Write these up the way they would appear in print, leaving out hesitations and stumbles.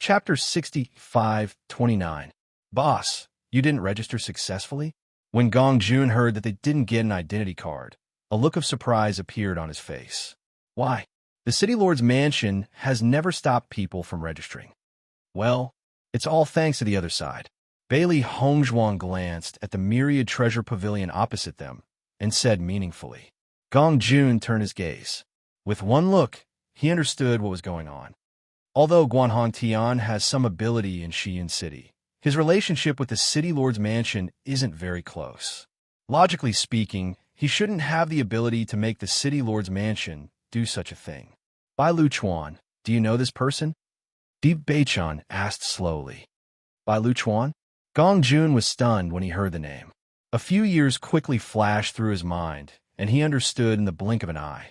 Chapter 65-29. Boss, you didn't register successfully? When Gong Jun heard that they didn't get an identity card, a look of surprise appeared on his face. Why? The City Lord's mansion has never stopped people from registering. Well, it's all thanks to the other side. Bailey Hongzhuang glanced at the myriad treasure pavilion opposite them and said meaningfully. Gong Jun turned his gaze. With one look, he understood what was going on. Although Guanhong Tian has some ability in Xi'an City, his relationship with the City Lord's mansion isn't very close. Logically speaking, he shouldn't have the ability to make the City Lord's mansion do such a thing. Bai Luchuan, do you know this person? Di Beichun asked slowly. Bai Luchuan? Gong Jun was stunned when he heard the name. A few years quickly flashed through his mind, and he understood in the blink of an eye.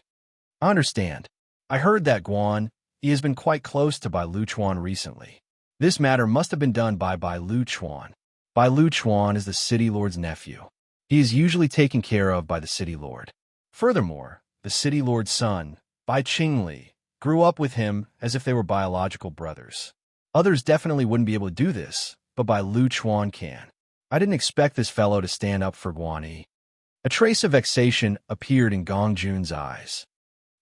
I understand. I heard that Guan He has been quite close to Bai Luchuan recently. This matter must have been done by Bai Luchuan. Bai Luchuan is the City Lord's nephew. He is usually taken care of by the City Lord. Furthermore, the City Lord's son, Bai Qingli, grew up with him as if they were biological brothers. Others definitely wouldn't be able to do this, but Bai Luchuan can. I didn't expect this fellow to stand up for Guan Yi. A trace of vexation appeared in Gong Jun's eyes.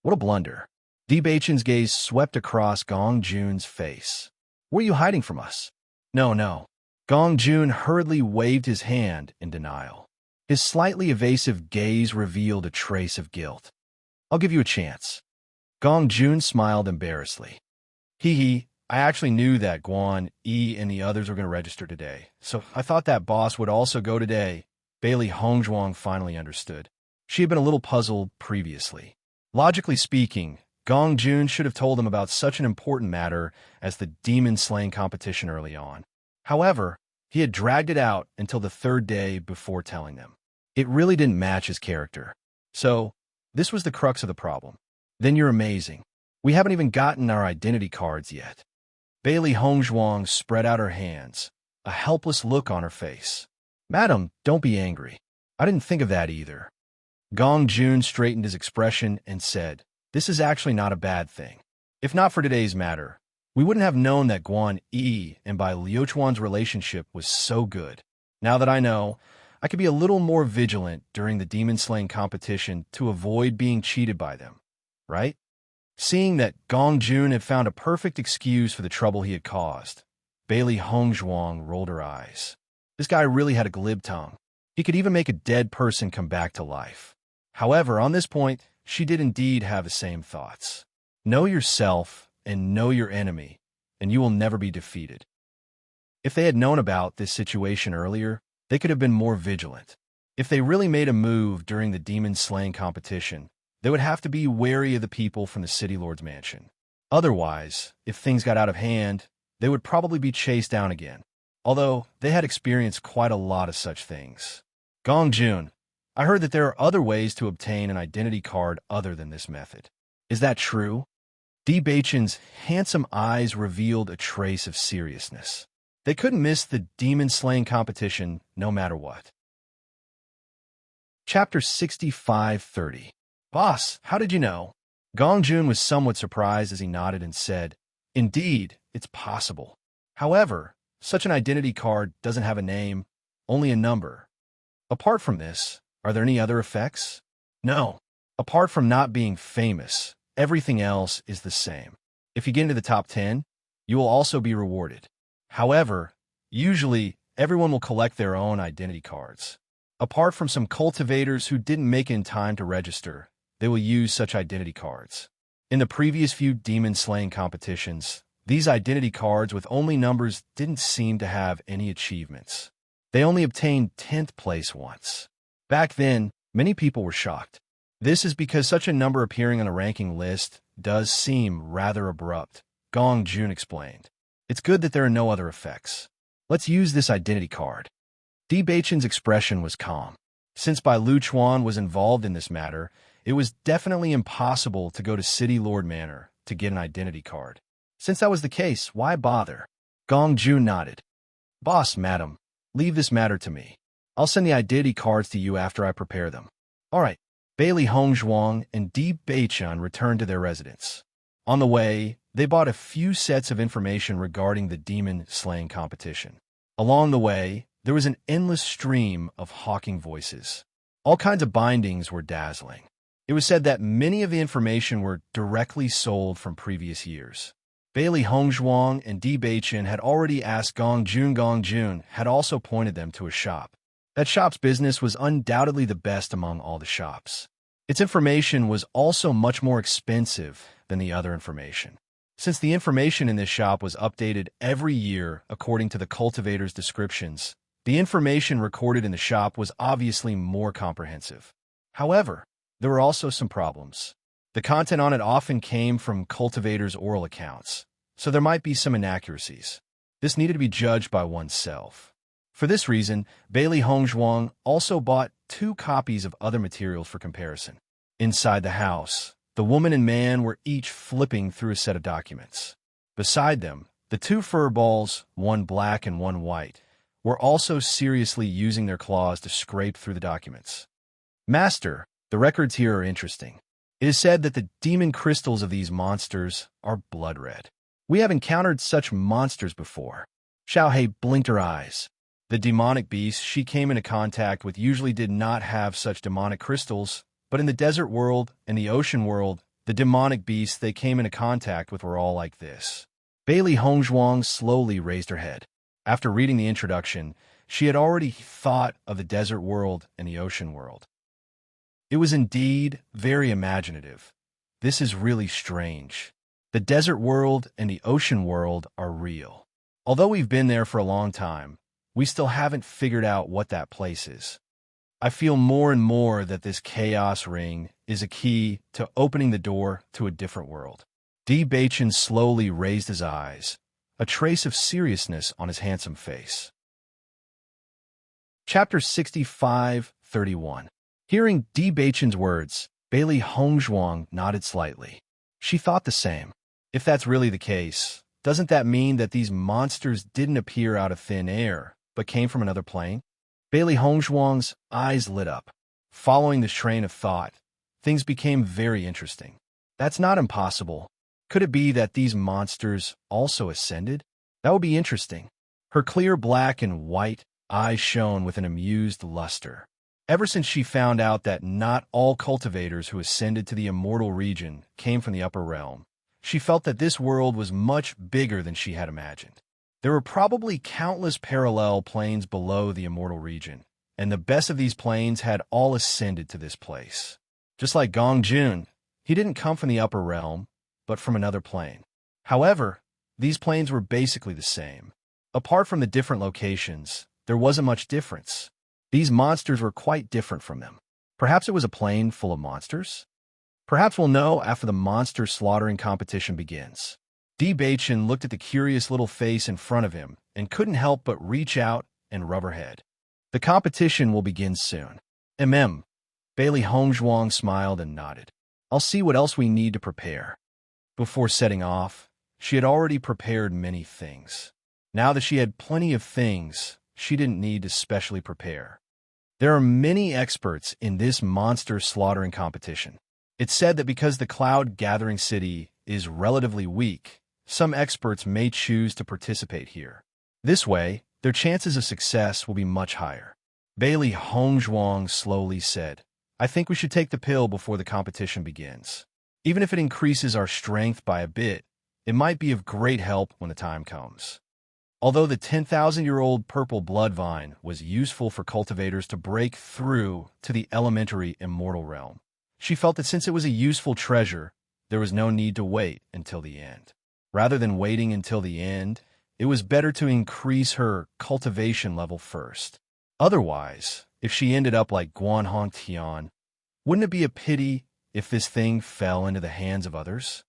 What a blunder. Di Beichun's gaze swept across Gong Jun's face. Were you hiding from us? No. Gong Jun hurriedly waved his hand in denial. His slightly evasive gaze revealed a trace of guilt. I'll give you a chance. Gong Jun smiled embarrassedly. I actually knew that Guan Yi and the others were going to register today, so I thought that boss would also go today. Bailey Hongzhuang finally understood. She had been a little puzzled previously. Logically speaking, Gong Jun should have told him about such an important matter as the demon-slaying competition early on. However, he had dragged it out until the third day before telling them. It really didn't match his character. So, this was the crux of the problem. Then you're amazing. We haven't even gotten our identity cards yet. Bailey Hongzhuang spread out her hands, a helpless look on her face. Madam, don't be angry. I didn't think of that either. Gong Jun straightened his expression and said, This is actually not a bad thing. If not for today's matter, we wouldn't have known that Guan Yi and Bai Luchuan's relationship was so good. Now that I know, I could be a little more vigilant during the demon-slaying competition to avoid being cheated by them, right? Seeing that Gong Jun had found a perfect excuse for the trouble he had caused, Bailey Hongzhuang rolled her eyes. This guy really had a glib tongue. He could even make a dead person come back to life. However, on this point, she did indeed have the same thoughts. Know yourself and know your enemy, and you will never be defeated. If they had known about this situation earlier, they could have been more vigilant. If they really made a move during the demon-slaying competition, they would have to be wary of the people from the City Lord's mansion. Otherwise, if things got out of hand, they would probably be chased down again. Although, they had experienced quite a lot of such things. Gong Jun, I heard that there are other ways to obtain an identity card other than this method. Is that true? Di Beichun's handsome eyes revealed a trace of seriousness. They couldn't miss the demon-slaying competition no matter what. Chapter 65-30. Boss, how did you know? Gong Jun was somewhat surprised as he nodded and said, Indeed, it's possible. However, such an identity card doesn't have a name, only a number. Apart from this, are there any other effects? No. Apart from not being famous, everything else is the same. If you get into the top 10, you will also be rewarded. However, usually, everyone will collect their own identity cards. Apart from some cultivators who didn't make it in time to register, they will use such identity cards. In the previous few demon-slaying competitions, these identity cards with only numbers didn't seem to have any achievements. They only obtained 10th place once. Back then, many people were shocked. This is because such a number appearing on a ranking list does seem rather abrupt, Gong Jun explained. It's good that there are no other effects. Let's use this identity card. Di Beichun's expression was calm. Since Bai Luchuan was involved in this matter, it was definitely impossible to go to City Lord Manor to get an identity card. Since that was the case, why bother? Gong Jun nodded. Boss, madam, leave this matter to me. I'll send the identity cards to you after I prepare them. All right. Bailey Hongzhuang and Di Beichun returned to their residence. On the way, They bought a few sets of information regarding the demon-slaying competition. Along the way, there was an endless stream of hawking voices. All kinds of bindings were dazzling. It was said that many of the information were directly sold from previous years. Bailey Hongzhuang and Di Beichen had already asked Gong Jun had also pointed them to a shop. That shop's business was undoubtedly the best among all the shops. Its information was also much more expensive than the other information. Since the information in this shop was updated every year according to the cultivator's descriptions, the information recorded in the shop was obviously more comprehensive. However, there were also some problems. The content on it often came from cultivators' oral accounts, so there might be some inaccuracies. This needed to be judged by oneself. For this reason, Bailey Hongzhuang also bought 2 copies of other materials for comparison. Inside the house, the woman and man were each flipping through a set of documents. Beside them, the 2 fur balls, one black and one white, were also seriously using their claws to scrape through the documents. Master, the records here are interesting. It is said that the demon crystals of these monsters are blood red. We have encountered such monsters before. Xiaohei blinked her eyes. The demonic beasts she came into contact with usually did not have such demonic crystals, but in the desert world and the ocean world, the demonic beasts they came into contact with were all like this. Bailey Hongzhuang slowly raised her head. After reading the introduction, she had already thought of the desert world and the ocean world. It was indeed very imaginative. This is really strange. The desert world and the ocean world are real. Although we've been there for a long time, we still haven't figured out what that place is. I feel more and more that this chaos ring is a key to opening the door to a different world. Di Beichen slowly raised his eyes, a trace of seriousness on his handsome face. Chapter 65:31. Hearing Di Beichen's words, Bailey Hongzhuang nodded slightly. She thought the same. If that's really the case, doesn't that mean that these monsters didn't appear out of thin air, but came from another plane? Bailey Hongzhuang's eyes lit up. Following this train of thought, things became very interesting. That's not impossible. Could it be that these monsters also ascended? That would be interesting. Her clear black and white eyes shone with an amused luster. Ever since she found out that not all cultivators who ascended to the immortal region came from the upper realm, she felt that this world was much bigger than she had imagined. There were probably countless parallel planes below the immortal region, and the best of these planes had all ascended to this place. Just like Gong Jun, he didn't come from the upper realm, but from another plane. However, these planes were basically the same. Apart from the different locations, there wasn't much difference. These monsters were quite different from them. Perhaps it was a plane full of monsters? Perhaps we'll know after the monster slaughtering competition begins. Di Beichen looked at the curious little face in front of him and couldn't help but reach out and rub her head. The competition will begin soon. Bailey Hongzhuang smiled and nodded. I'll see what else we need to prepare. Before setting off, she had already prepared many things. Now that she had plenty of things, she didn't need to specially prepare. There are many experts in this monster slaughtering competition. It's said that because the cloud-gathering city is relatively weak, some experts may choose to participate here. This way, their chances of success will be much higher. Bailey Hongzhuang slowly said, I think we should take the pill before the competition begins. Even if it increases our strength by a bit, it might be of great help when the time comes. Although the 10,000-year-old purple blood vine was useful for cultivators to break through to the elementary immortal realm, she felt that since it was a useful treasure, there was no need to wait until the end. Rather than waiting until the end, it was better to increase her cultivation level first. Otherwise, if she ended up like Guanhong Tian, wouldn't it be a pity if this thing fell into the hands of others?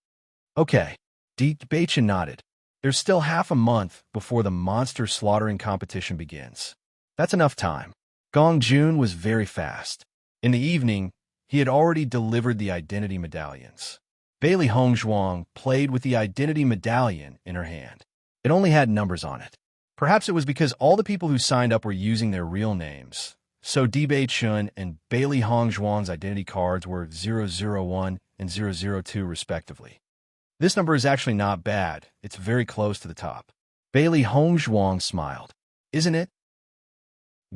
Okay, Di Beichen nodded. There's still half a month before the monster slaughtering competition begins. That's enough time. Gong Jun was very fast. In the evening, he had already delivered the identity medallions. Bailey Hongzhuang played with the identity medallion in her hand. It only had numbers on it. Perhaps it was because all the people who signed up were using their real names. So Di Beichen and Bailey Hongzhuang's identity cards were 001 and 002 respectively. This number is actually not bad. It's very close to the top. Bailey Hongzhuang smiled. Isn't it?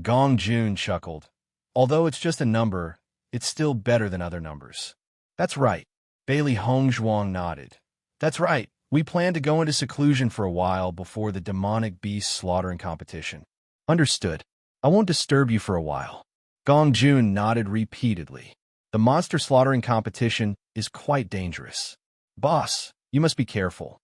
Gong Jun chuckled. Although it's just a number, it's still better than other numbers. That's right. Bailey Hongzhuang nodded. That's right. We plan to go into seclusion for a while before the demonic beast slaughtering competition. Understood. I won't disturb you for a while. Gong Jun nodded repeatedly. The monster slaughtering competition is quite dangerous. Boss, you must be careful.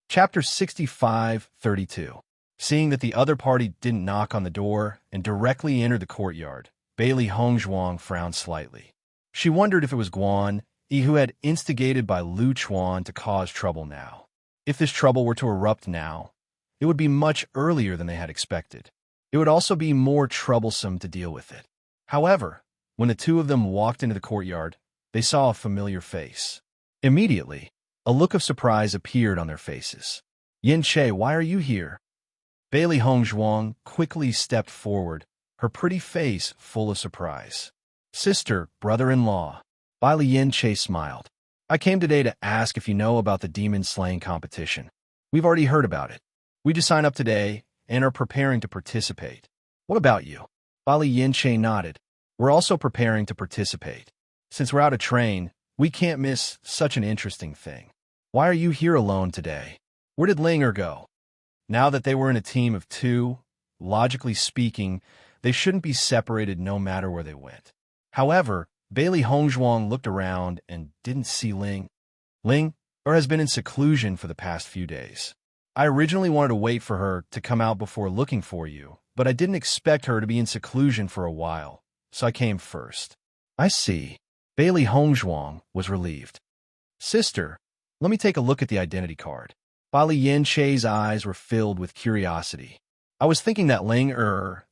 Chapter 65:32. Seeing that the other party didn't knock on the door and directly enter the courtyard, Bailey Hongzhuang frowned slightly. She wondered if it was Guan Yi who had instigated by Lu Chuan to cause trouble now. If this trouble were to erupt now, it would be much earlier than they had expected. It would also be more troublesome to deal with it. However, when the two of them walked into the courtyard, they saw a familiar face. Immediately, a look of surprise appeared on their faces. Yin Che, why are you here? Bailey Hongzhuang quickly stepped forward, her pretty face full of surprise. Sister, brother-in-law. Bailey Yin Che smiled. I came today to ask if you know about the demon slaying competition. We've already heard about it. We just signed up today and are preparing to participate. What about you? Bailey Yin Che nodded. We're also preparing to participate. Since we're out of train, we can't miss such an interesting thing. Why are you here alone today? Where did Linger go? Now that they were in a team of two, logically speaking, they shouldn't be separated no matter where they went. However, Bailey Hongzhuang looked around and didn't see Ling. Ling has been in seclusion for the past few days. I originally wanted to wait for her to come out before looking for you, but I didn't expect her to be in seclusion for a while, so I came first. I see. Bailey Hongzhuang was relieved. Sister, let me take a look at the identity card. Bailey Yin Che's eyes were filled with curiosity. I was thinking that Ling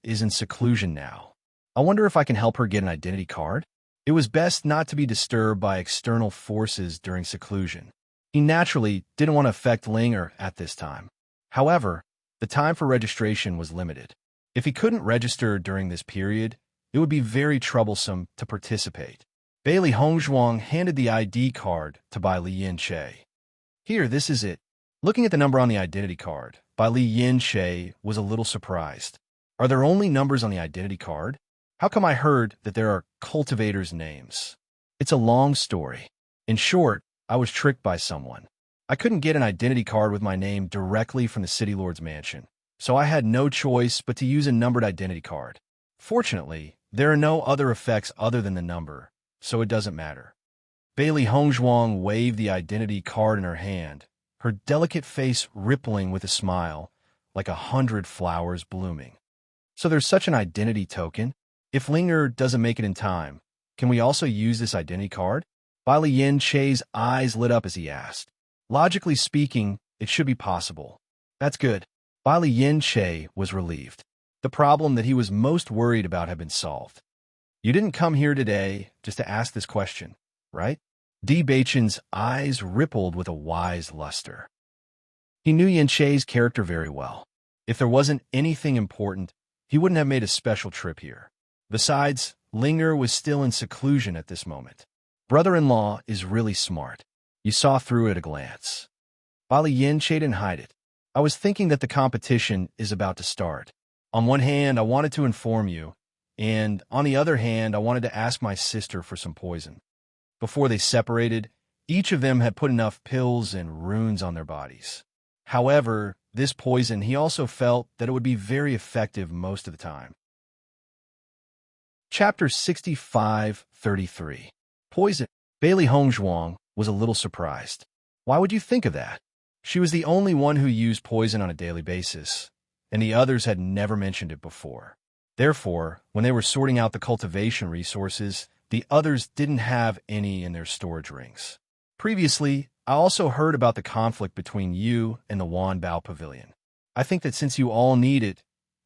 is in seclusion now. I wonder if I can help her get an identity card? It was best not to be disturbed by external forces during seclusion. He naturally didn't want to affect Linger at this time. However, the time for registration was limited. If he couldn't register during this period, it would be very troublesome to participate. Bailey Hongzhuang handed the ID card to Bailey Yin Che. Here, this is it. Looking at the number on the identity card, Bailey Yin Che was a little surprised. Are there only numbers on the identity card? How come I heard that there are cultivators' names? It's a long story. In short, I was tricked by someone. I couldn't get an identity card with my name directly from the City Lord's mansion, so I had no choice but to use a numbered identity card. Fortunately, there are no other effects other than the number, so it doesn't matter. Bailey Hongzhuang waved the identity card in her hand, her delicate face rippling with a smile, like 100 flowers blooming. So there's such an identity token? If Linger doesn't make it in time, can we also use this identity card? Bailey Yin Che's eyes lit up as he asked. Logically speaking, it should be possible. That's good. Bailey Yin Che was relieved. The problem that he was most worried about had been solved. You didn't come here today just to ask this question, right? Di Beichen's eyes rippled with a wise luster. He knew Yin Che's character very well. If there wasn't anything important, he wouldn't have made a special trip here. Besides, Linger was still in seclusion at this moment. Brother-in-law is really smart. You saw through it at a glance. Bailey Yin Che didn't hide it. I was thinking that the competition is about to start. On one hand, I wanted to inform you, and on the other hand, I wanted to ask my sister for some poison. Before they separated, each of them had put enough pills and runes on their bodies. However, this poison, he also felt that it would be very effective most of the time. Chapter 65:33. Poison. Bailey Hongzhuang was a little surprised. Why would you think of that? She was the only one who used poison on a daily basis, and the others had never mentioned it before. Therefore, when they were sorting out the cultivation resources, the others didn't have any in their storage rings. Previously, I also heard about the conflict between you and the Wanbao Pavilion. I think that since you all need it,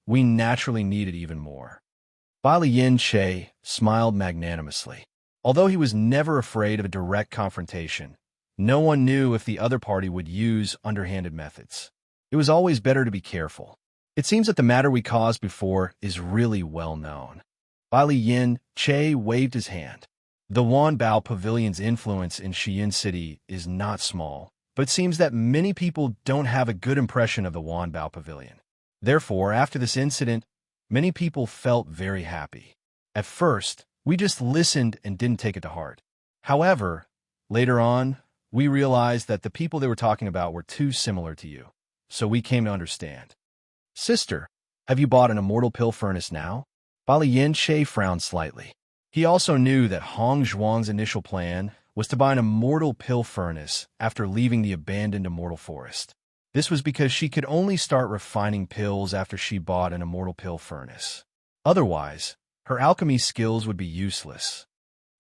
we naturally need it even more. Bailey Yin Che smiled magnanimously. Although he was never afraid of a direct confrontation, no one knew if the other party would use underhanded methods. It was always better to be careful. It seems that the matter we caused before is really well known. Bailey Yin Che waved his hand. The Wanbao Pavilion's influence in Xiyin City is not small, but it seems that many people don't have a good impression of the Wanbao Pavilion. Therefore, after this incident, many people felt very happy. At first, we just listened and didn't take it to heart. However, later on, we realized that the people they were talking about were too similar to you, so we came to understand. Sister, have you bought an immortal pill furnace now? Bali Yin-che frowned slightly. He also knew that Hong Zhuang's initial plan was to buy an immortal pill furnace after leaving the abandoned immortal forest. This was because she could only start refining pills after she bought an immortal pill furnace. Otherwise, her alchemy skills would be useless.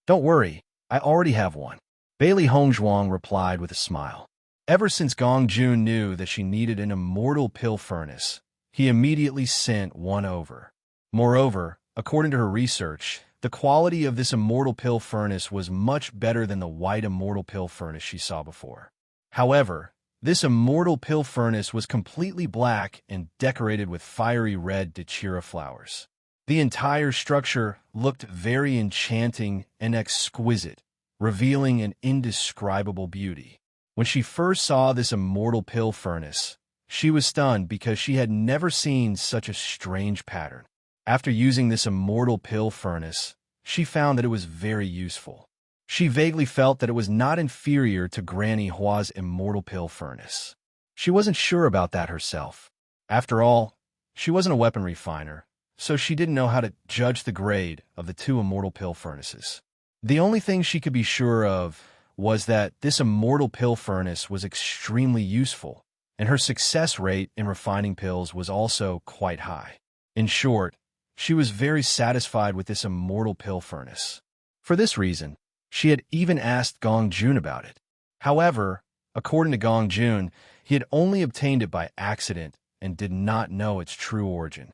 Don't worry, I already have one. Bailey Hong Zhuang replied with a smile. Ever since Gong Jun knew that she needed an immortal pill furnace, he immediately sent one over. Moreover, according to her research, the quality of this immortal pill furnace was much better than the white immortal pill furnace she saw before. However, this immortal pill furnace was completely black and decorated with fiery red Dachira flowers. The entire structure looked very enchanting and exquisite, revealing an indescribable beauty. When she first saw this immortal pill furnace, she was stunned because she had never seen such a strange pattern. After using this immortal pill furnace, she found that it was very useful. She vaguely felt that it was not inferior to Granny Hua's immortal pill furnace. She wasn't sure about that herself. After all, she wasn't a weapon refiner, so she didn't know how to judge the grade of the two immortal pill furnaces. The only thing she could be sure of was that this immortal pill furnace was extremely useful, and her success rate in refining pills was also quite high. In short, she was very satisfied with this immortal pill furnace. For this reason, she had even asked Gong Jun about it. However, according to Gong Jun, he had only obtained it by accident and did not know its true origin.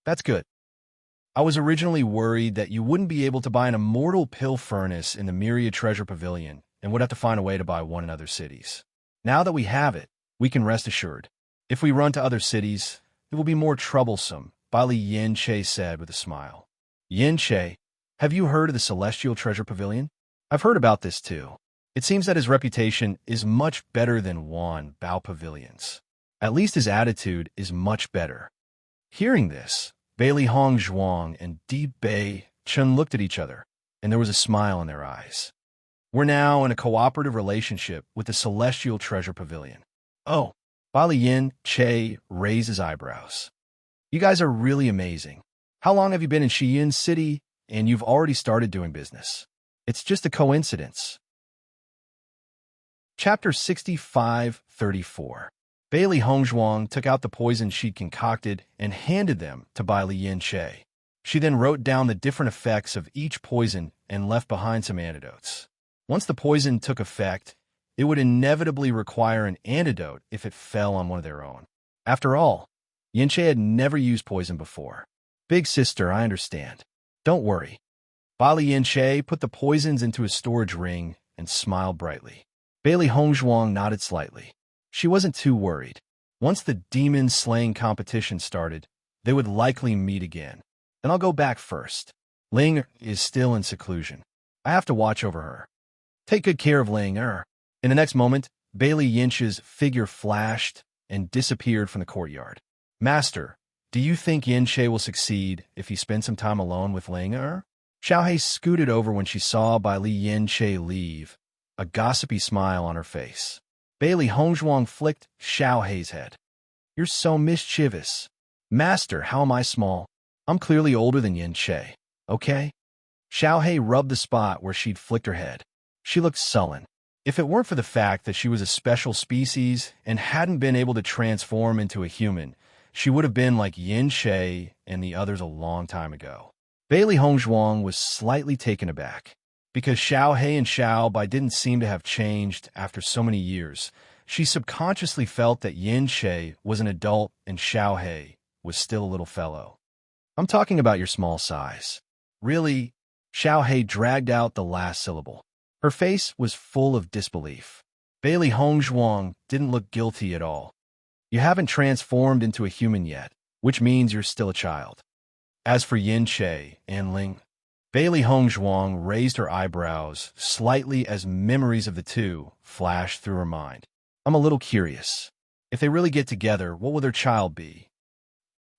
That's good. I was originally worried that you wouldn't be able to buy an immortal pill furnace in the Myriad Treasure Pavilion and would have to find a way to buy one in other cities. Now that we have it, we can rest assured. If we run to other cities, it will be more troublesome, Bali Yin-che said with a smile. Yin-che, have you heard of the Celestial Treasure Pavilion? I've heard about this too. It seems that his reputation is much better than Wanbao Pavilion's. At least his attitude is much better. Hearing this, Bailey Hong Zhuang and Di Bei Chun looked at each other, and there was a smile in their eyes. We're now in a cooperative relationship with the Celestial Treasure Pavilion. Oh, Bali Yin-che raised his eyebrows. You guys are really amazing. How long have you been in Xiyin City, and you've already started doing business? It's just a coincidence. Chapter 65-34. Bailey Hong Zhuang took out the poison she'd concocted and handed them to Bai Yin-che. She then wrote down the different effects of each poison and left behind some antidotes. Once the poison took effect, it would inevitably require an antidote if it fell on one of their own. After all, Yin-che had never used poison before. Big sister, I understand. Don't worry. Bali Yin-che put the poisons into a storage ring and smiled brightly. Bailey Hong Zhuang nodded slightly. She wasn't too worried. Once the demon-slaying competition started, they would likely meet again. Then I'll go back first. Ling is still in seclusion. I have to watch over her. Take good care of Ling. In the next moment, Bailey Yin-che's figure flashed and disappeared from the courtyard. Master, do you think Yin-che will succeed if he spends some time alone with Ling? Xiaohei scooted over when she saw Bai Yin-che leave, a gossipy smile on her face. Bailey Hong Zhuang flicked Xiaohei's head. You're so mischievous. Master, how am I small? I'm clearly older than Yin-che, okay? Xiaohei rubbed the spot where she'd flicked her head. She looked sullen. If it weren't for the fact that she was a special species and hadn't been able to transform into a human, she would have been like Yin-che and the others a long time ago. Bailey Hong Zhuang was slightly taken aback. Because Xiaohei and Xiaobai didn't seem to have changed after so many years, she subconsciously felt that Yin-che was an adult and Xiaohei was still a little fellow. I'm talking about your small size. Really? Xiaohei dragged out the last syllable. Her face was full of disbelief. Bailey Hong Zhuang didn't look guilty at all. You haven't transformed into a human yet, which means you're still a child. As for Yin-che and Ling, Bailey Hongzhuang raised her eyebrows slightly as memories of the two flashed through her mind. I'm a little curious. If they really get together, what will their child be?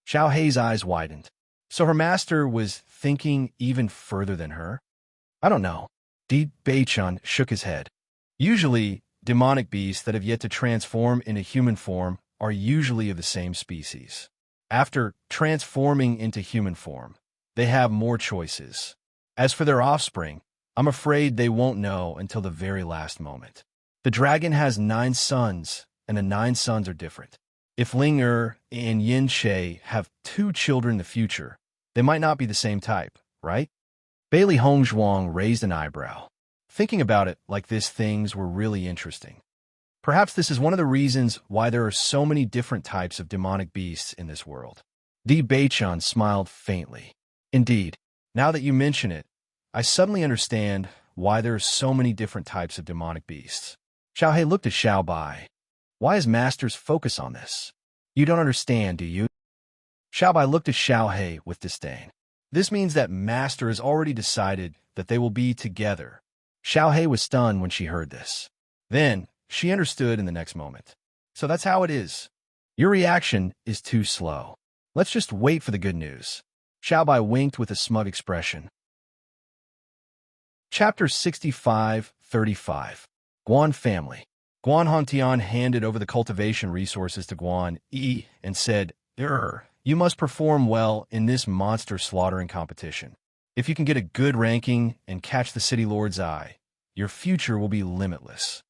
Xiao Hei's eyes widened. So her master was thinking even further than her? I don't know. Di Beichun shook his head. Usually, demonic beasts that have yet to transform into human form are usually of the same species. After transforming into human form, they have more choices. As for their offspring, I'm afraid they won't know until the very last moment. The dragon has 9 sons, and the 9 sons are different. If Ling Er and Yin She have 2 children in the future, they might not be the same type, right? Bailey Hongzhuang raised an eyebrow. Thinking about it like this, things were really interesting. Perhaps this is one of the reasons why there are so many different types of demonic beasts in this world. Di Beichun smiled faintly. Indeed, now that you mention it, I suddenly understand why there are so many different types of demonic beasts. Xiao Hei looked at Xiao Bai. Why is Master's focus on this? You don't understand, do you? Xiao Bai looked at Xiao Hei with disdain. This means that Master has already decided that they will be together. Xiao Hei was stunned when she heard this. Then, she understood in the next moment. So that's how it is. Your reaction is too slow. Let's just wait for the good news. Xiao Bai winked with a smug expression. Chapter 65-35. Guan Family. Guan Hongtian handed over the cultivation resources to Guan Yi and said, You must perform well in this monster slaughtering competition. If you can get a good ranking and catch the city lord's eye, your future will be limitless.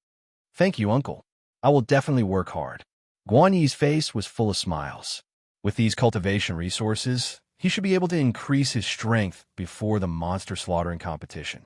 Thank you, uncle. I will definitely work hard. Guan Yi's face was full of smiles. With these cultivation resources, he should be able to increase his strength before the monster slaughtering competition.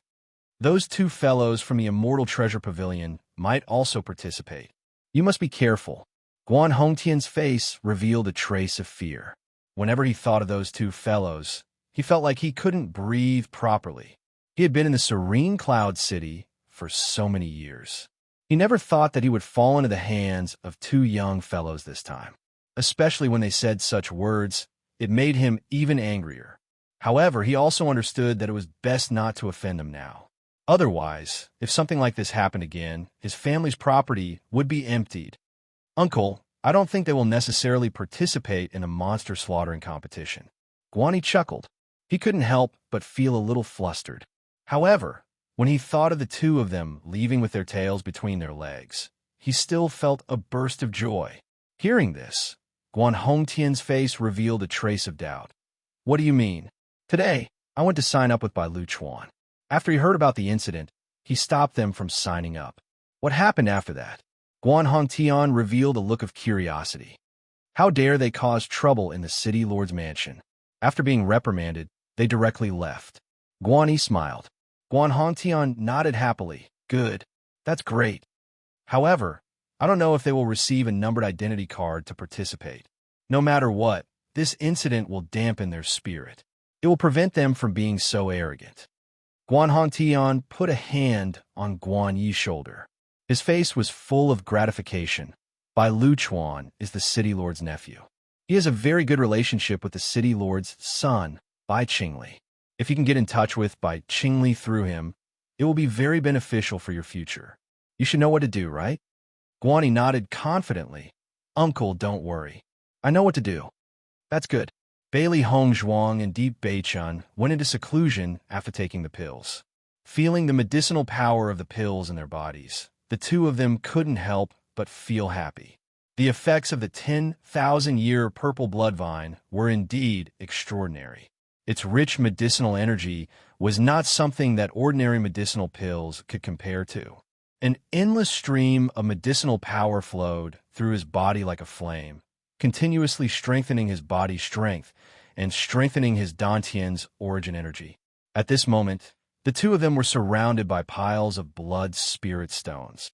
Those 2 fellows from the Immortal Treasure Pavilion might also participate. You must be careful. Guan Hongtian's face revealed a trace of fear. Whenever he thought of those 2 fellows, he felt like he couldn't breathe properly. He had been in the serene Cloud City for so many years. He never thought that he would fall into the hands of 2 young fellows this time. Especially when they said such words, it made him even angrier. However, he also understood that it was best not to offend them now. Otherwise, if something like this happened again, his family's property would be emptied. Uncle, I don't think they will necessarily participate in a monster slaughtering competition. Guan Yi chuckled. He couldn't help but feel a little flustered. However, when he thought of the 2 of them leaving with their tails between their legs, he still felt a burst of joy. Hearing this, Guan Hongtian's face revealed a trace of doubt. What do you mean? Today, I went to sign up with Bai Luchuan. After he heard about the incident, he stopped them from signing up. What happened after that? Guan Hongtian revealed a look of curiosity. How dare they cause trouble in the city lord's mansion? After being reprimanded, they directly left. Guan Yi smiled. Guan Hongtian nodded happily. Good. That's great. However, I don't know if they will receive a numbered identity card to participate. No matter what, this incident will dampen their spirit. It will prevent them from being so arrogant. Guan Hongtian put a hand on Guan Yi's shoulder. His face was full of gratification. Bai Luchuan is the city lord's nephew. He has a very good relationship with the city lord's son, Bai Qingli. If you can get in touch with Bai Qingli through him, it will be very beneficial for your future. You should know what to do, right? Guan Yi nodded confidently. Uncle, don't worry. I know what to do. That's good. Bailey Hongzhuang and Di Beichun went into seclusion after taking the pills. Feeling the medicinal power of the pills in their bodies, the 2 of them couldn't help but feel happy. The effects of the 10,000-year purple blood vine were indeed extraordinary. Its rich medicinal energy was not something that ordinary medicinal pills could compare to. An endless stream of medicinal power flowed through his body like a flame, continuously strengthening his body's strength and strengthening his Dantian's origin energy. At this moment, the 2 of them were surrounded by piles of blood spirit stones.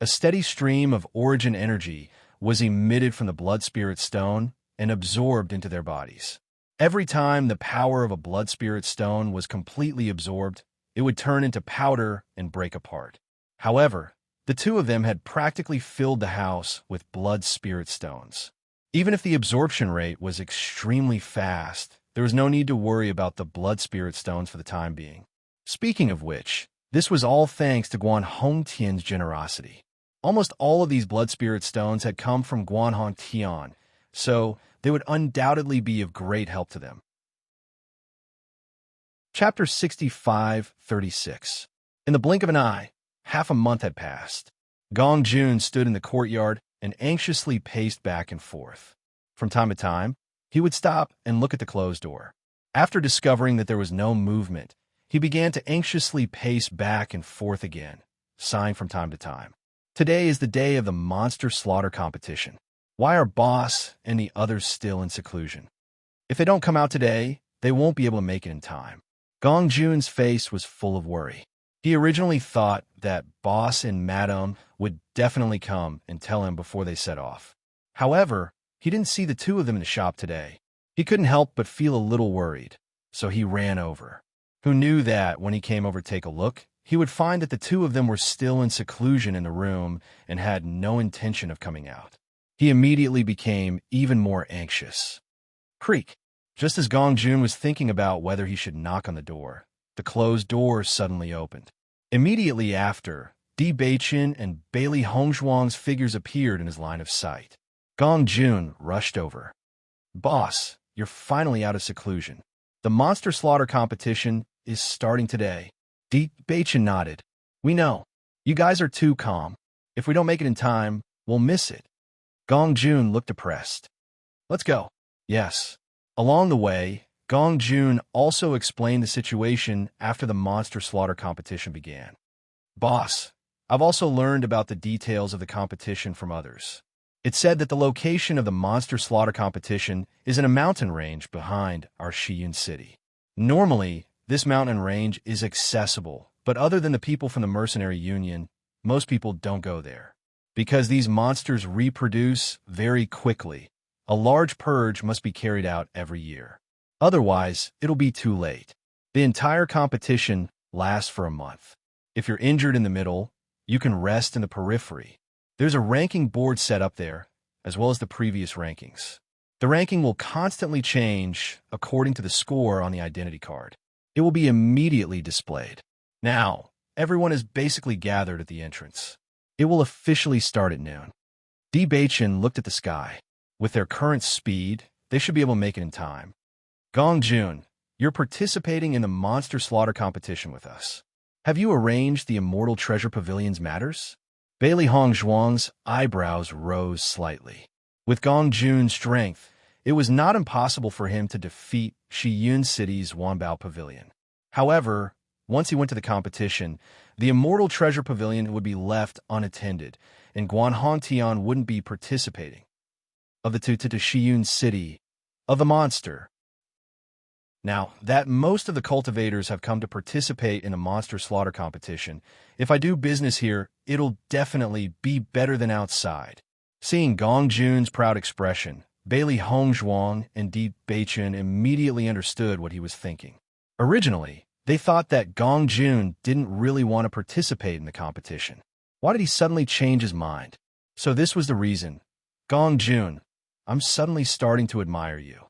A steady stream of origin energy was emitted from the blood spirit stone and absorbed into their bodies. Every time the power of a blood spirit stone was completely absorbed, it would turn into powder and break apart. However, the 2 of them had practically filled the house with blood spirit stones. Even if the absorption rate was extremely fast, There was no need to worry about the blood spirit stones for the time being. Speaking of which, this was all thanks to Guan Hongtian's generosity. Almost all of these blood spirit stones had come from Guan Hongtian, so they would undoubtedly be of great help to them. Chapter 65-36. In the blink of an eye, half a month had passed. Gong Jun stood in the courtyard and anxiously paced back and forth. From time to time, he would stop and look at the closed door. After discovering that there was no movement, he began to anxiously pace back and forth again, sighing from time to time. Today is the day of the monster slaughter competition. Why are Boss and the others still in seclusion? If they don't come out today, they won't be able to make it in time. Gong Jun's face was full of worry. He originally thought that Boss and Madame would definitely come and tell him before they set off. However, he didn't see the two of them in the shop today. He couldn't help but feel a little worried, so he ran over. Who knew that when he came over to take a look, he would find that the two of them were still in seclusion in the room and had no intention of coming out. He immediately became even more anxious. Creak! Just as Gong Jun was thinking about whether he should knock on the door, the closed door suddenly opened. Immediately after, Di Beichen and Bailey Hongzhuang's figures appeared in his line of sight. Gong Jun rushed over. Boss, you're finally out of seclusion. The monster slaughter competition is starting today. Di Beichen nodded. We know. You guys are too calm. If we don't make it in time, we'll miss it. Gong Jun looked depressed. Let's go. Yes. Along the way, Gong Jun also explained the situation after the monster slaughter competition began. Boss, I've also learned about the details of the competition from others. It said that the location of the monster slaughter competition is in a mountain range behind our Shiyun city. Normally, this mountain range is accessible, but other than the people from the Mercenary Union, most people don't go there. Because these monsters reproduce very quickly, a large purge must be carried out every year. Otherwise, it'll be too late. The entire competition lasts for a month. If you're injured in the middle, you can rest in the periphery. There's a ranking board set up there, as well as the previous rankings. The ranking will constantly change according to the score on the identity card. It will be immediately displayed. Now, everyone is basically gathered at the entrance. It will officially start at noon. Di Beichen looked at the sky. With their current speed, they should be able to make it in time. Gong Jun, you're participating in the monster slaughter competition with us. Have you arranged the Immortal Treasure Pavilion's matters? Bailey Hongzhuang's eyebrows rose slightly. With Gong Jun's strength, it was not impossible for him to defeat Shiyun City's Wanbao Pavilion. However, once he went to the competition, the Immortal Treasure Pavilion would be left unattended, and Guan Hongtian wouldn't be participating. Of the two to Shiyun City, of the monster. Now, that most of the cultivators have come to participate in the monster slaughter competition, if I do business here, it'll definitely be better than outside. Seeing Gong Jun's proud expression, Bailey Hongzhuang and Di Beichen immediately understood what he was thinking. Originally, they thought that Gong Jun didn't really want to participate in the competition. Why did he suddenly change his mind? So this was the reason. Gong Jun, I'm suddenly starting to admire you.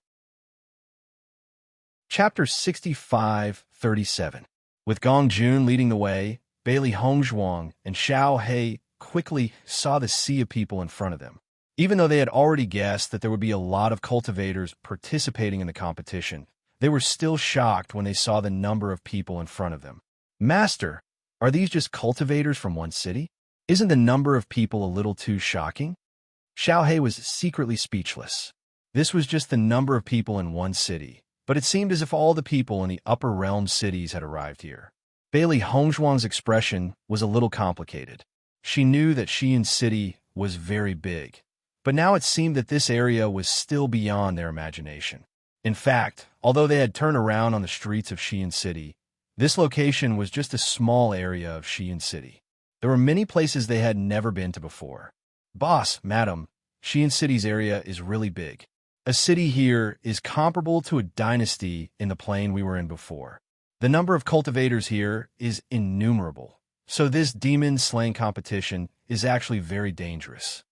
Chapter 65-37. With Gong Jun leading the way, Bailey Hongzhuang and Xiao He quickly saw the sea of people in front of them. Even though they had already guessed that there would be a lot of cultivators participating in the competition, they were still shocked when they saw the number of people in front of them. Master, are these just cultivators from one city? Isn't the number of people a little too shocking? Xiao He was secretly speechless. This was just the number of people in one city, but it seemed as if all the people in the upper realm cities had arrived here. Bailey Hongzhuang's expression was a little complicated. She knew that Shiyun City was very big, but now it seemed that this area was still beyond their imagination. In fact, although they had turned around on the streets of Shiyun City, this location was just a small area of Shiyun City. There were many places they had never been to before. Boss, madam, Shiyun City's area is really big. A city here is comparable to a dynasty in the plane we were in before. The number of cultivators here is innumerable, so this demon slaying competition is actually very dangerous.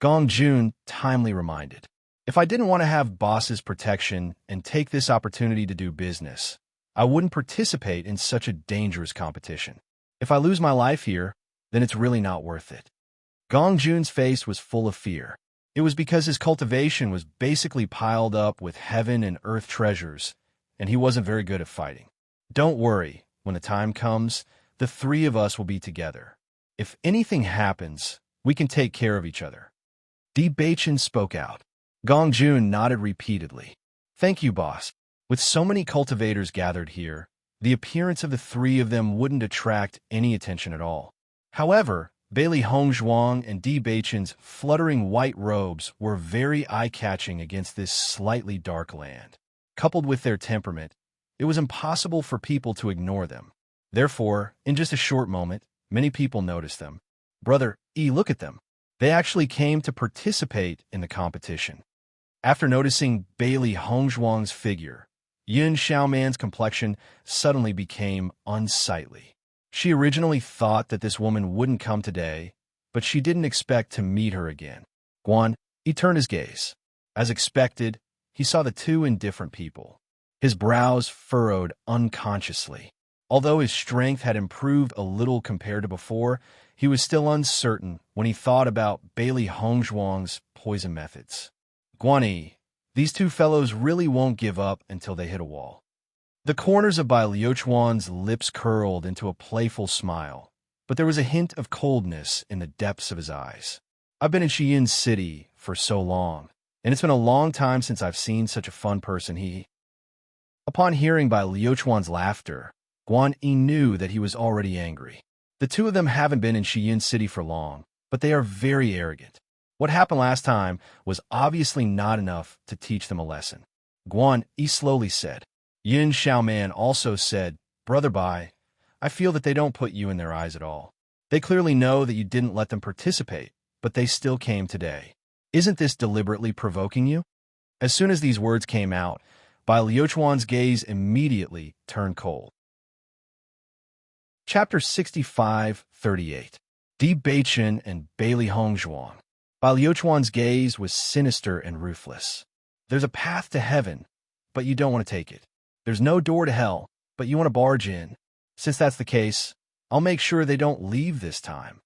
Gong Jun timely reminded. If I didn't want to have boss's protection and take this opportunity to do business, I wouldn't participate in such a dangerous competition. If I lose my life here, then it's really not worth it. Gong Jun's face was full of fear. It was because his cultivation was basically piled up with heaven and earth treasures, and he wasn't very good at fighting. Don't worry, when the time comes, the three of us will be together. If anything happens, we can take care of each other. Di Baichen spoke out. Gong Jun nodded repeatedly. Thank you, boss. With so many cultivators gathered here, the appearance of the three of them wouldn't attract any attention at all. However, Bailey Hongzhuang and Di Baichen's fluttering white robes were very eye-catching against this slightly dark land. Coupled with their temperament, it was impossible for people to ignore them. Therefore, in just a short moment, many people noticed them. Brother, look at them. They actually came to participate in the competition. After noticing Bailey Hongzhuang's figure, Yun Xiaoman's complexion suddenly became unsightly. She originally thought that this woman wouldn't come today, but she didn't expect to meet her again. Guan, he turned his gaze. As expected, he saw the two indifferent people. His brows furrowed unconsciously. Although his strength had improved a little compared to before, he was still uncertain when he thought about Bailey Hongzhuang's poison methods. Guan, these two fellows really won't give up until they hit a wall. The corners of Bai Liuchuan's lips curled into a playful smile, but there was a hint of coldness in the depths of his eyes. I've been in Xiyin City for so long, and it's been a long time since I've seen such a fun person. Upon hearing Bai Liuchuan's laughter, Guan Yi knew that he was already angry. The two of them haven't been in Xiyin City for long, but they are very arrogant. What happened last time was obviously not enough to teach them a lesson. Guan Yi slowly said. Yin Xiaoman also said, Brother Bai, I feel that they don't put you in their eyes at all. They clearly know that you didn't let them participate, but they still came today. Isn't this deliberately provoking you? As soon as these words came out, Bai Liuchuan's gaze immediately turned cold. Chapter 65-38 Di Baichen and Bailey Hongzhuang. Bai Liuchuan's gaze was sinister and ruthless. There's a path to heaven, but you don't want to take it. There's no door to hell, but you want to barge in. Since that's the case, I'll make sure they don't leave this time.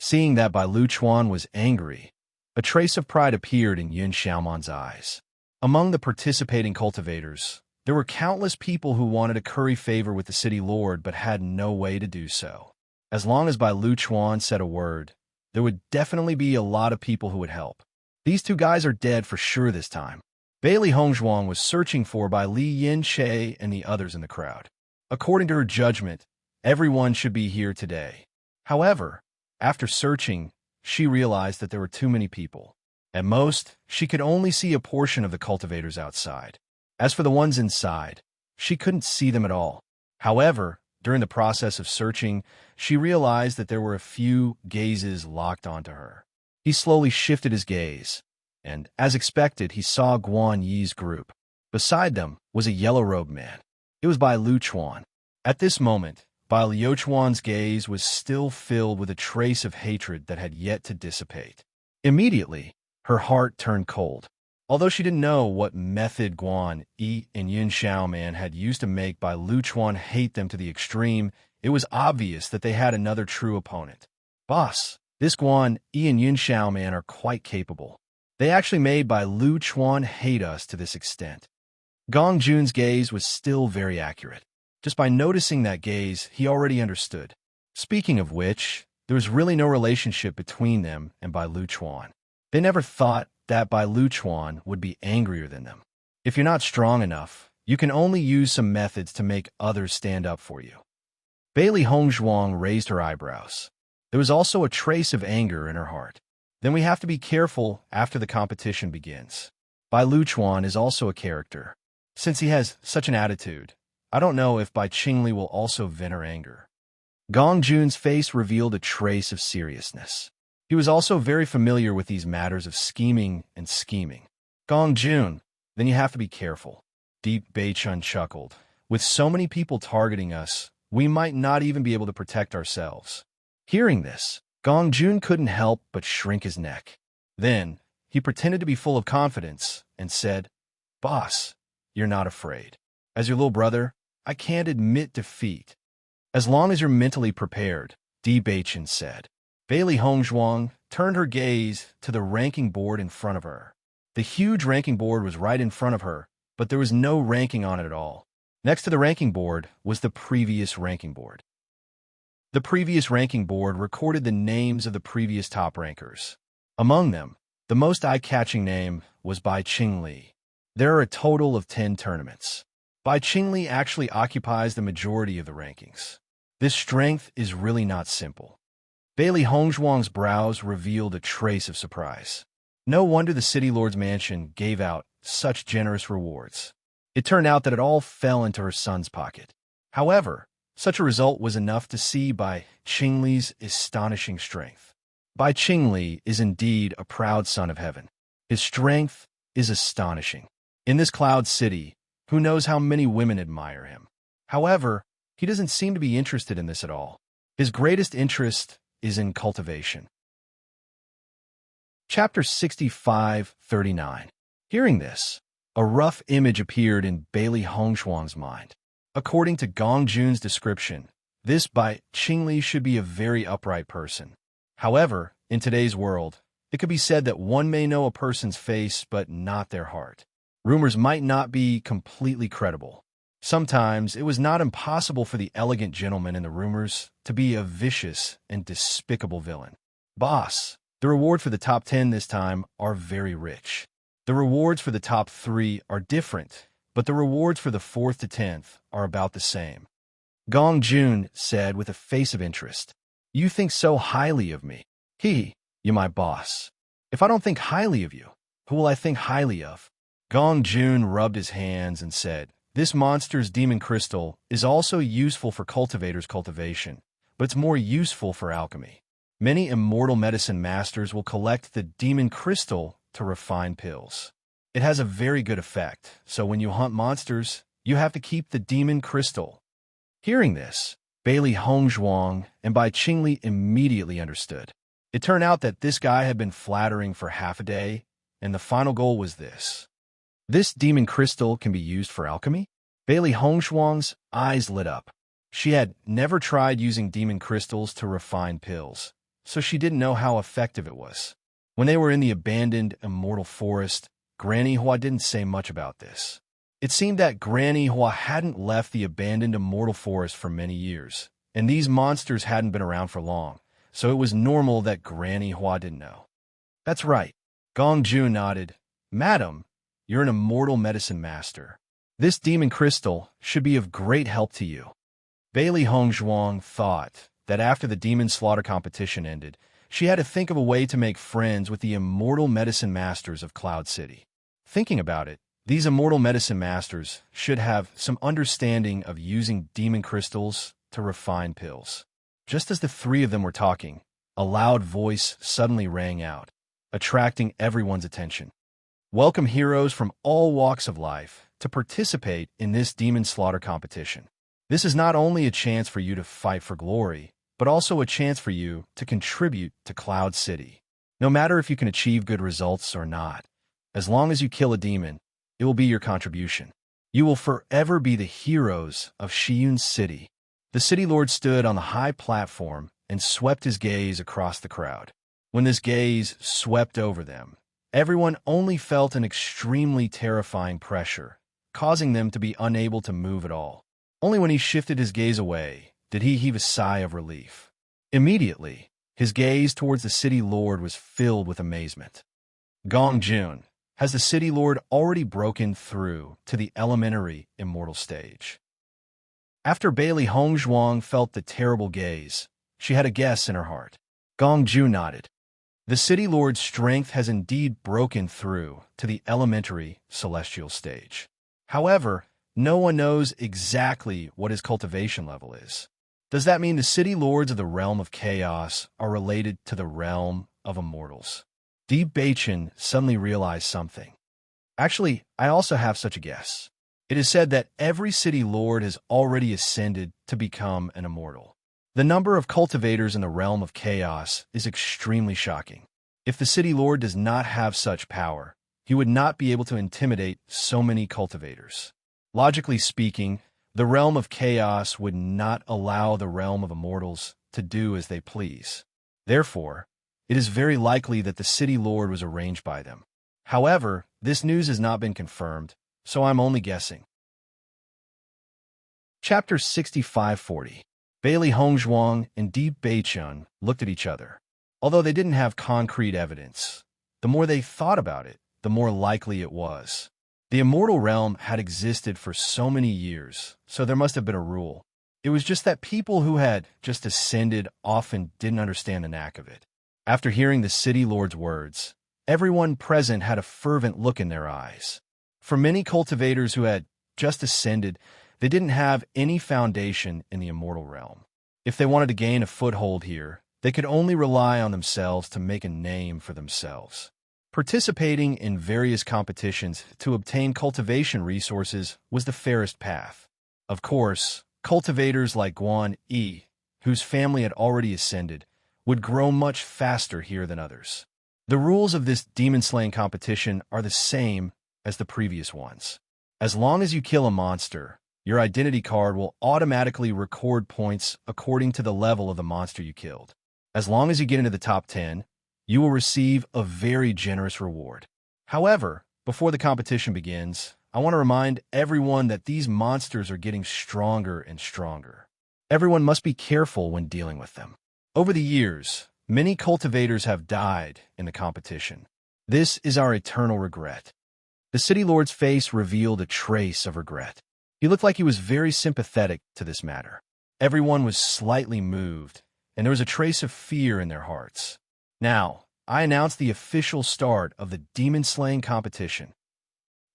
Seeing that Bai Liuchuan was angry, a trace of pride appeared in Yun Xiaoman's eyes. Among the participating cultivators, there were countless people who wanted to curry favor with the city lord but had no way to do so. As long as Bai Liuchuan said a word, there would definitely be a lot of people who would help. These two guys are dead for sure this time. Bailey Hongzhuang was searching for by Li Yin-che and the others in the crowd. According to her judgment, everyone should be here today. However, after searching, she realized that there were too many people. At most, she could only see a portion of the cultivators outside. As for the ones inside, she couldn't see them at all. However, during the process of searching, she realized that there were a few gazes locked onto her. He slowly shifted his gaze, and, as expected, he saw Guan Yi's group. Beside them was a yellow-robed man. It was Bai Liuchuan. At this moment, Bai Liuchuan's gaze was still filled with a trace of hatred that had yet to dissipate. Immediately, her heart turned cold. Although she didn't know what method Guan Yi and Yin Xiaoman had used to make Bai Liuchuan hate them to the extreme, it was obvious that they had another true opponent. Boss, this Guan Yi and Yin Xiaoman are quite capable. They actually made Bai Liuchuan hate us to this extent. Gong Jun's gaze was still very accurate. Just by noticing that gaze, he already understood. Speaking of which, there was really no relationship between them and Bai Liuchuan. They never thought that Bai Liuchuan would be angrier than them. If you're not strong enough, you can only use some methods to make others stand up for you. Bailey Hongzhuang raised her eyebrows. There was also a trace of anger in her heart. Then we have to be careful after the competition begins. Bai Liuchuan is also a character. Since he has such an attitude, I don't know if Bai Qingli will also vent her anger. Gong Jun's face revealed a trace of seriousness. He was also very familiar with these matters of scheming. Gong Jun, then you have to be careful. Di Baichen chuckled. With so many people targeting us, we might not even be able to protect ourselves. Hearing this, Gong Jun couldn't help but shrink his neck. Then, He pretended to be full of confidence and said, "Boss, you're not afraid. As your little brother, I can't admit defeat. As long as you're mentally prepared," Di Baichen said. Bailey Hongzhuang turned her gaze to the ranking board in front of her. The huge ranking board was right in front of her, but there was no ranking on it at all. Next to the ranking board was the previous ranking board. The previous ranking board recorded the names of the previous top rankers. Among them, the most eye-catching name was Bai Qingli. There are a total of 10 tournaments. Bai Qingli actually occupies the majority of the rankings. This strength is really not simple. Bailey Hongzhuang's brows revealed a trace of surprise. No wonder the City Lord's mansion gave out such generous rewards. It turned out that it all fell into her son's pocket. However, such a result was enough to see Bai Qingli's astonishing strength. Bai Qingli is indeed a proud son of heaven. His strength is astonishing. In this cloud city, who knows how many women admire him? However, he doesn't seem to be interested in this at all. His greatest interest is in cultivation. Chapter 65:39. Hearing this, a rough image appeared in Bailey Hongzhuang's mind. According to Gong Jun's description, this Bai Qingli should be a very upright person. However, in today's world, it could be said that one may know a person's face but not their heart. Rumors might not be completely credible. Sometimes it was not impossible for the elegant gentleman in the rumors to be a vicious and despicable villain. Boss, the reward for the top 10 this time are very rich. The rewards for the top 3 are different, but the rewards for the 4th to 10th are about the same. Gong Jun said with a face of interest, "You think so highly of me. You're my boss. If I don't think highly of you, who will I think highly of?" Gong Jun rubbed his hands and said, "This monster's demon crystal is also useful for cultivators' cultivation, but it's more useful for alchemy. Many immortal medicine masters will collect the demon crystal to refine pills. It has a very good effect, so when you hunt monsters, you have to keep the demon crystal." Hearing this, Bailey Hongzhuang and Bai Qingli immediately understood. It turned out that this guy had been flattering for half a day, and the final goal was this. This demon crystal can be used for alchemy? Bailey Hongzhuang's eyes lit up. She had never tried using demon crystals to refine pills, so she didn't know how effective it was. When they were in the abandoned immortal forest, Granny Hua didn't say much about this. It seemed that Granny Hua hadn't left the abandoned immortal forest for many years, and these monsters hadn't been around for long, so it was normal that Granny Hua didn't know. "That's right." Gong Jun nodded. "Madam, you're an immortal medicine master. This demon crystal should be of great help to you." Bailey Hongzhuang thought that after the demon slaughter competition ended, she had to think of a way to make friends with the immortal medicine masters of Cloud City. Thinking about it, these immortal medicine masters should have some understanding of using demon crystals to refine pills. Just as the three of them were talking, a loud voice suddenly rang out, attracting everyone's attention. "Welcome heroes from all walks of life to participate in this demon slaughter competition. This is not only a chance for you to fight for glory, but also a chance for you to contribute to Cloud City. No matter if you can achieve good results or not, as long as you kill a demon, it will be your contribution. You will forever be the heroes of Shiyun City." The City Lord stood on the high platform and swept his gaze across the crowd. When this gaze swept over them, everyone only felt an extremely terrifying pressure, causing them to be unable to move at all. Only when he shifted his gaze away did he heave a sigh of relief. Immediately, his gaze towards the City Lord was filled with amazement. "Gong Jun, has the City Lord already broken through to the elementary immortal stage?" After Bailey Hongzhuang felt the terrible gaze, she had a guess in her heart. Gong Jun nodded. The City Lord's strength has indeed broken through to the elementary celestial stage. However, no one knows exactly what his cultivation level is. Does that mean the City Lords of the realm of chaos are related to the realm of immortals? Di Baichen suddenly realized something. Actually, I also have such a guess. It is said that every City Lord has already ascended to become an immortal. The number of cultivators in the realm of chaos is extremely shocking. If the city lord does not have such power, he would not be able to intimidate so many cultivators. Logically speaking, the realm of chaos would not allow the realm of immortals to do as they please. Therefore, it is very likely that the city lord was arranged by them. However, this news has not been confirmed, so I'm only guessing. Chapter 6540. Bailey Hongzhuang and Di Beichun looked at each other. Although they didn't have concrete evidence, the more they thought about it, the more likely it was. The immortal realm had existed for so many years, so there must have been a rule. It was just that people who had just ascended often didn't understand the knack of it. After hearing the city lord's words, everyone present had a fervent look in their eyes. For many cultivators who had just ascended, they didn't have any foundation in the immortal realm. If they wanted to gain a foothold here, they could only rely on themselves to make a name for themselves. Participating in various competitions to obtain cultivation resources was the fairest path. Of course, cultivators like Guan Yi, whose family had already ascended, would grow much faster here than others. The rules of this demon-slaying competition are the same as the previous ones. As long as you kill a monster, your identity card will automatically record points according to the level of the monster you killed. As long as you get into the top 10, you will receive a very generous reward. However, before the competition begins, I want to remind everyone that these monsters are getting stronger and stronger. Everyone must be careful when dealing with them. Over the years, many cultivators have died in the competition. This is our eternal regret. The city lord's face revealed a trace of regret. He looked like he was very sympathetic to this matter. Everyone was slightly moved, and there was a trace of fear in their hearts. Now, I announce the official start of the demon-slaying competition.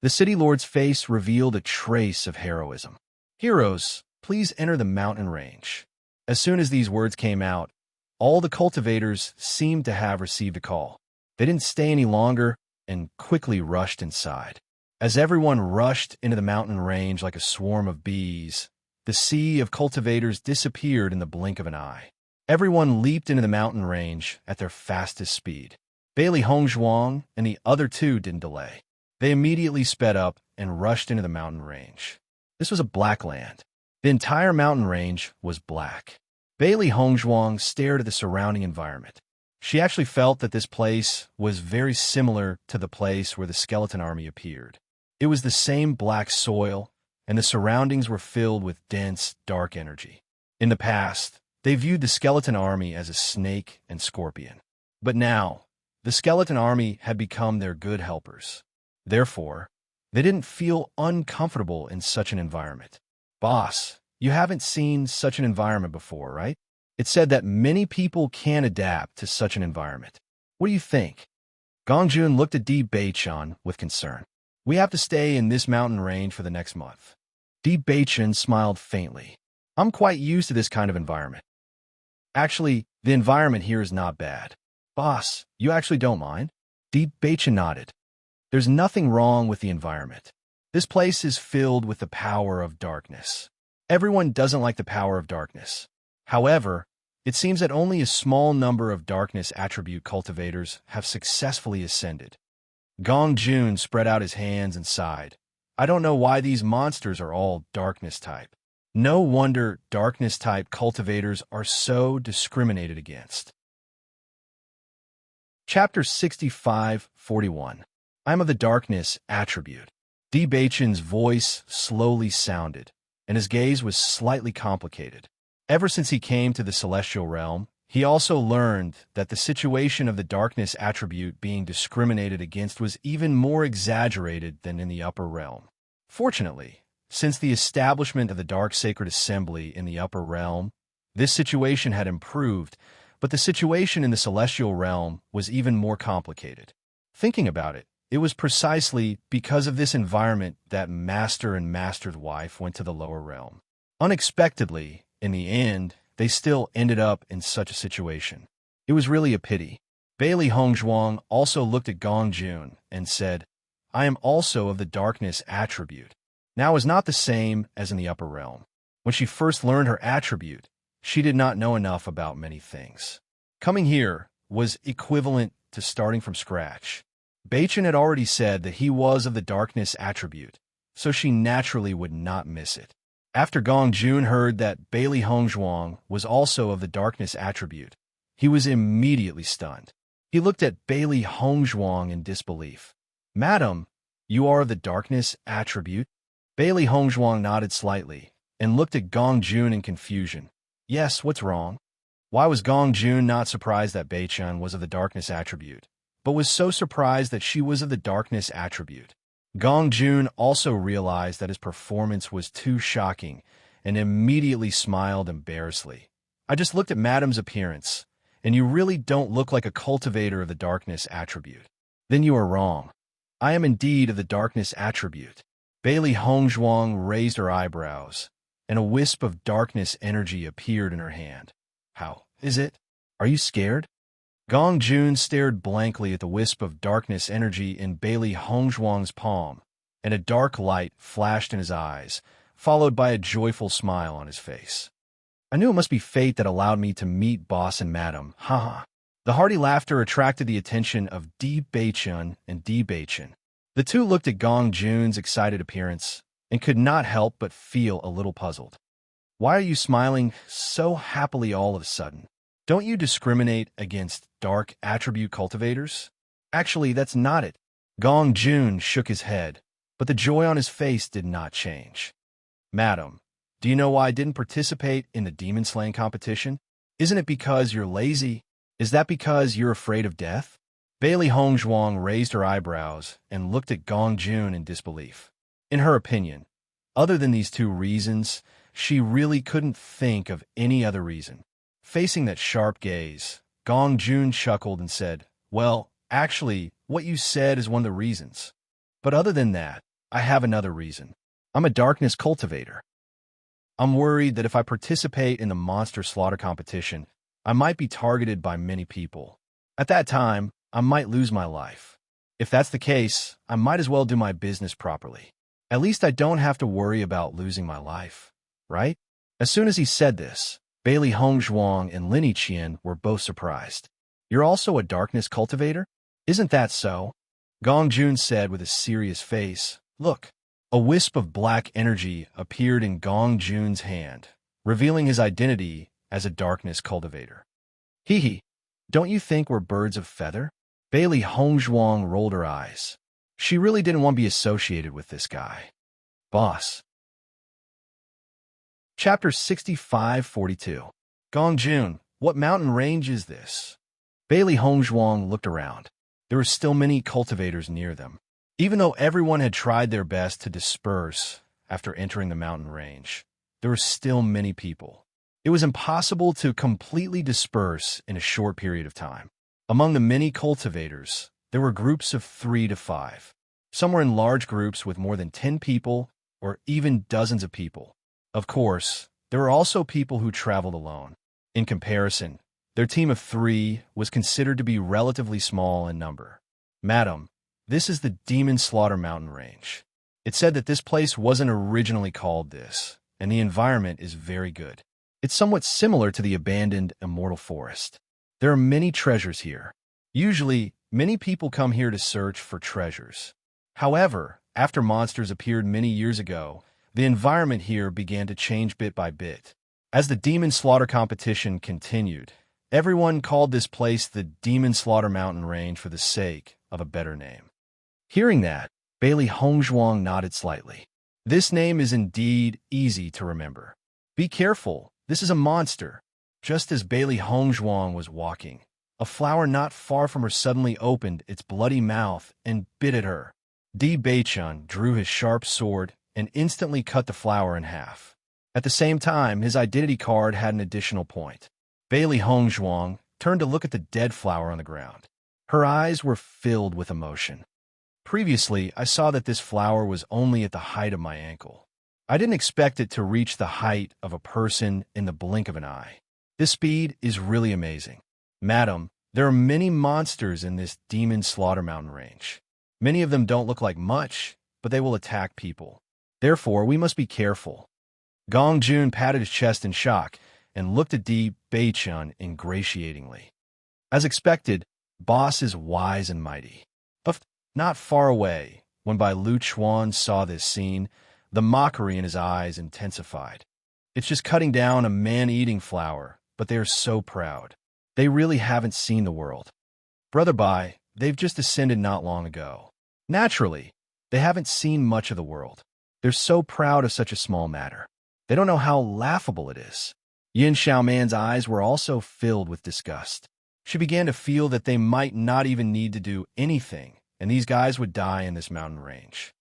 The city lord's face revealed a trace of heroism. Heroes, please enter the mountain range. As soon as these words came out, all the cultivators seemed to have received a call. They didn't stay any longer and quickly rushed inside. As everyone rushed into the mountain range like a swarm of bees, the sea of cultivators disappeared in the blink of an eye. Everyone leaped into the mountain range at their fastest speed. Bailey Hongzhuang and the other two didn't delay. They immediately sped up and rushed into the mountain range. This was a black land. The entire mountain range was black. Bailey Hongzhuang stared at the surrounding environment. She actually felt that this place was very similar to the place where the skeleton army appeared. It was the same black soil, and the surroundings were filled with dense, dark energy. In the past, they viewed the skeleton army as a snake and scorpion. But now, the skeleton army had become their good helpers. Therefore, they didn't feel uncomfortable in such an environment. Boss, you haven't seen such an environment before, right? It said that many people can adapt to such an environment. What do you think? Gongjun looked at Di Beichun with concern. We have to stay in this mountain range for the next month. Di Beichun smiled faintly. I'm quite used to this kind of environment. Actually, the environment here is not bad. Boss, you actually don't mind? Di Beichun nodded. There's nothing wrong with the environment. This place is filled with the power of darkness. Everyone doesn't like the power of darkness. However, it seems that only a small number of darkness attribute cultivators have successfully ascended. Gong Jun spread out his hands and sighed. I don't know why these monsters are all darkness type. No wonder darkness type cultivators are so discriminated against. Chapter 6541. I'm of the darkness attribute. Di Beichun's voice slowly sounded, and his gaze was slightly complicated. Ever since he came to the celestial realm, he also learned that the situation of the darkness attribute being discriminated against was even more exaggerated than in the upper realm. Fortunately, since the establishment of the Dark Sacred Assembly in the upper realm, this situation had improved, but the situation in the celestial realm was even more complicated. Thinking about it, it was precisely because of this environment that Master and Master's wife went to the lower realm. Unexpectedly, in the end, they still ended up in such a situation. It was really a pity. Bailey Hongzhuang also looked at Gong Jun and said, I am also of the darkness attribute. Now is not the same as in the upper realm. When she first learned her attribute, she did not know enough about many things. Coming here was equivalent to to starting from scratch. Beichen had already said that he was of the darkness attribute, so she naturally would not miss it. After Gong Jun heard that Bailey Hongzhuang was also of the darkness attribute, he was immediately stunned. He looked at Bailey Hongzhuang in disbelief. "Madam, you are of the darkness attribute?" Bailey Hongzhuang nodded slightly and looked at Gong Jun in confusion. "Yes, what's wrong?" Why was Gong Jun not surprised that Beichen was of the darkness attribute, but was so surprised that she was of the darkness attribute? Gong Jun also realized that his performance was too shocking and immediately smiled embarrassedly. "I just looked at Madam's appearance, and you really don't look like a cultivator of the darkness attribute." "Then you are wrong. I am indeed of the darkness attribute." Bailey Hongzhuang raised her eyebrows, and a wisp of darkness energy appeared in her hand. "How is it? Are you scared?" Gong Jun stared blankly at the wisp of darkness energy in Bailey Hongzhuang's palm, and a dark light flashed in his eyes, followed by a joyful smile on his face. "I knew it must be fate that allowed me to meet boss and madam, haha." The hearty laughter attracted the attention of Di Beichen and Di Beichen. The two looked at Gong Jun's excited appearance and could not help but feel a little puzzled. "Why are you smiling so happily all of a sudden? Don't you discriminate against dark attribute cultivators?" "Actually, that's not it." Gong Jun shook his head, but the joy on his face did not change. "Madam, do you know why I didn't participate in the demon slaying competition? Isn't it because you're lazy? Is that because you're afraid of death?" Bailey Hongzhuang raised her eyebrows and looked at Gong Jun in disbelief. In her opinion, other than these two reasons, she really couldn't think of any other reason. Facing that sharp gaze, Gong Jun chuckled and said, "Well, actually, what you said is one of the reasons. But other than that, I have another reason. I'm a darkness cultivator. I'm worried that if I participate in the monster slaughter competition, I might be targeted by many people. At that time, I might lose my life. If that's the case, I might as well do my business properly. At least I don't have to worry about losing my life, right?" As soon as he said this, Bailey Hongzhuang and Lin Yiqian were both surprised. "You're also a darkness cultivator? Isn't that so?" Gong Jun said with a serious face. "Look." A wisp of black energy appeared in Gong Jun's hand, revealing his identity as a darkness cultivator. "Hee hee, don't you think we're birds of feather?" Bailey Hongzhuang rolled her eyes. She really didn't want to be associated with this guy. Boss. Chapter 6542. Gong Jun, what mountain range is this? Bailey Hongzhuang looked around. There were still many cultivators near them. Even though everyone had tried their best to disperse after entering the mountain range, there were still many people. It was impossible to completely disperse in a short period of time. Among the many cultivators, there were groups of 3 to 5. Some were in large groups with more than 10 people or even dozens of people. Of course, there were also people who traveled alone. In comparison, their team of 3 was considered to be relatively small in number. "Madam, this is the Demon Slaughter Mountain Range. It said that this place wasn't originally called this, and the environment is very good. It's somewhat similar to the abandoned Immortal Forest. There are many treasures here. Usually, many people come here to search for treasures. However, after monsters appeared many years ago, the environment here began to change bit by bit. As the Demon Slaughter competition continued, everyone called this place the Demon Slaughter Mountain Range for the sake of a better name." Hearing that, Bailey Hongzhuang nodded slightly. "This name is indeed easy to remember. Be careful, this is a monster." Just as Bailey Hongzhuang was walking, a flower not far from her suddenly opened its bloody mouth and bit at her. Di Beichen drew his sharp sword and instantly cut the flower in half. At the same time, his identity card had an additional point. Bailey Hongzhuang turned to look at the dead flower on the ground. Her eyes were filled with emotion. "Previously, I saw that this flower was only at the height of my ankle. I didn't expect it to reach the height of a person in the blink of an eye. This speed is really amazing. Madam, there are many monsters in this Demon Slaughter Mountain Range. Many of them don't look like much, but they will attack people. Therefore, we must be careful." Gong Jun patted his chest in shock and looked at Di Beichen ingratiatingly. As expected, Boss is wise and mighty. But not far away, when Bai Lu Chuan saw this scene, the mockery in his eyes intensified. It's just cutting down a man-eating flower, but they are so proud. They really haven't seen the world. Brother Bai, they've just ascended not long ago. Naturally, they haven't seen much of the world. They're so proud of such a small matter. They don't know how laughable it is. Yin Xiaoman's eyes were also filled with disgust. She began to feel that they might not even need to do anything, and these guys would die in this mountain range.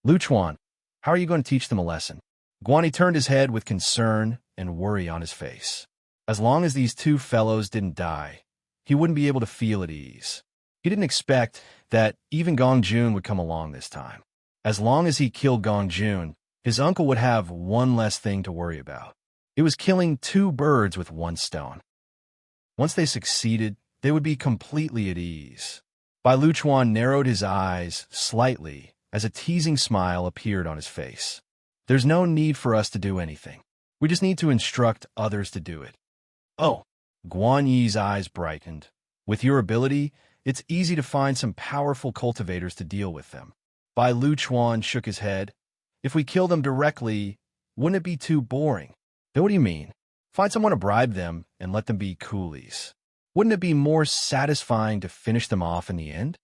Lu Chuan, how are you going to teach them a lesson? Guani turned his head with concern and worry on his face. As long as these two fellows didn't die, he wouldn't be able to feel at ease. He didn't expect that even Gong Jun would come along this time. As long as he killed Gong Jun, his uncle would have one less thing to worry about. It was killing two birds with one stone. Once they succeeded, they would be completely at ease. Bai Lu Chuan narrowed his eyes slightly as a teasing smile appeared on his face. There's no need for us to do anything. We just need to instruct others to do it. Oh, Guan Yi's eyes brightened. With your ability, it's easy to find some powerful cultivators to deal with them. Bai Lu Chuan shook his head. If we kill them directly, wouldn't it be too boring? Then what do you mean? Find someone to bribe them and let them be coolies. Wouldn't it be more satisfying to finish them off in the end?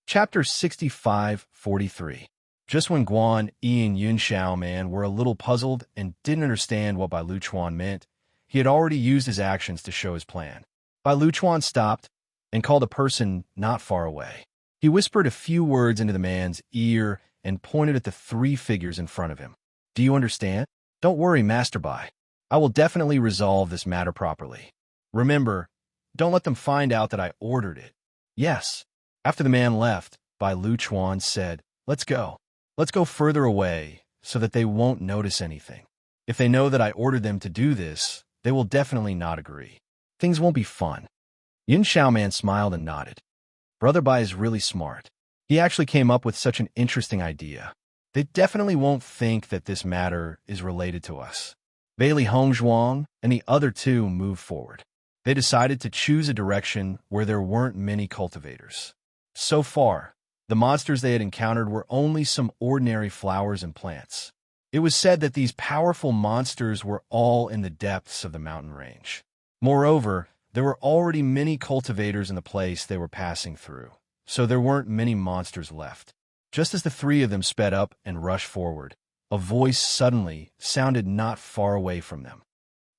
Chapter 65-43. Just when Guan Yi and Yun Xiaoman were a little puzzled and didn't understand what Bai Lu Chuan meant, he had already used his actions to show his plan. Bai Lu Chuan stopped and called a person not far away. He whispered a few words into the man's ear and pointed at the three figures in front of him. Do you understand? Don't worry, Master Bai. I will definitely resolve this matter properly. Remember, don't let them find out that I ordered it. Yes. After the man left, Bai Lu Chuan said, Let's go. Let's go further away so that they won't notice anything. If they know that I ordered them to do this, they will definitely not agree. Things won't be fun. Yin Xiaoman smiled and nodded. Brother Bai is really smart. He actually came up with such an interesting idea. They definitely won't think that this matter is related to us. Bailey Hongzhuang and the other two moved forward. They decided to choose a direction where there weren't many cultivators. So far, the monsters they had encountered were only some ordinary flowers and plants. It was said that these powerful monsters were all in the depths of the mountain range. Moreover, there were already many cultivators in the place they were passing through, so there weren't many monsters left. Just as the three of them sped up and rushed forward, a voice suddenly sounded not far away from them.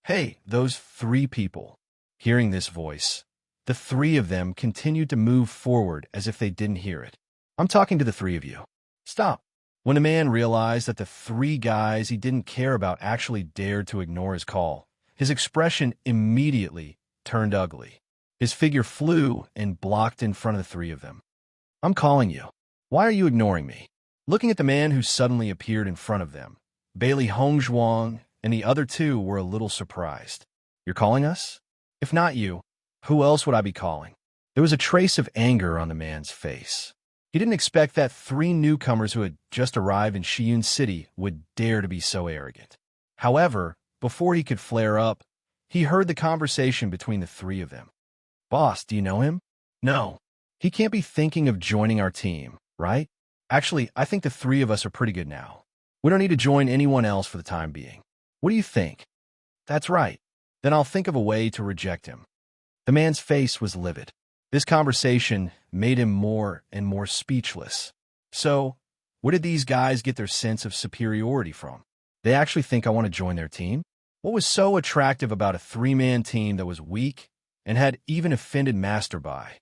Hey, those three people. Hearing this voice, the three of them continued to move forward as if they didn't hear it. I'm talking to the three of you. Stop. When the man realized that the three guys he didn't care about actually dared to ignore his call, his expression immediately turned ugly. His figure flew and blocked in front of the three of them. I'm calling you. Why are you ignoring me? Looking at the man who suddenly appeared in front of them, Bailey Hongzhuang and the other two were a little surprised. You're calling us? If not you, who else would I be calling? There was a trace of anger on the man's face. He didn't expect that three newcomers who had just arrived in Shiyun City would dare to be so arrogant. However, before he could flare up, he heard the conversation between the three of them. Boss, do you know him? No. He can't be thinking of joining our team, right? Actually, I think the three of us are pretty good now. We don't need to join anyone else for the time being. What do you think? That's right. Then I'll think of a way to reject him. The man's face was livid. This conversation made him more and more speechless. So, where did these guys get their sense of superiority from? They actually think I want to join their team? What was so attractive about a three-man team that was weak and had even offended Master Bai?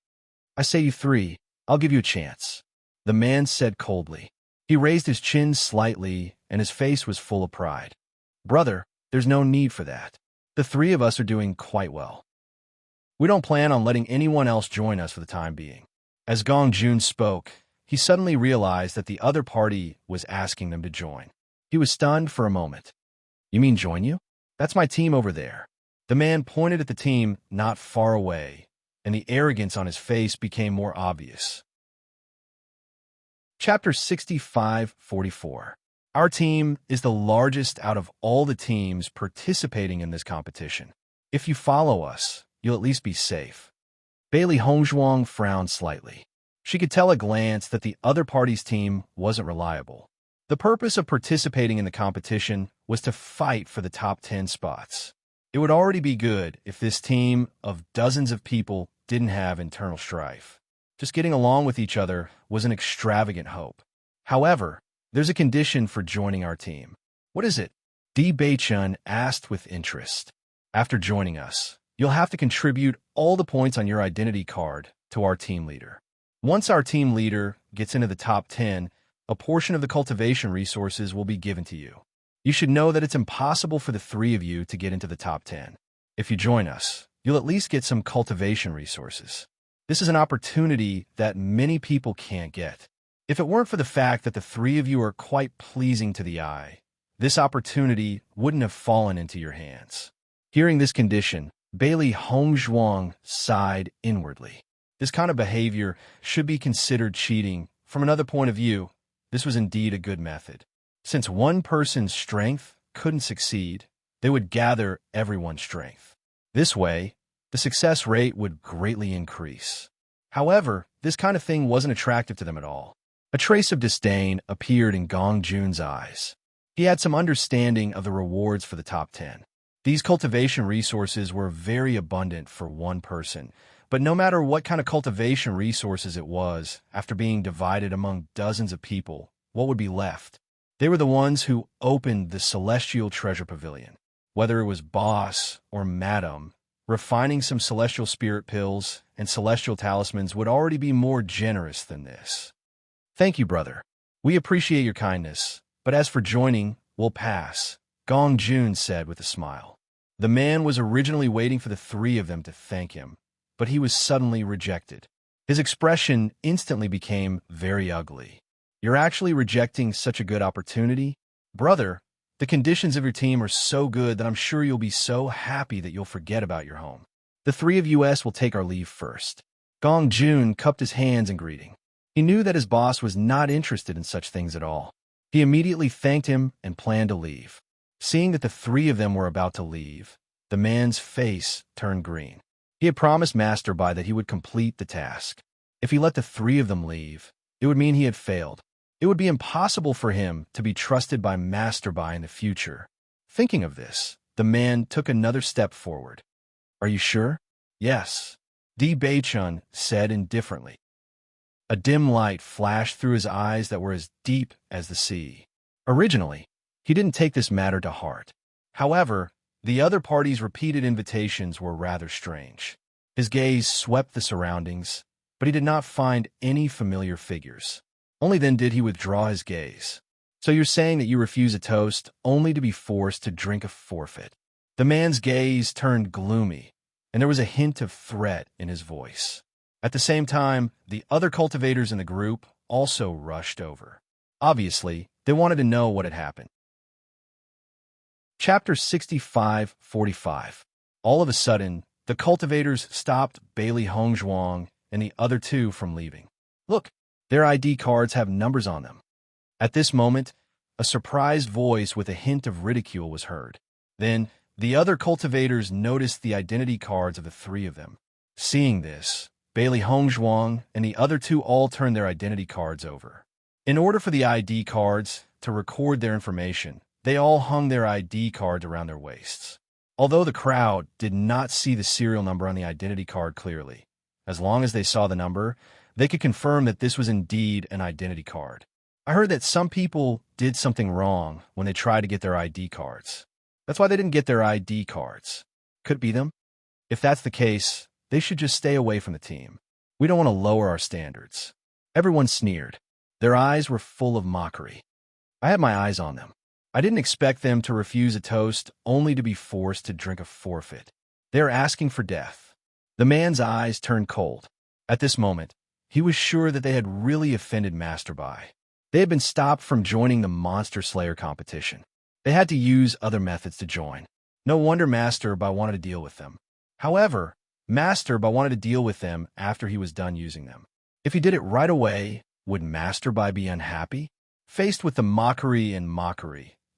I say you three, I'll give you a chance. The man said coldly. He raised his chin slightly, and his face was full of pride. Brother, there's no need for that. The three of us are doing quite well. We don't plan on letting anyone else join us for the time being. As Gong Jun spoke, he suddenly realized that the other party was asking them to join. He was stunned for a moment. You mean join you? That's my team over there. The man pointed at the team not far away, and the arrogance on his face became more obvious. Chapter 65-44. Our team is the largest out of all the teams participating in this competition. If you follow us, you'll at least be safe. Bailey Hongzhuang frowned slightly. She could tell at a glance that the other party's team wasn't reliable. The purpose of participating in the competition was to fight for the top 10 spots. It would already be good if this team of dozens of people didn't have internal strife. Just getting along with each other was an extravagant hope. However, there's a condition for joining our team. What is it? Di Beichun asked with interest. After joining us, you'll have to contribute all the points on your identity card to our team leader. Once our team leader gets into the top 10, a portion of the cultivation resources will be given to you. You should know that it's impossible for the three of you to get into the top 10. If you join us, you'll at least get some cultivation resources. This is an opportunity that many people can't get. If it weren't for the fact that the three of you are quite pleasing to the eye, this opportunity wouldn't have fallen into your hands. Hearing this condition, Bailey Hongzhuang sighed inwardly. This kind of behavior should be considered cheating. From another point of view, this was indeed a good method. Since one person's strength couldn't succeed, they would gather everyone's strength. This way, the success rate would greatly increase. However, this kind of thing wasn't attractive to them at all. A trace of disdain appeared in Gong Jun's eyes. He had some understanding of the rewards for the top 10. These cultivation resources were very abundant for one person, but no matter what kind of cultivation resources it was, after being divided among dozens of people, what would be left? They were the ones who opened the Celestial Treasure Pavilion. Whether it was Boss or Madam, refining some celestial spirit pills and celestial talismans would already be more generous than this. Thank you, brother. We appreciate your kindness, but as for joining, we'll pass, Gong Jun said with a smile. The man was originally waiting for the three of them to thank him, but he was suddenly rejected. His expression instantly became very ugly. You're actually rejecting such a good opportunity? Brother, the conditions of your team are so good that I'm sure you'll be so happy that you'll forget about your home. The three of us will take our leave first. Gong Jun cupped his hands in greeting. He knew that his boss was not interested in such things at all. He immediately thanked him and planned to leave. Seeing that the three of them were about to leave, the man's face turned green. He had promised Master Bai that he would complete the task. If he let the three of them leave, it would mean he had failed. It would be impossible for him to be trusted by Master Bai in the future. Thinking of this, the man took another step forward. Are you sure? Yes, Di Beichun said indifferently. A dim light flashed through his eyes that were as deep as the sea. Originally, he didn't take this matter to heart. However, the other party's repeated invitations were rather strange. His gaze swept the surroundings, but he did not find any familiar figures. Only then did he withdraw his gaze. So you're saying that you refuse a toast only to be forced to drink a forfeit. The man's gaze turned gloomy, and there was a hint of threat in his voice. At the same time, the other cultivators in the group also rushed over. Obviously, they wanted to know what had happened. Chapter 65-45. All of a sudden, the cultivators stopped Bailey Hongzhuang and the other two from leaving. Look, their ID cards have numbers on them. At this moment, a surprised voice with a hint of ridicule was heard. Then, the other cultivators noticed the identity cards of the three of them. Seeing this, Bailey Hongzhuang and the other two all turned their identity cards over. In order for the ID cards to record their information, they all hung their ID cards around their waists. Although the crowd did not see the serial number on the identity card clearly, as long as they saw the number, they could confirm that this was indeed an identity card. I heard that some people did something wrong when they tried to get their ID cards. That's why they didn't get their ID cards. Could it be them? If that's the case, they should just stay away from the team. We don't want to lower our standards. Everyone sneered. Their eyes were full of mockery. I had my eyes on them. I didn't expect them to refuse a toast only to be forced to drink a forfeit. They are asking for death. The man's eyes turned cold. At this moment, he was sure that they had really offended Master Bai. They had been stopped from joining the Monster Slayer competition. They had to use other methods to join. No wonder Master Bai wanted to deal with them. However, Master Bai wanted to deal with them after he was done using them. If he did it right away, would Master Bai be unhappy? Faced with the mockery,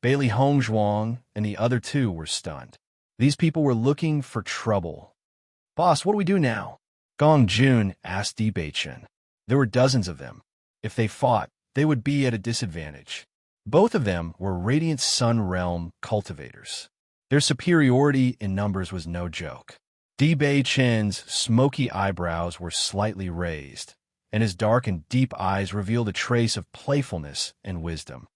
Bailey Hongzhuang and the other two were stunned. These people were looking for trouble. Boss, what do we do now? Gong Jun asked Di Beichen. There were dozens of them. If they fought, they would be at a disadvantage. Both of them were Radiant Sun Realm cultivators. Their superiority in numbers was no joke. Di Beichen's smoky eyebrows were slightly raised, and his dark and deep eyes revealed a trace of playfulness and wisdom.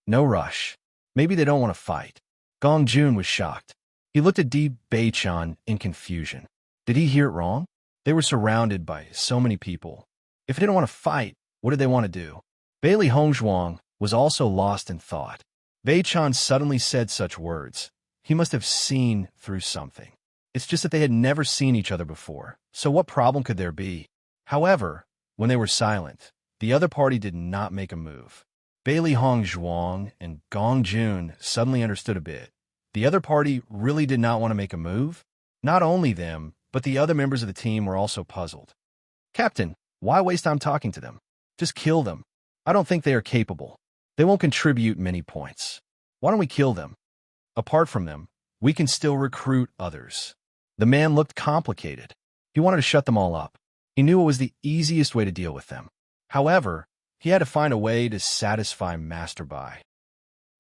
No rush. Maybe they don't want to fight. Gong Jun was shocked. He looked at Di Beichen in confusion. Did he hear it wrong? They were surrounded by so many people. If they didn't want to fight, what did they want to do? Bailey Hongzhuang was also lost in thought. Beichen suddenly said such words. He must have seen through something. It's just that they had never seen each other before, so what problem could there be? However, when they were silent, the other party did not make a move. Bailey Hongzhuang and Gong Jun suddenly understood a bit. The other party really did not want to make a move. Not only them, but the other members of the team were also puzzled. Captain, why waste time talking to them? Just kill them. I don't think they are capable. They won't contribute many points. Why don't we kill them? Apart from them, we can still recruit others. The man looked complicated. He wanted to shut them all up. He knew it was the easiest way to deal with them. However, he had to find a way to satisfy Master Bai.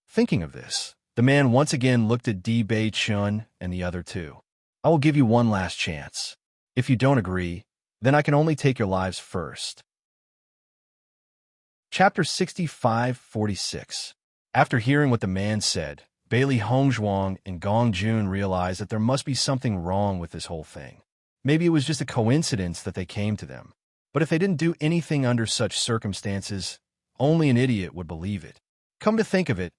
Thinking of this, the man once again looked at Di Beichen and the other two. I will give you one last chance. If you don't agree, then I can only take your lives first. Chapter 65-46. After hearing what the man said, Bailey Hongzhuang and Gong Jun realized that there must be something wrong with this whole thing. Maybe it was just a coincidence that they came to them. But if they didn't do anything under such circumstances, only an idiot would believe it. Come to think of it,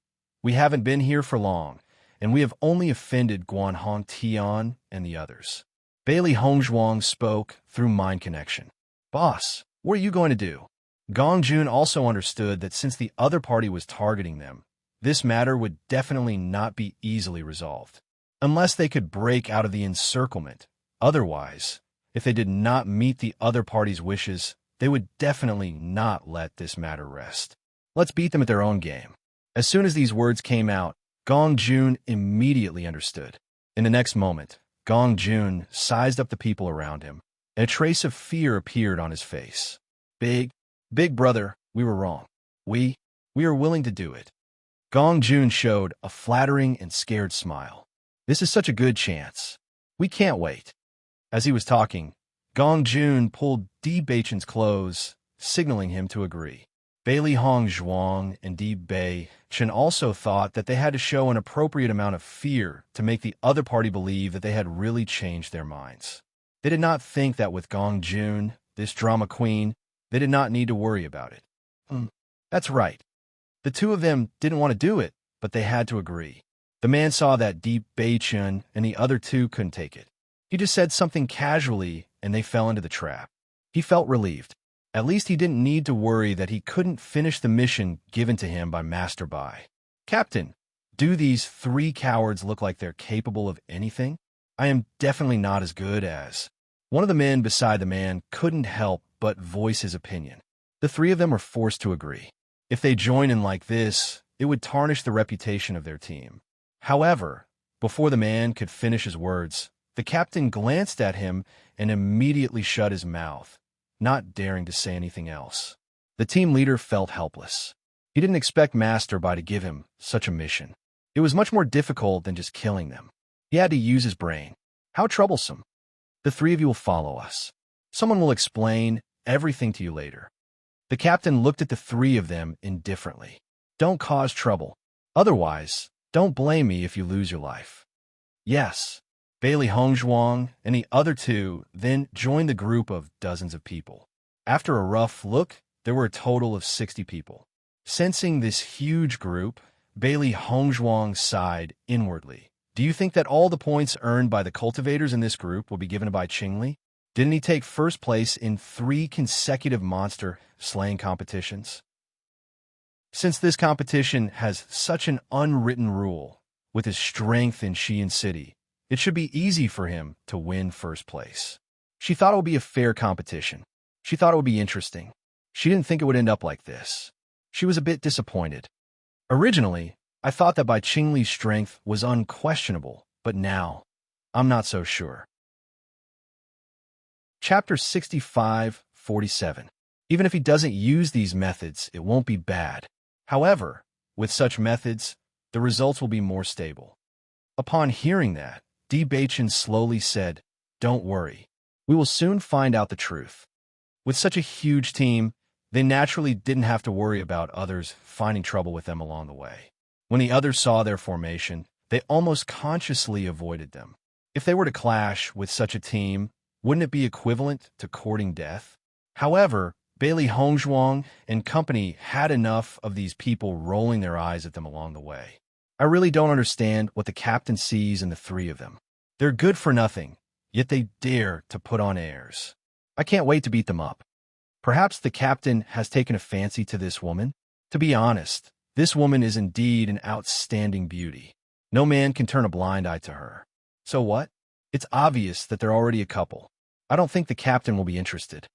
we haven't been here for long, and we have only offended Guanhong Tian and the others. Bailey Hongzhuang spoke through mind connection. Boss, what are you going to do? Gong Jun also understood that since the other party was targeting them, this matter would definitely not be easily resolved, unless they could break out of the encirclement. Otherwise, if they did not meet the other party's wishes, they would definitely not let this matter rest. Let's beat them at their own game. As soon as these words came out, Gong Jun immediately understood. In the next moment, Gong Jun sized up the people around him, and a trace of fear appeared on his face. Big brother, we were wrong. We are willing to do it. Gong Jun showed a flattering and scared smile. This is such a good chance. We can't wait. As he was talking, Gong Jun pulled Di Beichen's clothes, signaling him to agree. Bailey Hongzhuang and Di Beichen also thought that they had to show an appropriate amount of fear to make the other party believe that they had really changed their minds. They did not think that with Gong Jun, this drama queen, they did not need to worry about it. That's right. The two of them didn't want to do it, but they had to agree. The man saw that Di Beichen and the other two couldn't take it. He just said something casually, and they fell into the trap. He felt relieved. At least he didn't need to worry that he couldn't finish the mission given to him by Master Bai. Captain, do these three cowards look like they're capable of anything? I am definitely not as good as... One of the men beside the man couldn't help but voice his opinion. The three of them were forced to agree. If they join in like this, it would tarnish the reputation of their team. However, before the man could finish his words, the captain glanced at him and immediately shut his mouth, not daring to say anything else. The team leader felt helpless. He didn't expect Master Bai to give him such a mission. It was much more difficult than just killing them. He had to use his brain. How troublesome. The three of you will follow us. Someone will explain everything to you later. The captain looked at the three of them indifferently. Don't cause trouble. Otherwise, don't blame me if you lose your life. Yes. Bailey Hongzhuang and the other two then joined the group of dozens of people. After a rough look, there were a total of 60 people. Sensing this huge group, Bailey Hongzhuang sighed inwardly. Do you think that all the points earned by the cultivators in this group will be given to Bai Qingli? Didn't he take first place in 3 consecutive monster slaying competitions? Since this competition has such an unwritten rule, with his strength in Xi'an City, it should be easy for him to win first place. She thought it would be a fair competition. She thought it would be interesting. She didn't think it would end up like this. She was a bit disappointed. Originally, I thought that Bai Qingli's strength was unquestionable, but now, I'm not so sure. Chapter 65:47. Even if he doesn't use these methods, it won't be bad. However, with such methods, the results will be more stable. Upon hearing that, Baichin slowly said, "Don't worry. We will soon find out the truth." With such a huge team, they naturally didn't have to worry about others finding trouble with them along the way. When the others saw their formation, they almost consciously avoided them. If they were to clash with such a team, wouldn't it be equivalent to courting death? However, Bailey Hongzhuang and company had enough of these people rolling their eyes at them along the way. I really don't understand what the captain sees in the three of them. They're good for nothing, yet they dare to put on airs. I can't wait to beat them up. Perhaps the captain has taken a fancy to this woman? To be honest, this woman is indeed an outstanding beauty. No man can turn a blind eye to her. So what? It's obvious that they're already a couple. I don't think the captain will be interested.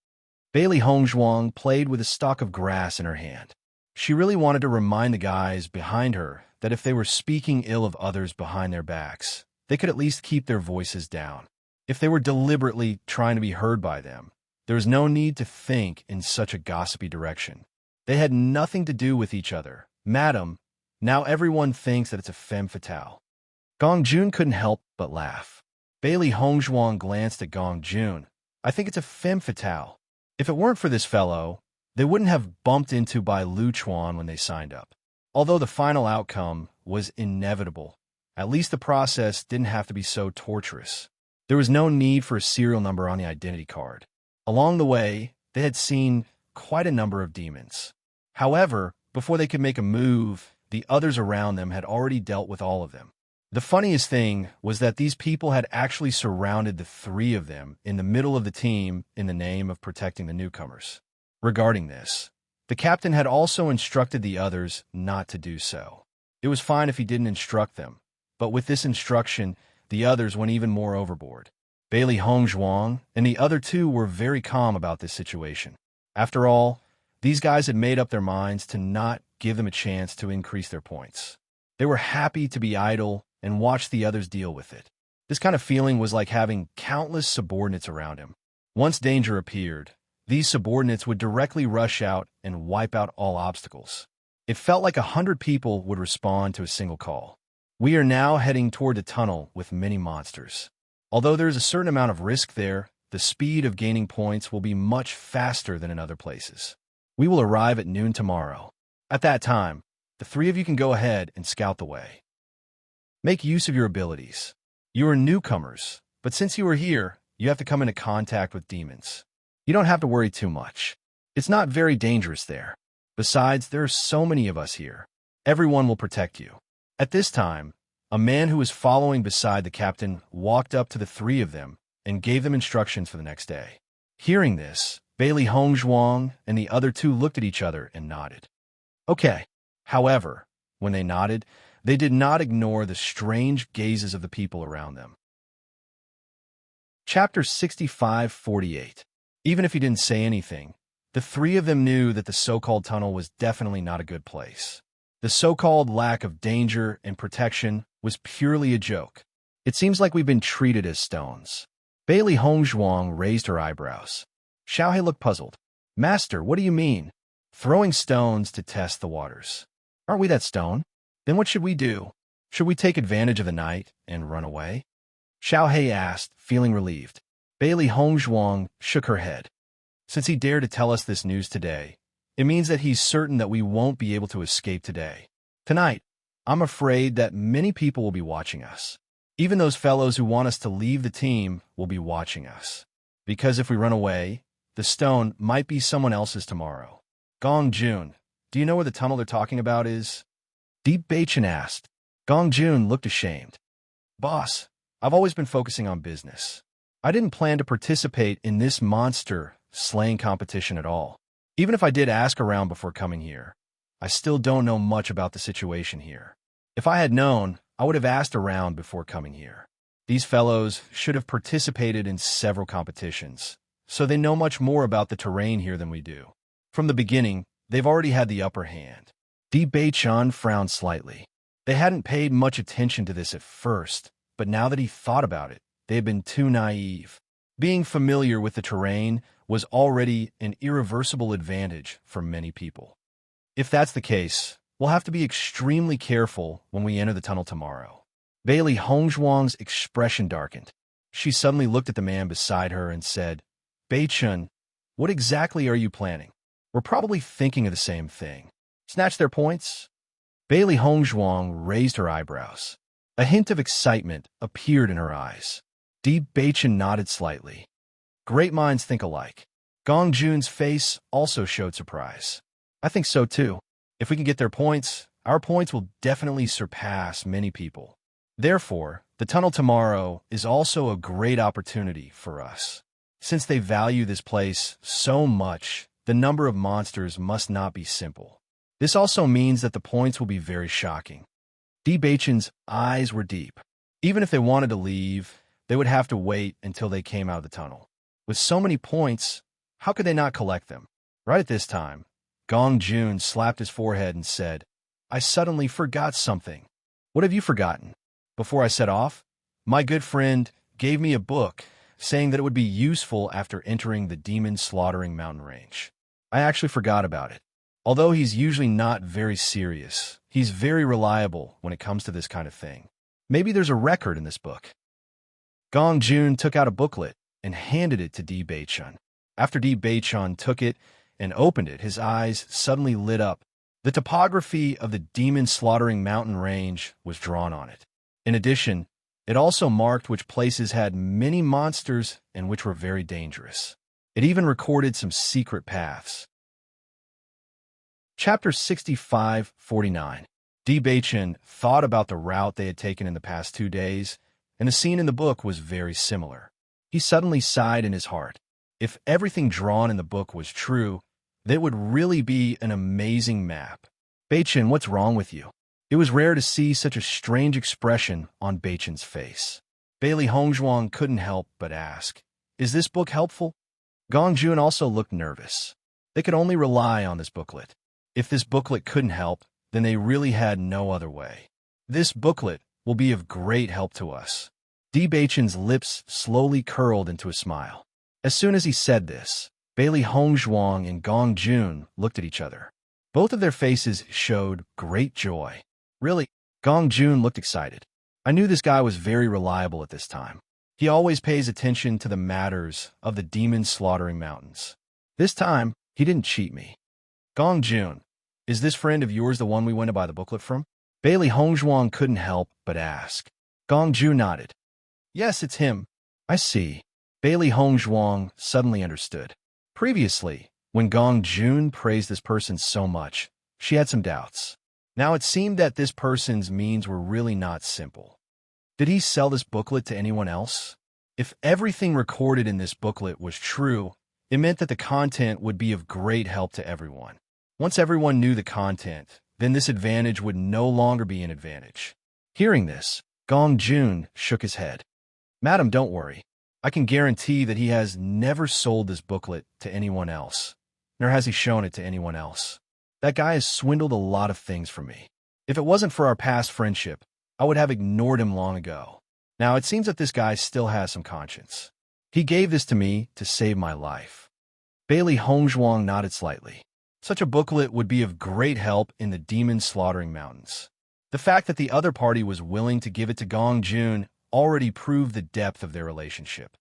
Bailey Hongzhuang played with a stalk of grass in her hand. She really wanted to remind the guys behind her that if they were speaking ill of others behind their backs, they could at least keep their voices down. If they were deliberately trying to be heard by them, there was no need to think in such a gossipy direction. They had nothing to do with each other. Madam, now everyone thinks that it's a femme fatale. Gong Jun couldn't help but laugh. Bailey Hongzhuang glanced at Gong Jun. I think it's a femme fatale. If it weren't for this fellow, they wouldn't have bumped into Bai Luchuan when they signed up. Although the final outcome was inevitable, at least the process didn't have to be so torturous. There was no need for a serial number on the identity card. Along the way, they had seen quite a number of demons. However, before they could make a move, the others around them had already dealt with all of them. The funniest thing was that these people had actually surrounded the three of them in the middle of the team in the name of protecting the newcomers. Regarding this, the captain had also instructed the others not to do so. It was fine if he didn't instruct them, but with this instruction, the others went even more overboard. Bailey Hongzhuang and the other two were very calm about this situation. After all, these guys had made up their minds to not give them a chance to increase their points. They were happy to be idle and watch the others deal with it. This kind of feeling was like having countless subordinates around him. Once danger appeared, these subordinates would directly rush out and wipe out all obstacles. It felt like 100 people would respond to a single call. We are now heading toward a tunnel with many monsters. Although there is a certain amount of risk there, the speed of gaining points will be much faster than in other places. We will arrive at noon tomorrow. At that time, the three of you can go ahead and scout the way. Make use of your abilities. You are newcomers, but since you are here, you have to come into contact with demons. You don't have to worry too much. It's not very dangerous there. Besides, there are so many of us here. Everyone will protect you. At this time, a man who was following beside the captain walked up to the three of them and gave them instructions for the next day. Hearing this, Bailey Hongzhuang and the other two looked at each other and nodded. Okay. However, when they nodded, they did not ignore the strange gazes of the people around them. Chapter 65:48. Even if he didn't say anything, the three of them knew that the so-called tunnel was definitely not a good place. The so-called lack of danger and protection was purely a joke. It seems like we've been treated as stones. Bailey Hongzhuang raised her eyebrows. Xiaohe looked puzzled. Master, what do you mean? Throwing stones to test the waters. Aren't we that stone? Then what should we do? Should we take advantage of the night and run away? Xiaohe asked, feeling relieved. Bailey Hongzhuang shook her head. Since he dared to tell us this news today, it means that he's certain that we won't be able to escape today. Tonight, I'm afraid that many people will be watching us. Even those fellows who want us to leave the team will be watching us. Because if we run away, the stone might be someone else's tomorrow. Gong Jun, do you know where the tunnel they're talking about is? Baichin asked. Gong Jun looked ashamed. Boss, I've always been focusing on business. I didn't plan to participate in this monster slaying competition at all. Even if I did ask around before coming here, I still don't know much about the situation here. If I had known, I would have asked around before coming here. These fellows should have participated in several competitions, so they know much more about the terrain here than we do. From the beginning, they've already had the upper hand. Baichin frowned slightly. They hadn't paid much attention to this at first, but now that he thought about it, they had been too naive. Being familiar with the terrain was already an irreversible advantage for many people. If that's the case, we'll have to be extremely careful when we enter the tunnel tomorrow. Bailey Hongzhuang's expression darkened. She suddenly looked at the man beside her and said, Bei-chun, what exactly are you planning? We're probably thinking of the same thing. Snatch their points? Bailey Hongzhuang raised her eyebrows. A hint of excitement appeared in her eyes. Bei-chun nodded slightly. Great minds think alike. Gong Jun's face also showed surprise. I think so too. If we can get their points, our points will definitely surpass many people. Therefore, the tunnel tomorrow is also a great opportunity for us. Since they value this place so much, the number of monsters must not be simple. This also means that the points will be very shocking. Bei-chun's eyes were deep. Even if they wanted to leave, they would have to wait until they came out of the tunnel. With so many points, how could they not collect them? Right at this time, Gong Jun slapped his forehead and said, I suddenly forgot something. What have you forgotten? Before I set off, my good friend gave me a book saying that it would be useful after entering the demon-slaughtering mountain range. I actually forgot about it. Although he's usually not very serious, he's very reliable when it comes to this kind of thing. Maybe there's a record in this book. Gong Jun took out a booklet and handed it to Bei-chun. After Bei-chun took it and opened it, his eyes suddenly lit up. The topography of the demon-slaughtering mountain range was drawn on it. In addition, it also marked which places had many monsters and which were very dangerous. It even recorded some secret paths. Chapter 65-49. Bei-chun thought about the route they had taken in the past 2 days, and the scene in the book was very similar. He suddenly sighed in his heart. If everything drawn in the book was true, that would really be an amazing map. Bei-chun, what's wrong with you? It was rare to see such a strange expression on Bei-chun's face. Bailey Hongzhuang couldn't help but ask, Is this book helpful? Gong Jun also looked nervous. They could only rely on this booklet. If this booklet couldn't help, then they really had no other way. This booklet will be of great help to us. Bei-chun's lips slowly curled into a smile. As soon as he said this, Bailey Hongzhuang and Gong Jun looked at each other. Both of their faces showed great joy. Really, Gong Jun looked excited. I knew this guy was very reliable at this time. He always pays attention to the matters of the demon-slaughtering mountains. This time, he didn't cheat me. Gong Jun, is this friend of yours the one we went to buy the booklet from? Bailey Hongzhuang couldn't help but ask. Gong Jun nodded. Yes, it's him. I see. Bailey Hongzhuang suddenly understood. Previously, when Gong Jun praised this person so much, she had some doubts. Now it seemed that this person's means were really not simple. Did he sell this booklet to anyone else? If everything recorded in this booklet was true, it meant that the content would be of great help to everyone. Once everyone knew the content, then this advantage would no longer be an advantage. Hearing this, Gong Jun shook his head. Madam, don't worry. I can guarantee that he has never sold this booklet to anyone else, nor has he shown it to anyone else. That guy has swindled a lot of things from me. If it wasn't for our past friendship, I would have ignored him long ago. Now, it seems that this guy still has some conscience. He gave this to me to save my life. Bailey Hongzhuang nodded slightly. Such a booklet would be of great help in the demon-slaughtering mountains. The fact that the other party was willing to give it to Gong Jun already proved the depth of their relationship.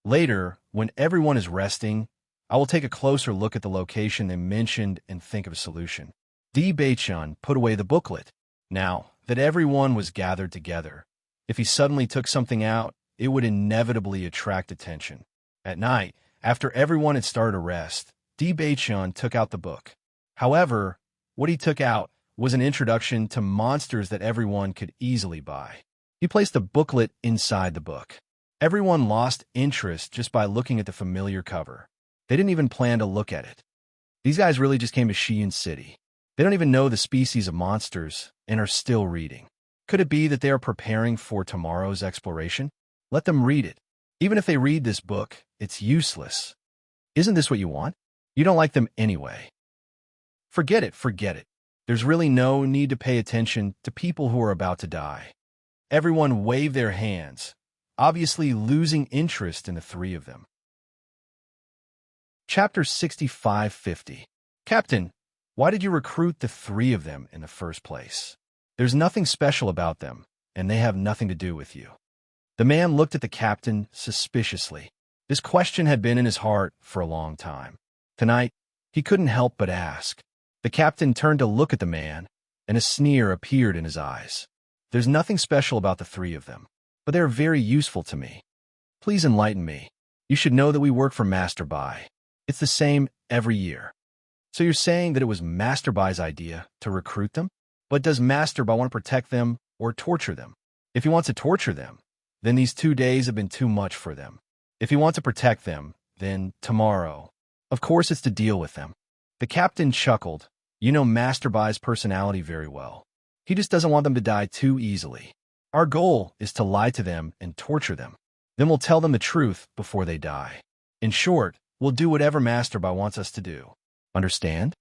Later, when everyone is resting, I will take a closer look at the location they mentioned and think of a solution. Bei-chun put away the booklet. Now that everyone was gathered together, if he suddenly took something out, it would inevitably attract attention. At night, after everyone had started to rest, Bei-chun took out the book. However, what he took out was an introduction to monsters that everyone could easily buy. He placed the booklet inside the book. Everyone lost interest just by looking at the familiar cover. They didn't even plan to look at it. These guys really just came to Shiyun City. They don't even know the species of monsters and are still reading. Could it be that they are preparing for tomorrow's exploration? Let them read it. Even if they read this book, it's useless. Isn't this what you want? You don't like them anyway. Forget it, forget it. There's really no need to pay attention to people who are about to die. Everyone wave their hands. obviously losing interest in the three of them. Chapter 6550. Captain, why did you recruit the three of them in the first place? There's nothing special about them, and they have nothing to do with you. The man looked at the captain suspiciously. This question had been in his heart for a long time. Tonight, he couldn't help but ask. The captain turned to look at the man, and a sneer appeared in his eyes. There's nothing special about the three of them, but they are very useful to me. Please enlighten me. You should know that we work for Master Bai. It's the same every year. So you're saying that it was Master Bai's idea to recruit them? But does Master Bai want to protect them or torture them? If he wants to torture them, then these 2 days have been too much for them. If he wants to protect them, then tomorrow. Of course it's to deal with them. The captain chuckled. You know Master Bai's personality very well. He just doesn't want them to die too easily. Our goal is to lie to them and torture them. Then we'll tell them the truth before they die. In short, we'll do whatever Master Bai wants us to do. Understand?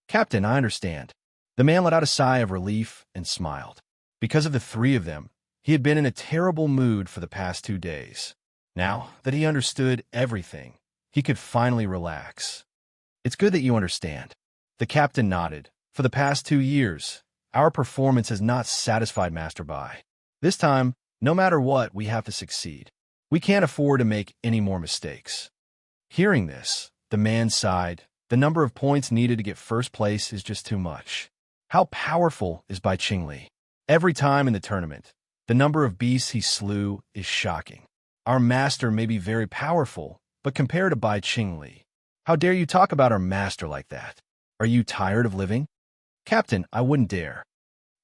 Captain, I understand. The man let out a sigh of relief and smiled. Because of the three of them, he had been in a terrible mood for the past 2 days. Now that he understood everything, he could finally relax. It's good that you understand. The captain nodded. For the past 2 years, our performance has not satisfied Master Bai. This time, no matter what, we have to succeed. We can't afford to make any more mistakes. Hearing this, the man sighed. The number of points needed to get first place is just too much. How powerful is Bai Qingli? Every time in the tournament, the number of beasts he slew is shocking. Our master may be very powerful, but compared to Bai Qingli, how dare you talk about our master like that? Are you tired of living? Captain, I wouldn't dare.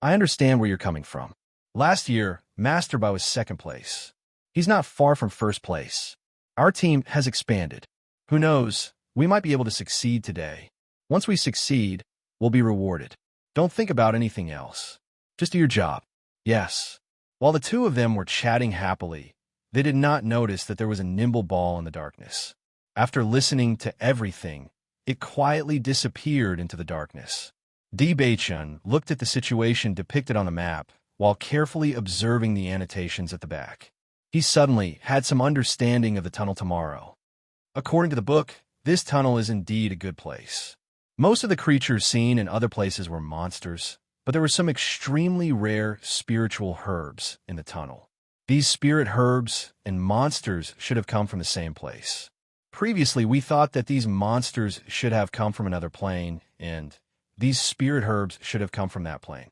I understand where you're coming from. Last year, Master Bai was second place. He's not far from first place. Our team has expanded. Who knows, we might be able to succeed today. Once we succeed, we'll be rewarded. Don't think about anything else. Just do your job. Yes. While the two of them were chatting happily, they did not notice that there was a nimble ball in the darkness. After listening to everything, it quietly disappeared into the darkness. Di Beichun looked at the situation depicted on the map while carefully observing the annotations at the back. He suddenly had some understanding of the tunnel tomorrow. According to the book, this tunnel is indeed a good place. Most of the creatures seen in other places were monsters, but there were some extremely rare spiritual herbs in the tunnel. These spirit herbs and monsters should have come from the same place. Previously, we thought that these monsters should have come from another plane, and these spirit herbs should have come from that plane.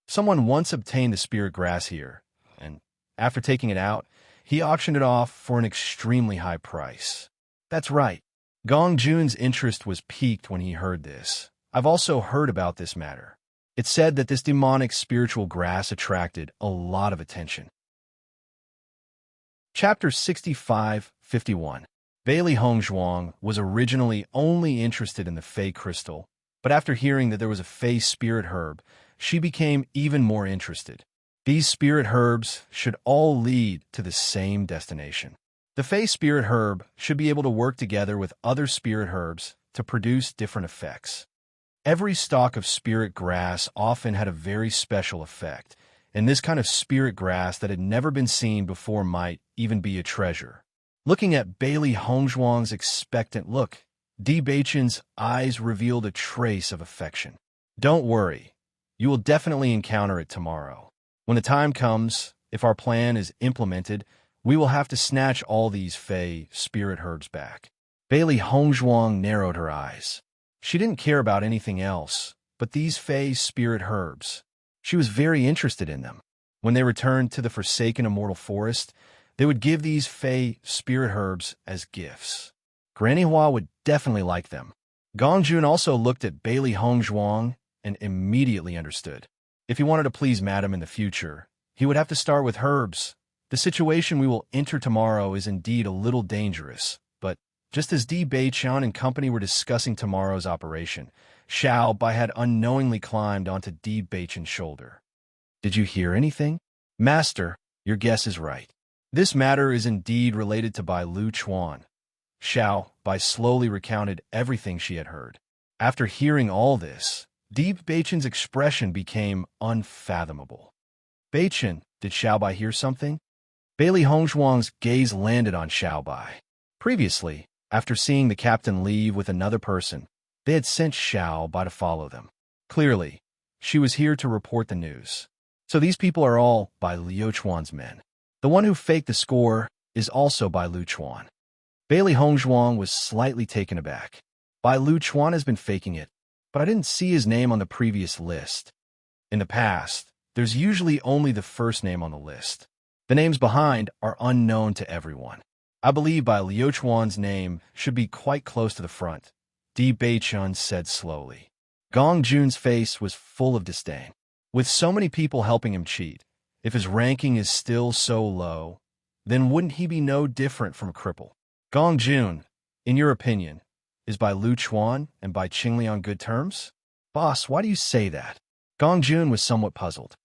Someone once obtained the spirit grass here, and after taking it out, he auctioned it off for an extremely high price. That's right. Gong Jun's interest was piqued when he heard this. I've also heard about this matter. It said that this demonic spiritual grass attracted a lot of attention. Chapter 6551. Bailey Hongzhuang was originally only interested in the Fey crystal, but after hearing that there was a Fey spirit herb, she became even more interested. These spirit herbs should all lead to the same destination. The Fey spirit herb should be able to work together with other spirit herbs to produce different effects. Every stalk of spirit grass often had a very special effect, and this kind of spirit grass that had never been seen before might even be a treasure. Looking at Bailey Hongzhuang's expectant look, Di Beichun's eyes revealed a trace of affection. Don't worry, you will definitely encounter it tomorrow. When the time comes, if our plan is implemented, we will have to snatch all these Fey spirit herbs back. Bailey Hongzhuang narrowed her eyes. She didn't care about anything else, but these Fey spirit herbs. She was very interested in them. When they returned to the forsaken immortal forest, they would give these Fey spirit herbs as gifts. Granny Hua would definitely like them. Gong Jun also looked at Bailey Hongzhuang and immediately understood. If he wanted to please Madam in the future, he would have to start with herbs. The situation we will enter tomorrow is indeed a little dangerous, but just as Di Beichun and company were discussing tomorrow's operation, Xiao Bai had unknowingly climbed onto Di Beichun's shoulder. Did you hear anything? Master, your guess is right. This matter is indeed related to Bai Lu Chuan. Xiao Bai slowly recounted everything she had heard. After hearing all this, Di Beichun's expression became unfathomable. Beichun, did Xiao Bai hear something? Bailey Hongzhuang's gaze landed on Xiaobai. Previously, after seeing the captain leave with another person, they had sent Xiaobai to follow them. Clearly, she was here to report the news. So these people are all by Liu Chuan's men. The one who faked the score is also by Liu Chuan. Bailey Hongzhuang was slightly taken aback. Bai Lu Chuan has been faking it, but I didn't see his name on the previous list. In the past, there's usually only the first name on the list. The names behind are unknown to everyone. I believe Bai Liu Chuan's name should be quite close to the front, Di Beichun said slowly. Gong Jun's face was full of disdain. With so many people helping him cheat, if his ranking is still so low, then wouldn't he be no different from a cripple? Gong Jun, in your opinion, is Bai Lu Chuan and Bai Qingli on good terms? Boss, why do you say that? Gong Jun was somewhat puzzled.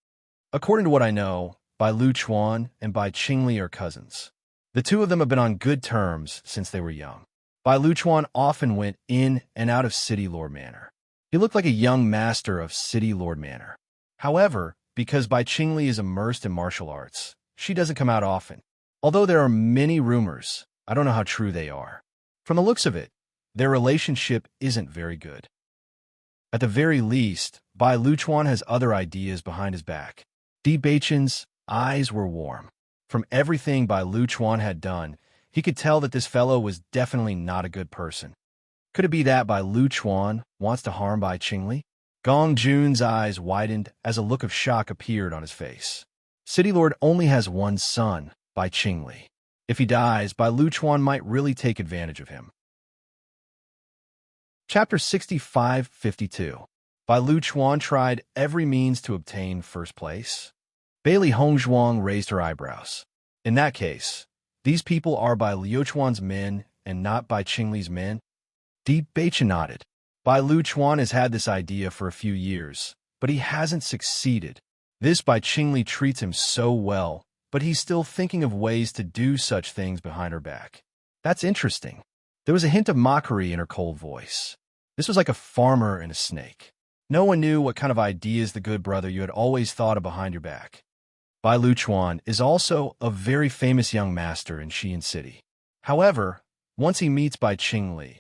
According to what I know, Bai Lu Chuan and Bai Qingli are cousins. The two of them have been on good terms since they were young. Bai Lu Chuan often went in and out of City Lord Manor. He looked like a young master of City Lord Manor. However, because Bai Qingli is immersed in martial arts, she doesn't come out often. Although there are many rumors, I don't know how true they are. From the looks of it, their relationship isn't very good. At the very least, Bai Lu Chuan has other ideas behind his back. Di Beichun's eyes were warm. From everything Bai Lu Chuan had done, he could tell that this fellow was definitely not a good person. Could it be that Bai Lu Chuan wants to harm Bai Qingli? Gong Jun's eyes widened as a look of shock appeared on his face. City Lord only has one son, Bai Qingli. If he dies, Bai Lu Chuan might really take advantage of him. Chapter 65-52. Bai Lu Chuan tried every means to obtain first place. Bailey Hongzhuang raised her eyebrows. In that case, these people are Bai Liu Chuan's men and not Bai Qingli's men? Di Beichun nodded. Bai Lu Chuan has had this idea for a few years, but he hasn't succeeded. This Bai Qingli treats him so well, but he's still thinking of ways to do such things behind her back. That's interesting. There was a hint of mockery in her cold voice. This was like a farmer and a snake. No one knew what kind of ideas the good brother you had always thought of behind your back. Bai Lu Chuan is also a very famous young master in Xi'an City. However, once he meets Bai Qingli,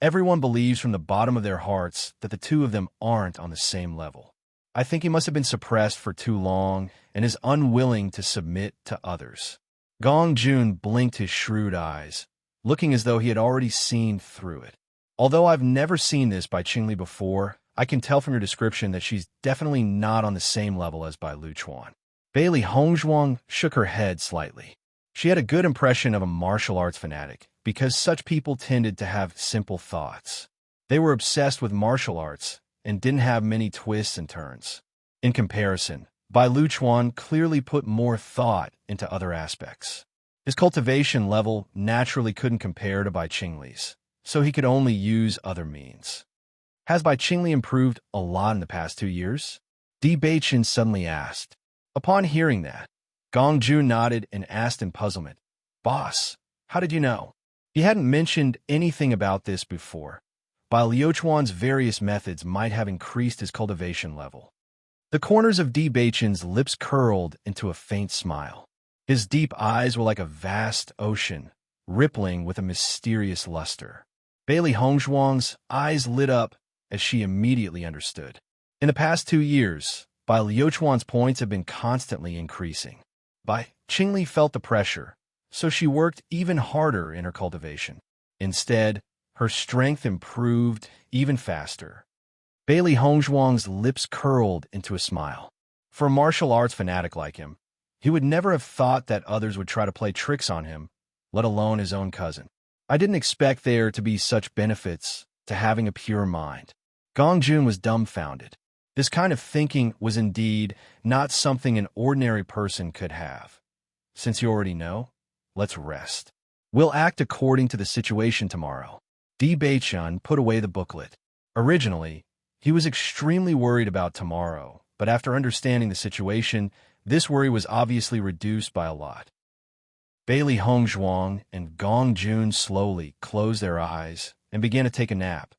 everyone believes from the bottom of their hearts that the two of them aren't on the same level. I think he must have been suppressed for too long and is unwilling to submit to others. Gong Jun blinked his shrewd eyes, looking as though he had already seen through it. Although I've never seen this Bai Qingli before, I can tell from your description that she's definitely not on the same level as Bai Lu Chuan. Bailey Hongzhuang shook her head slightly. She had a good impression of a martial arts fanatic, because such people tended to have simple thoughts. They were obsessed with martial arts and didn't have many twists and turns. In comparison, Bai Lu Chuan clearly put more thought into other aspects. His cultivation level naturally couldn't compare to Bai Qingli's, so he could only use other means. Has Bai Qingli improved a lot in the past 2 years? Di Beichun suddenly asked. Upon hearing that, Gong Jun nodded and asked in puzzlement, Boss, how did you know? He hadn't mentioned anything about this before. Bai Liu Chuan's various methods might have increased his cultivation level. The corners of Di Beichun's lips curled into a faint smile. His deep eyes were like a vast ocean, rippling with a mysterious luster. Bailey Hongzhuang's eyes lit up as she immediately understood. In the past 2 years, Bai Liu Chuan's points have been constantly increasing. Bai Qingli felt the pressure, so she worked even harder in her cultivation. Instead, her strength improved even faster. Bailey Hongzhuang's lips curled into a smile. For a martial arts fanatic like him, he would never have thought that others would try to play tricks on him, let alone his own cousin. I didn't expect there to be such benefits to having a pure mind. Gong Jun was dumbfounded. This kind of thinking was indeed not something an ordinary person could have. Since you already know, let's rest. We'll act according to the situation tomorrow. Di Beichun put away the booklet. Originally, he was extremely worried about tomorrow, but after understanding the situation, this worry was obviously reduced by a lot. Bailey Hongzhuang and Gong Jun slowly closed their eyes and began to take a nap.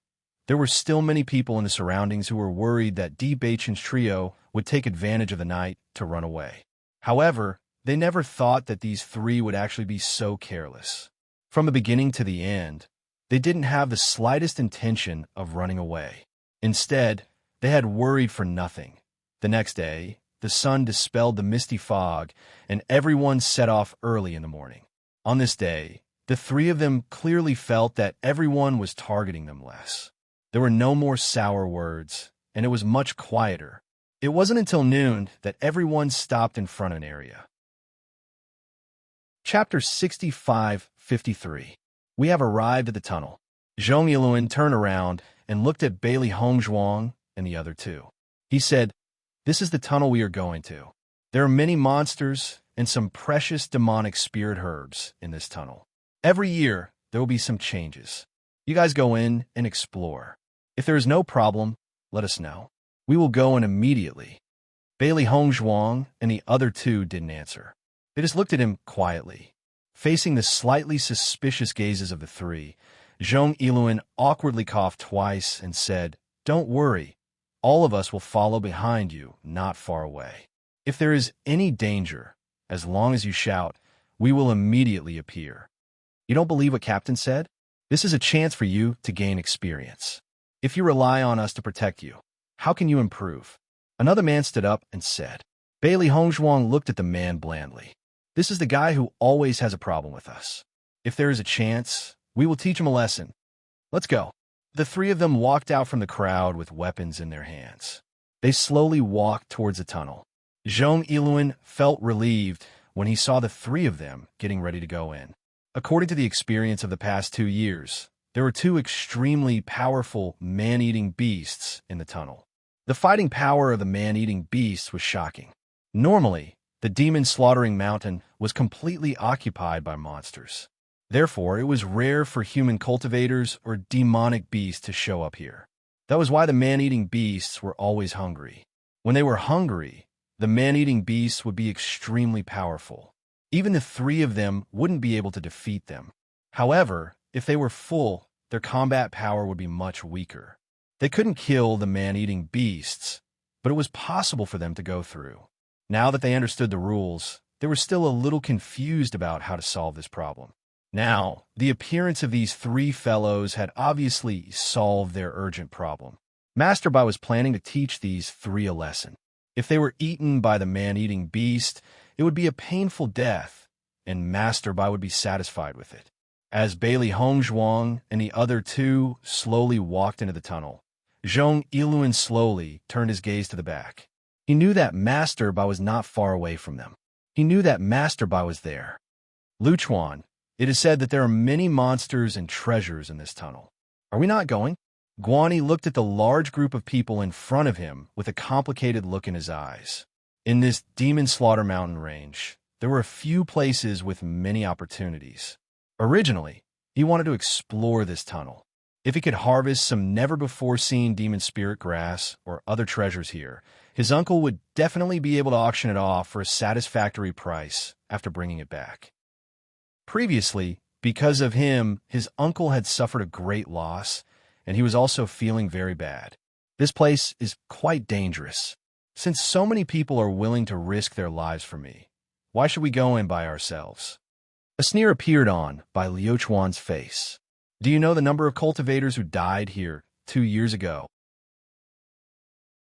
There were still many people in the surroundings who were worried that Di Beichun's trio would take advantage of the night to run away. However, They never thought that these three would actually be so careless. From the beginning to the end, they didn't have the slightest intention of running away. Instead, they had worried for nothing. The next day, the sun dispelled the misty fog, and everyone set off early in the morning. On this day, the three of them clearly felt that everyone was targeting them less. There were no more sour words, and it was much quieter. It wasn't until noon that everyone stopped in front of an area. Chapter 65-53. We have arrived at the tunnel. Zhong Yiluan turned around and looked at Bailey Hongzhuang and the other two. He said, "This is the tunnel we are going to. There are many monsters and some precious demonic spirit herbs in this tunnel. Every year, there will be some changes. You guys go in and explore. If there is no problem, let us know. We will go in immediately." Bailey Hongzhuang and the other two didn't answer. They just looked at him quietly. Facing the slightly suspicious gazes of the three, Zhong Yiluan awkwardly coughed twice and said, "Don't worry. All of us will follow behind you, not far away. If there is any danger, as long as you shout, we will immediately appear." You don't believe what Captain said? This is a chance for you to gain experience. If you rely on us to protect you, how can you improve? Another man stood up and said. Bailey Hongzhuang looked at the man blandly. This is the guy who always has a problem with us. If there is a chance, we will teach him a lesson. Let's go. The three of them walked out from the crowd with weapons in their hands. They slowly walked towards the tunnel. Zhong Yiluan felt relieved when he saw the three of them getting ready to go in. According to the experience of the past 2 years, there were two extremely powerful man-eating beasts in the tunnel. The fighting power of the man-eating beasts was shocking. Normally, the demon-slaughtering mountain was completely occupied by monsters. Therefore, it was rare for human cultivators or demonic beasts to show up here. That was why the man-eating beasts were always hungry. When they were hungry, the man-eating beasts would be extremely powerful. Even the three of them wouldn't be able to defeat them. However, if they were full, their combat power would be much weaker. They couldn't kill the man-eating beasts, but it was possible for them to go through. Now that they understood the rules, they were still a little confused about how to solve this problem. Now, the appearance of these three fellows had obviously solved their urgent problem. Master Bai was planning to teach these three a lesson. If they were eaten by the man-eating beast, it would be a painful death, and Master Bai would be satisfied with it. As Bailey Hongzhuang and the other two slowly walked into the tunnel, Zhong Yiluan slowly turned his gaze to the back. He knew that Master Bai was not far away from them. He knew that Master Bai was there. Luchuan, it is said that there are many monsters and treasures in this tunnel. Are we not going? Guani looked at the large group of people in front of him with a complicated look in his eyes. In this Demon Slaughter Mountain range, there were a few places with many opportunities. Originally, he wanted to explore this tunnel. If he could harvest some never-before-seen demon spirit grass or other treasures here, his uncle would definitely be able to auction it off for a satisfactory price after bringing it back. Previously, because of him, his uncle had suffered a great loss, and he was also feeling very bad. This place is quite dangerous. Since so many people are willing to risk their lives for me, why should we go in by ourselves? A sneer appeared on by Liu Chuan's face. Do you know the number of cultivators who died here 2 years ago?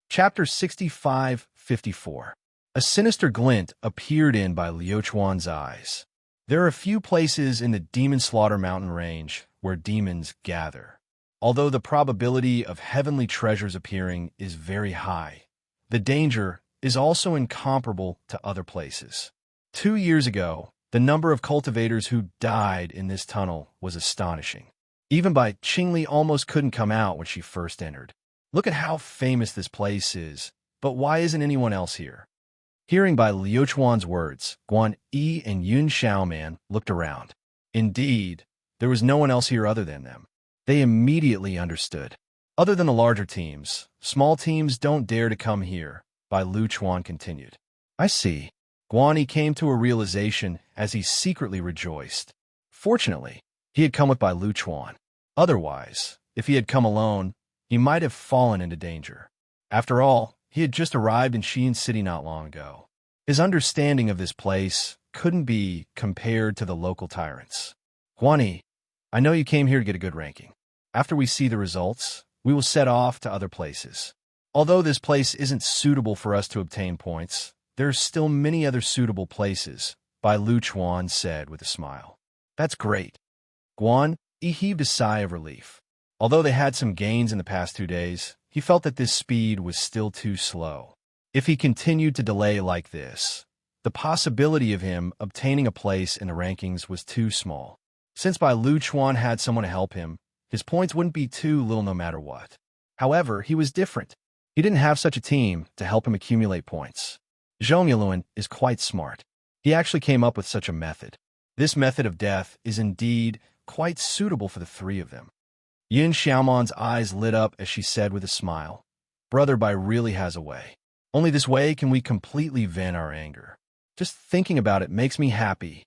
Chapter 65-54. A sinister glint appeared in by Liu Chuan's eyes. There are a few places in the Demon Slaughter Mountain range where demons gather. Although the probability of heavenly treasures appearing is very high, the danger is also incomparable to other places. 2 years ago, the number of cultivators who died in this tunnel was astonishing. Even Bai Qingli almost couldn't come out when she first entered. Look at how famous this place is, but why isn't anyone else here? Hearing by Liu Chuan's words, Guan Yi and Yun Xiaoman looked around. Indeed, there was no one else here other than them. They immediately understood. Other than the larger teams, small teams don't dare to come here, Bai Lu Chuan continued. I see. Guan Yi came to a realization as he secretly rejoiced. Fortunately, he had come with Bai Lu Chuan. Otherwise, if he had come alone, he might have fallen into danger. After all, he had just arrived in Xi'an City not long ago. His understanding of this place couldn't be compared to the local tyrants. Huani, I know you came here to get a good ranking. After we see the results, we will set off to other places. Although this place isn't suitable for us to obtain points, there are still many other suitable places, Bai Lu Chuan said with a smile. That's great. Guan, he heaved a sigh of relief. Although they had some gains in the past 2 days, he felt that this speed was still too slow. If he continued to delay like this, the possibility of him obtaining a place in the rankings was too small. Since Bai Lu Chuan had someone to help him, his points wouldn't be too little no matter what. However, he was different. He didn't have such a team to help him accumulate points. Zhong Yulun is quite smart. He actually came up with such a method. This method of death is indeed quite suitable for the 3 of them. Yin Xiaomon's eyes lit up as she said with a smile, Brother Bai really has a way. Only this way can we completely vent our anger. Just thinking about it makes me happy.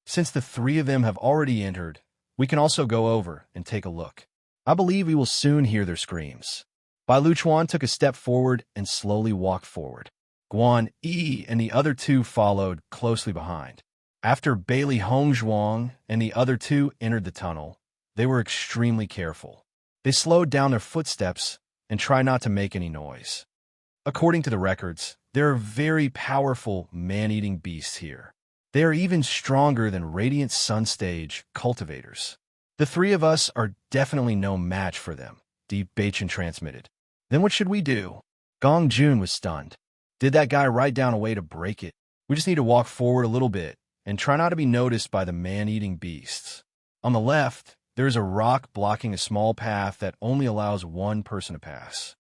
Since the 3 of them have already entered, we can also go over and take a look. I believe we will soon hear their screams. Bai Lu Chuan took a step forward and slowly walked forward. Guan Yi and the other 2 followed closely behind. After Bailey Hongzhuang and the other 2 entered the tunnel, they were extremely careful. They slowed down their footsteps and tried not to make any noise. According to the records, there are very powerful man-eating beasts here. They are even stronger than Radiant Sun Stage cultivators. The 3 of us are definitely no match for them, Deep Bachin transmitted. Then what should we do? Gong Jun was stunned. Did that guy write down a way to break it? We just need to walk forward a little bit and try not to be noticed by the man-eating beasts. On the left, there is a rock blocking a small path that only allows 1 person to pass.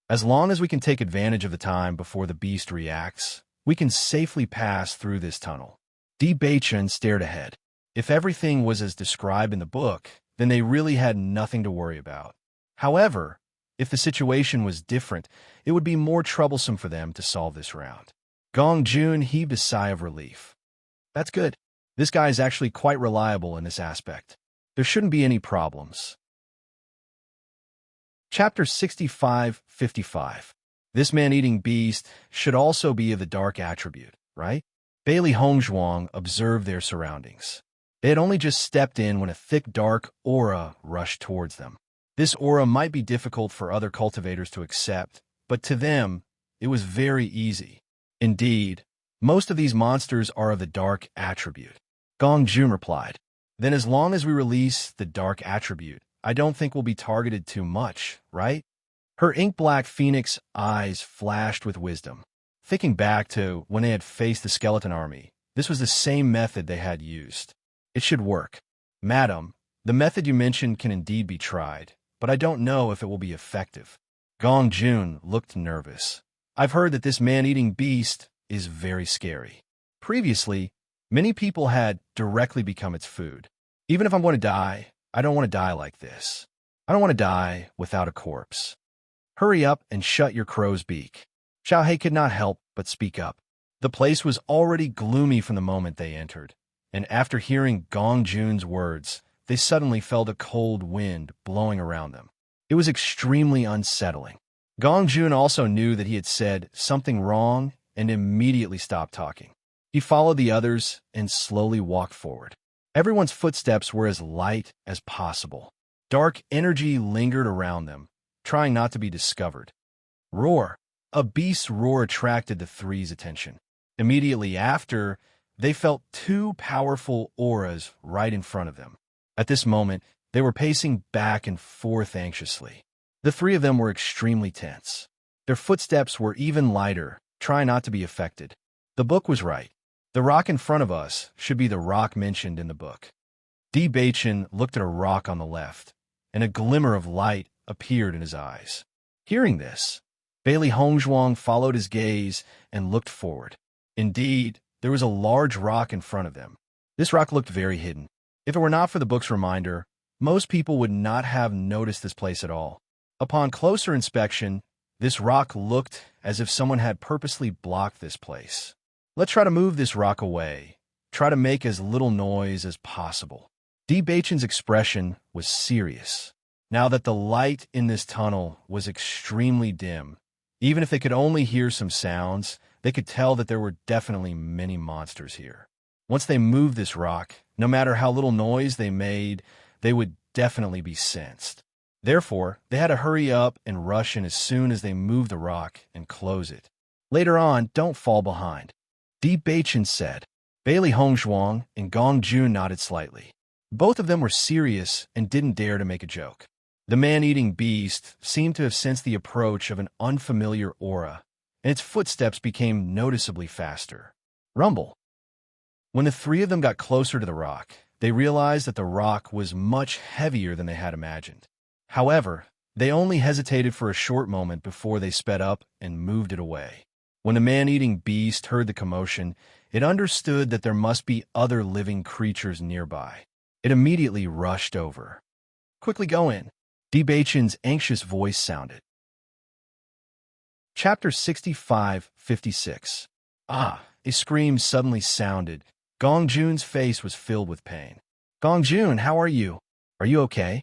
As long as we can take advantage of the time before the beast reacts, we can safely pass through this tunnel. Di Beichen stared ahead. If everything was as described in the book, then they really had nothing to worry about. However, if the situation was different, it would be more troublesome for them to solve this round. Gong Jun heaved a sigh of relief. That's good. This guy is actually quite reliable in this aspect. There shouldn't be any problems. Chapter 65-55. This man-eating beast should also be of the dark attribute, right? Bailey Hongzhuang observed their surroundings. They had only just stepped in when a thick dark aura rushed towards them. This aura might be difficult for other cultivators to accept, but to them, it was very easy. Indeed, most of these monsters are of the dark attribute. Gong Jun replied, Then as long as we release the dark attribute, I don't think we'll be targeted too much, right? Her ink-black phoenix eyes flashed with wisdom. Thinking back to when they had faced the skeleton army, this was the same method they had used. It should work. Madam, the method you mentioned can indeed be tried, but I don't know if it will be effective. Gong Jun looked nervous. I've heard that this man-eating beast is very scary. Previously, many people had directly become its food. Even if I'm going to die, I don't want to die like this. I don't want to die without a corpse. Hurry up and shut your crow's beak. Xiaohei could not help but speak up. The place was already gloomy from the moment they entered, and after hearing Gong Jun's words, they suddenly felt a cold wind blowing around them. It was extremely unsettling. Gong Jun also knew that he had said something wrong and immediately stopped talking. He followed the others and slowly walked forward. Everyone's footsteps were as light as possible. Dark energy lingered around them, trying not to be discovered. Roar! A beast's roar attracted the three's attention. Immediately after, they felt 2 powerful auras right in front of them. At this moment, they were pacing back and forth anxiously. The 3 of them were extremely tense. Their footsteps were even lighter, trying not to be affected. The book was right. The rock in front of us should be the rock mentioned in the book. Di Beichen looked at a rock on the left, and a glimmer of light appeared in his eyes. Hearing this, Bailey Hongzhuang followed his gaze and looked forward. Indeed, there was a large rock in front of them. This rock looked very hidden. If it were not for the book's reminder, most people would not have noticed this place at all. Upon closer inspection, this rock looked as if someone had purposely blocked this place. Let's try to move this rock away. Try to make as little noise as possible. Di Beichen's expression was serious. Now that the light in this tunnel was extremely dim, even if they could only hear some sounds, they could tell that there were definitely many monsters here. Once they moved this rock, no matter how little noise they made, they would definitely be sensed. Therefore, they had to hurry up and rush in as soon as they moved the rock and close it. Later on, don't fall behind, Di Baichen said. Bailey Hongzhuang and Gong Jun nodded slightly. Both of them were serious and didn't dare to make a joke. The man-eating beast seemed to have sensed the approach of an unfamiliar aura, and its footsteps became noticeably faster. Rumble. When the three of them got closer to the rock, they realized that the rock was much heavier than they had imagined. However, they only hesitated for a short moment before they sped up and moved it away. When the man-eating beast heard the commotion, it understood that there must be other living creatures nearby. It immediately rushed over. Quickly go in, Di Baichen's anxious voice sounded. Chapter 65-56. Ah, a scream suddenly sounded. Gong Jun's face was filled with pain. Gong Jun, how are you? Are you okay?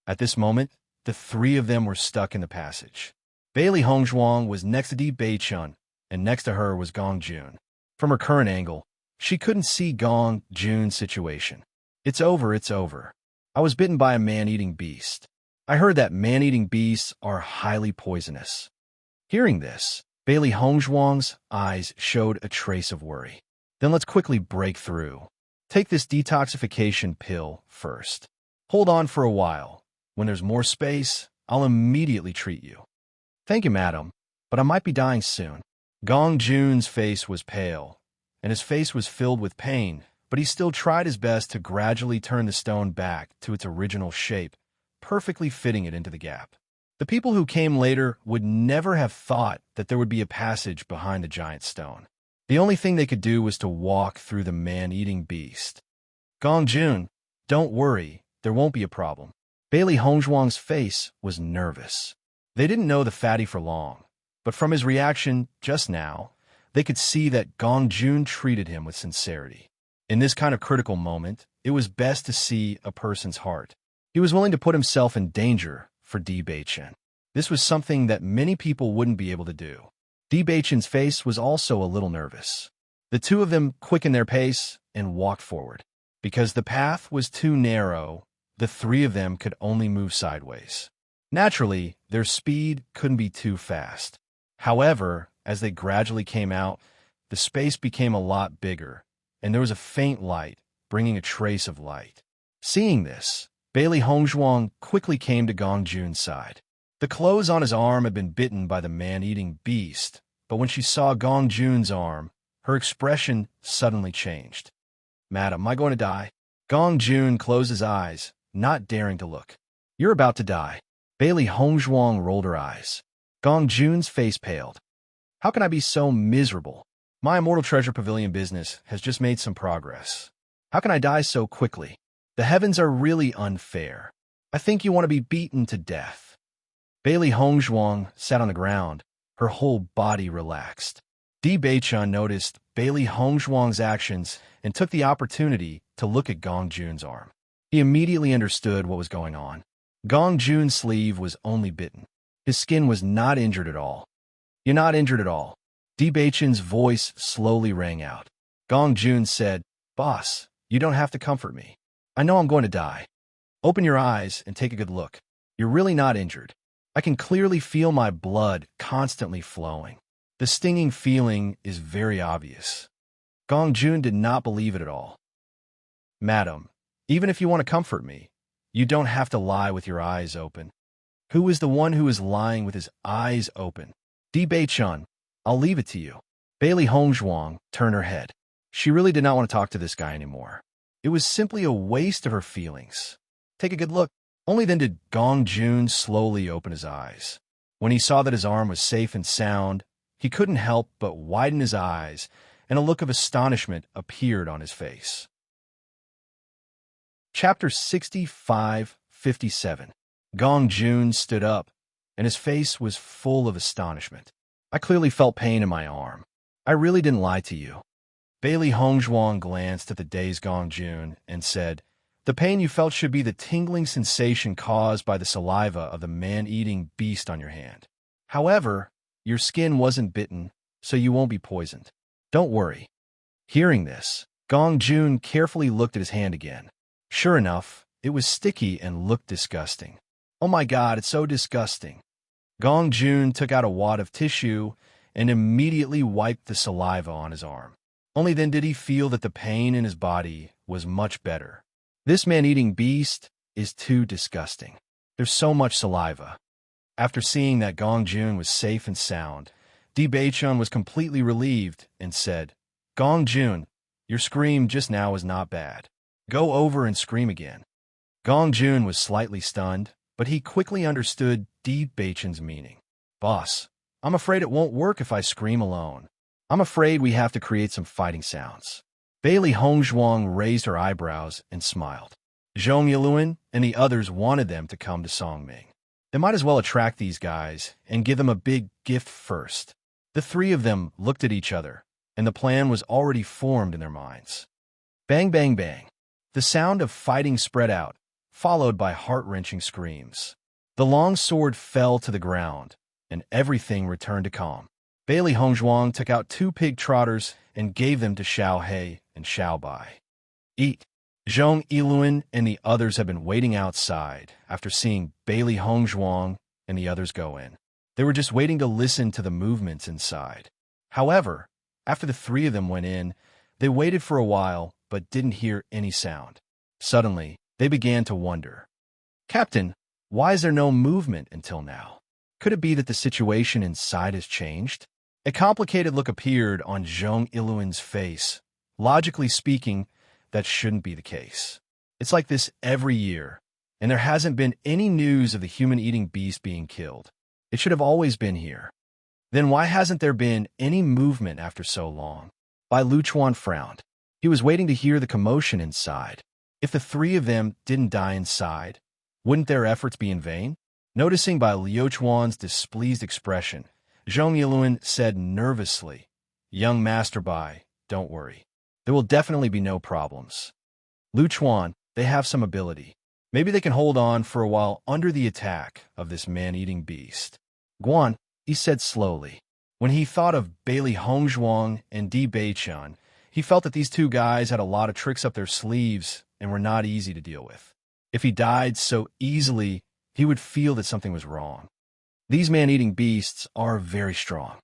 At this moment, the three of them were stuck in the passage. Bailey Hongzhuang was next to Di Baichen, and next to her was Gong Jun. From her current angle, she couldn't see Gong Jun's situation. It's over, it's over. I was bitten by a man-eating beast. I heard that man-eating beasts are highly poisonous. Hearing this, Bailey Hongzhuang's eyes showed a trace of worry. Then let's quickly break through. Take this detoxification pill first. Hold on for a while. When there's more space, I'll immediately treat you. Thank you, madam, but I might be dying soon. Gong Jun's face was pale, and his face was filled with pain, but he still tried his best to gradually turn the stone back to its original shape, perfectly fitting it into the gap. The people who came later would never have thought that there would be a passage behind the giant stone. The only thing they could do was to walk through the man-eating beast. Gong Jun, don't worry, there won't be a problem. Bailey Hongzhuang's face was nervous. They didn't know the fatty for long, but from his reaction just now, they could see that Gong Jun treated him with sincerity. In this kind of critical moment, it was best to see a person's heart. He was willing to put himself in danger for Di Baichen. This was something that many people wouldn't be able to do. Di Baichen's face was also a little nervous. The two of them quickened their pace and walked forward. Because the path was too narrow, the three of them could only move sideways. Naturally, their speed couldn't be too fast. However, as they gradually came out, the space became a lot bigger, and there was a faint light, bringing a trace of light. Seeing this, Bailey Hongzhuang quickly came to Gong Jun's side. The clothes on his arm had been bitten by the man-eating beast, but when she saw Gong Jun's arm, her expression suddenly changed. Madam, am I going to die? Gong Jun closed his eyes, not daring to look. You're about to die. Bailey Hongzhuang rolled her eyes. Gong Jun's face paled. How can I be so miserable? My Immortal Treasure Pavilion business has just made some progress. How can I die so quickly? The heavens are really unfair. I think you want to be beaten to death. Bailey Hongzhuang sat on the ground, her whole body relaxed. Di Baichen noticed Bailey Hongzhuang's actions and took the opportunity to look at Gong Jun's arm. He immediately understood what was going on. Gong Jun's sleeve was only bitten. His skin was not injured at all. You're not injured at all. Di Baichen's voice slowly rang out. Gong Jun said, Boss, you don't have to comfort me. I know I'm going to die. Open your eyes and take a good look. You're really not injured. I can clearly feel my blood constantly flowing. The stinging feeling is very obvious. Gong Jun did not believe it at all. Madam, even if you want to comfort me, you don't have to lie with your eyes open. Who is the one who is lying with his eyes open? Di Baichen, I'll leave it to you. Bailey Hongzhuang turned her head. She really did not want to talk to this guy anymore. It was simply a waste of her feelings. Take a good look. Only then did Gong Jun slowly open his eyes. When he saw that his arm was safe and sound, he couldn't help but widen his eyes, and a look of astonishment appeared on his face. Chapter 65-57. Gong Jun stood up, and his face was full of astonishment. I clearly felt pain in my arm. I really didn't lie to you. Bailey Hongzhuang glanced at the dazed Gong Jun and said, The pain you felt should be the tingling sensation caused by the saliva of the man-eating beast on your hand. However, your skin wasn't bitten, so you won't be poisoned. Don't worry. Hearing this, Gong Jun carefully looked at his hand again. Sure enough, it was sticky and looked disgusting. Oh my god, it's so disgusting. Gong Jun took out a wad of tissue and immediately wiped the saliva on his arm. Only then did he feel that the pain in his body was much better. This man-eating beast is too disgusting. There's so much saliva. After seeing that Gong Jun was safe and sound, Di Beichun was completely relieved and said, Gong Jun, your scream just now was not bad. Go over and scream again. Gong Jun was slightly stunned, but he quickly understood Di Beichun's meaning. Boss, I'm afraid it won't work if I scream alone. I'm afraid we have to create some fighting sounds. Bailey Hongzhuang raised her eyebrows and smiled. Zhong Yiluan and the others wanted them to come to Songming. They might as well attract these guys and give them a big gift first. The three of them looked at each other, and the plan was already formed in their minds. Bang, bang, bang. The sound of fighting spread out, followed by heart-wrenching screams. The long sword fell to the ground, and everything returned to calm. Bailey Hongzhuang took out 2 pig trotters and gave them to Xiao He and Xiao Bai. Eat. Zhong Yiluan and the others had been waiting outside after seeing Bailey Hongzhuang and the others go in. They were just waiting to listen to the movements inside. However, after the 3 of them went in, they waited for a while but didn't hear any sound. Suddenly, they began to wonder. Captain, why is there no movement until now? Could it be that the situation inside has changed? A complicated look appeared on Zhong Yiluan's face. Logically speaking, that shouldn't be the case. It's like this every year, and there hasn't been any news of the human-eating beast being killed. It should have always been here. Then why hasn't there been any movement after so long? Bai Luchuan frowned. He was waiting to hear the commotion inside. If the 3 of them didn't die inside, wouldn't their efforts be in vain? Noticing Bai Luchuan's displeased expression, Zhong Yiluan said nervously, Young Master Bai, don't worry. There will definitely be no problems. Luchuan, they have some ability. Maybe they can hold on for a while under the attack of this man-eating beast. Guan, he said slowly. When he thought of Bailey Hongzhuang and Di Beichun, he felt that these 2 guys had a lot of tricks up their sleeves and were not easy to deal with. If he died so easily, he would feel that something was wrong. These man-eating beasts are very strong.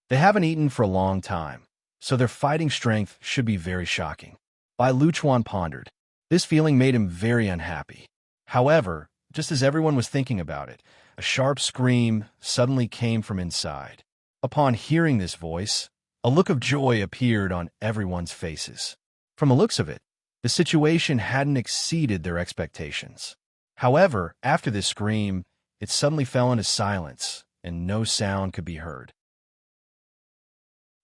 They haven't eaten for a long time, so their fighting strength should be very shocking. Bai Luchuan pondered. This feeling made him very unhappy. However, just as everyone was thinking about it, a sharp scream suddenly came from inside. Upon hearing this voice, a look of joy appeared on everyone's faces. From the looks of it, the situation hadn't exceeded their expectations. However, after this scream, it suddenly fell into silence, and no sound could be heard.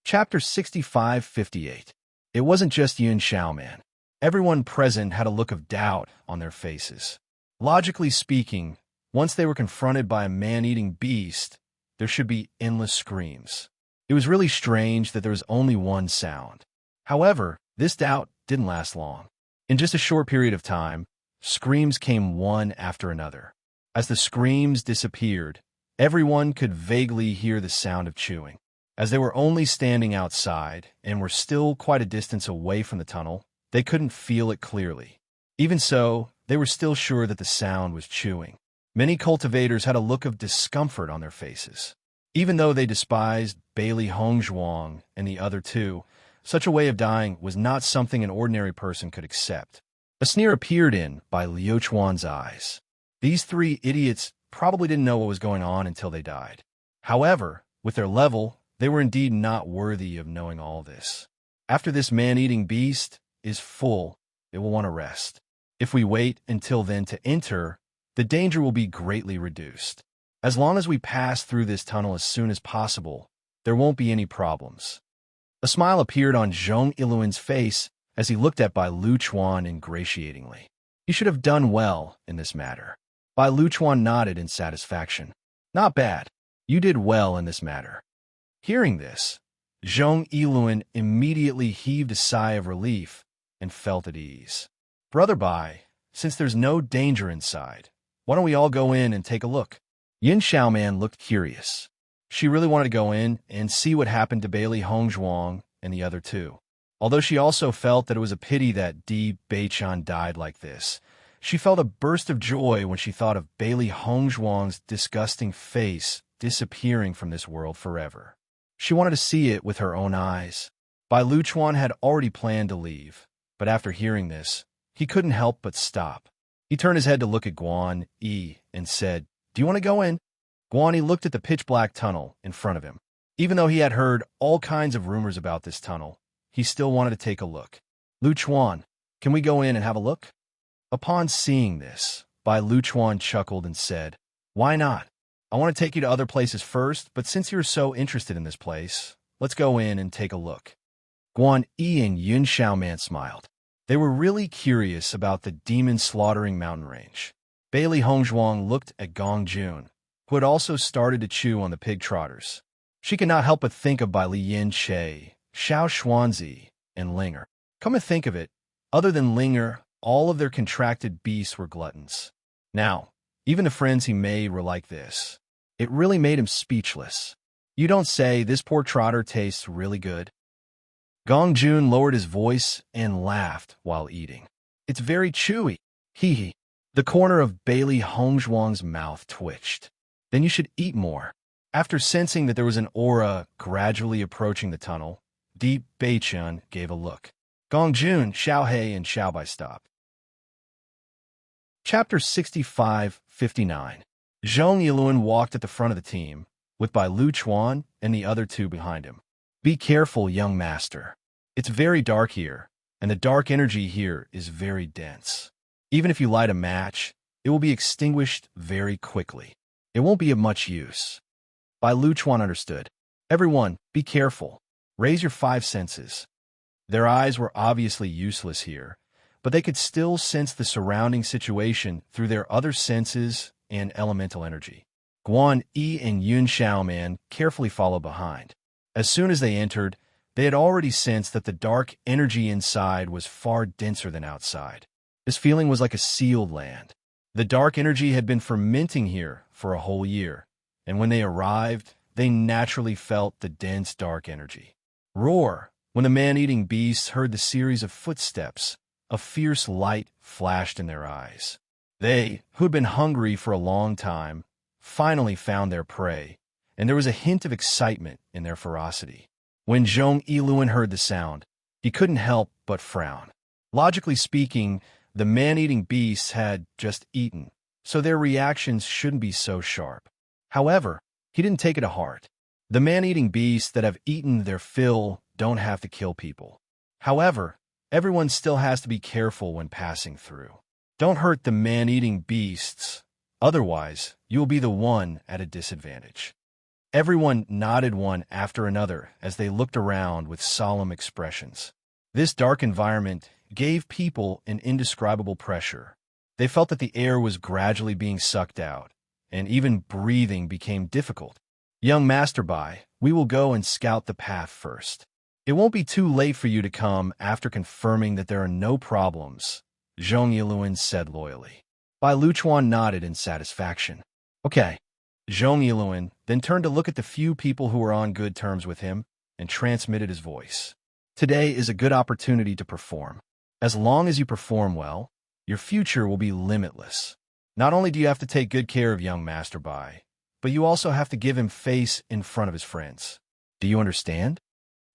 Chapter 65-58. It wasn't just Yun Xiaoman. Everyone present had a look of doubt on their faces. Logically speaking, once they were confronted by a man-eating beast, there should be endless screams. It was really strange that there was only one sound. However, this doubt didn't last long. In just a short period of time, screams came one after another. As the screams disappeared, everyone could vaguely hear the sound of chewing. As they were only standing outside and were still quite a distance away from the tunnel, they couldn't feel it clearly. Even so, they were still sure that the sound was chewing. Many cultivators had a look of discomfort on their faces. Even though they despised Bailey Hongzhuang and the other 2, such a way of dying was not something an ordinary person could accept. A sneer appeared in Bai Luchuan's eyes. These 3 idiots probably didn't know what was going on until they died. However, with their level, they were indeed not worthy of knowing all this. After this man-eating beast is full, it will want to rest. If we wait until then to enter, the danger will be greatly reduced. As long as we pass through this tunnel as soon as possible, there won't be any problems. A smile appeared on Zhong Yiluan's face as he looked at Bai Luchuan ingratiatingly. He should have done well in this matter. Bai Luchuan nodded in satisfaction. Not bad. You did well in this matter. Hearing this, Zhong Yiluan immediately heaved a sigh of relief and felt at ease. Brother Bai, since there's no danger inside, why don't we all go in and take a look? Yin Xiaoman looked curious. She really wanted to go in and see what happened to Bailey Hongzhuang and the other two. Although she also felt that it was a pity that Di Beichan died like this, she felt a burst of joy when she thought of Bailey Hongzhuang's disgusting face disappearing from this world forever. She wanted to see it with her own eyes. Bai Luchuan had already planned to leave, but after hearing this, he couldn't help but stop. He turned his head to look at Guan Yi and said, "Do you want to go in?" Guan Yi looked at the pitch-black tunnel in front of him. Even though he had heard all kinds of rumors about this tunnel, he still wanted to take a look. "Luchuan, can we go in and have a look?" Upon seeing this, Bai Luchuan chuckled and said, "Why not? I want to take you to other places first, but since you're so interested in this place, let's go in and take a look." Guan Yi and Yun Xiaoman smiled. They were really curious about the demon-slaughtering mountain range. Bailey Hongzhuang looked at Gong Jun, who had also started to chew on the pig trotters. She could not help but think of Bai Liyin Che, Xiao Xuanzi, and Linger. Come to think of it, other than Linger, all of their contracted beasts were gluttons. Now, even the friends he made were like this. It really made him speechless. "You don't say this poor trotter tastes really good?" Gong Jun lowered his voice and laughed while eating. "It's very chewy. Hee hee." The corner of Bailey Hongzhuang's mouth twitched. "Then you should eat more." After sensing that there was an aura gradually approaching the tunnel, Di Beichun gave a look. Gong Jun, Xiao He, and Xiao Bai stopped. Chapter 65-59. Zhong Yiluan walked at the front of the team, with Bai Luchuan and the other two behind him. "Be careful, young master. It's very dark here, and the dark energy here is very dense. Even if you light a match, it will be extinguished very quickly. It won't be of much use." Bai Luchuan understood. "Everyone, be careful. Raise your 5 senses." Their eyes were obviously useless here, but they could still sense the surrounding situation through their other senses and elemental energy. Guan Yi and Yun Xiaoman carefully followed behind. As soon as they entered, they had already sensed that the dark energy inside was far denser than outside. This feeling was like a sealed land. The dark energy had been fermenting here for a whole year, and when they arrived, they naturally felt the dense dark energy. Roar! When the man-eating beasts heard the series of footsteps, a fierce light flashed in their eyes. They, who had been hungry for a long time, finally found their prey, and there was a hint of excitement in their ferocity. When Zhong Yiluan heard the sound, he couldn't help but frown. Logically speaking, the man-eating beasts had just eaten, so their reactions shouldn't be so sharp. However, he didn't take it to heart. The man-eating beasts that have eaten their fill don't have to kill people. However, everyone still has to be careful when passing through. Don't hurt the man-eating beasts, otherwise you will be the one at a disadvantage. Everyone nodded one after another as they looked around with solemn expressions. This dark environment gave people an indescribable pressure. They felt that the air was gradually being sucked out, and even breathing became difficult. "Young Master Bai, we will go and scout the path first. It won't be too late for you to come after confirming that there are no problems," Zhong Yiluan said loyally. Bai Luchuan nodded in satisfaction. "Okay." Zhong Yiluan then turned to look at the few people who were on good terms with him and transmitted his voice. "Today is a good opportunity to perform. As long as you perform well, your future will be limitless. Not only do you have to take good care of young Master Bai, but you also have to give him face in front of his friends. Do you understand?"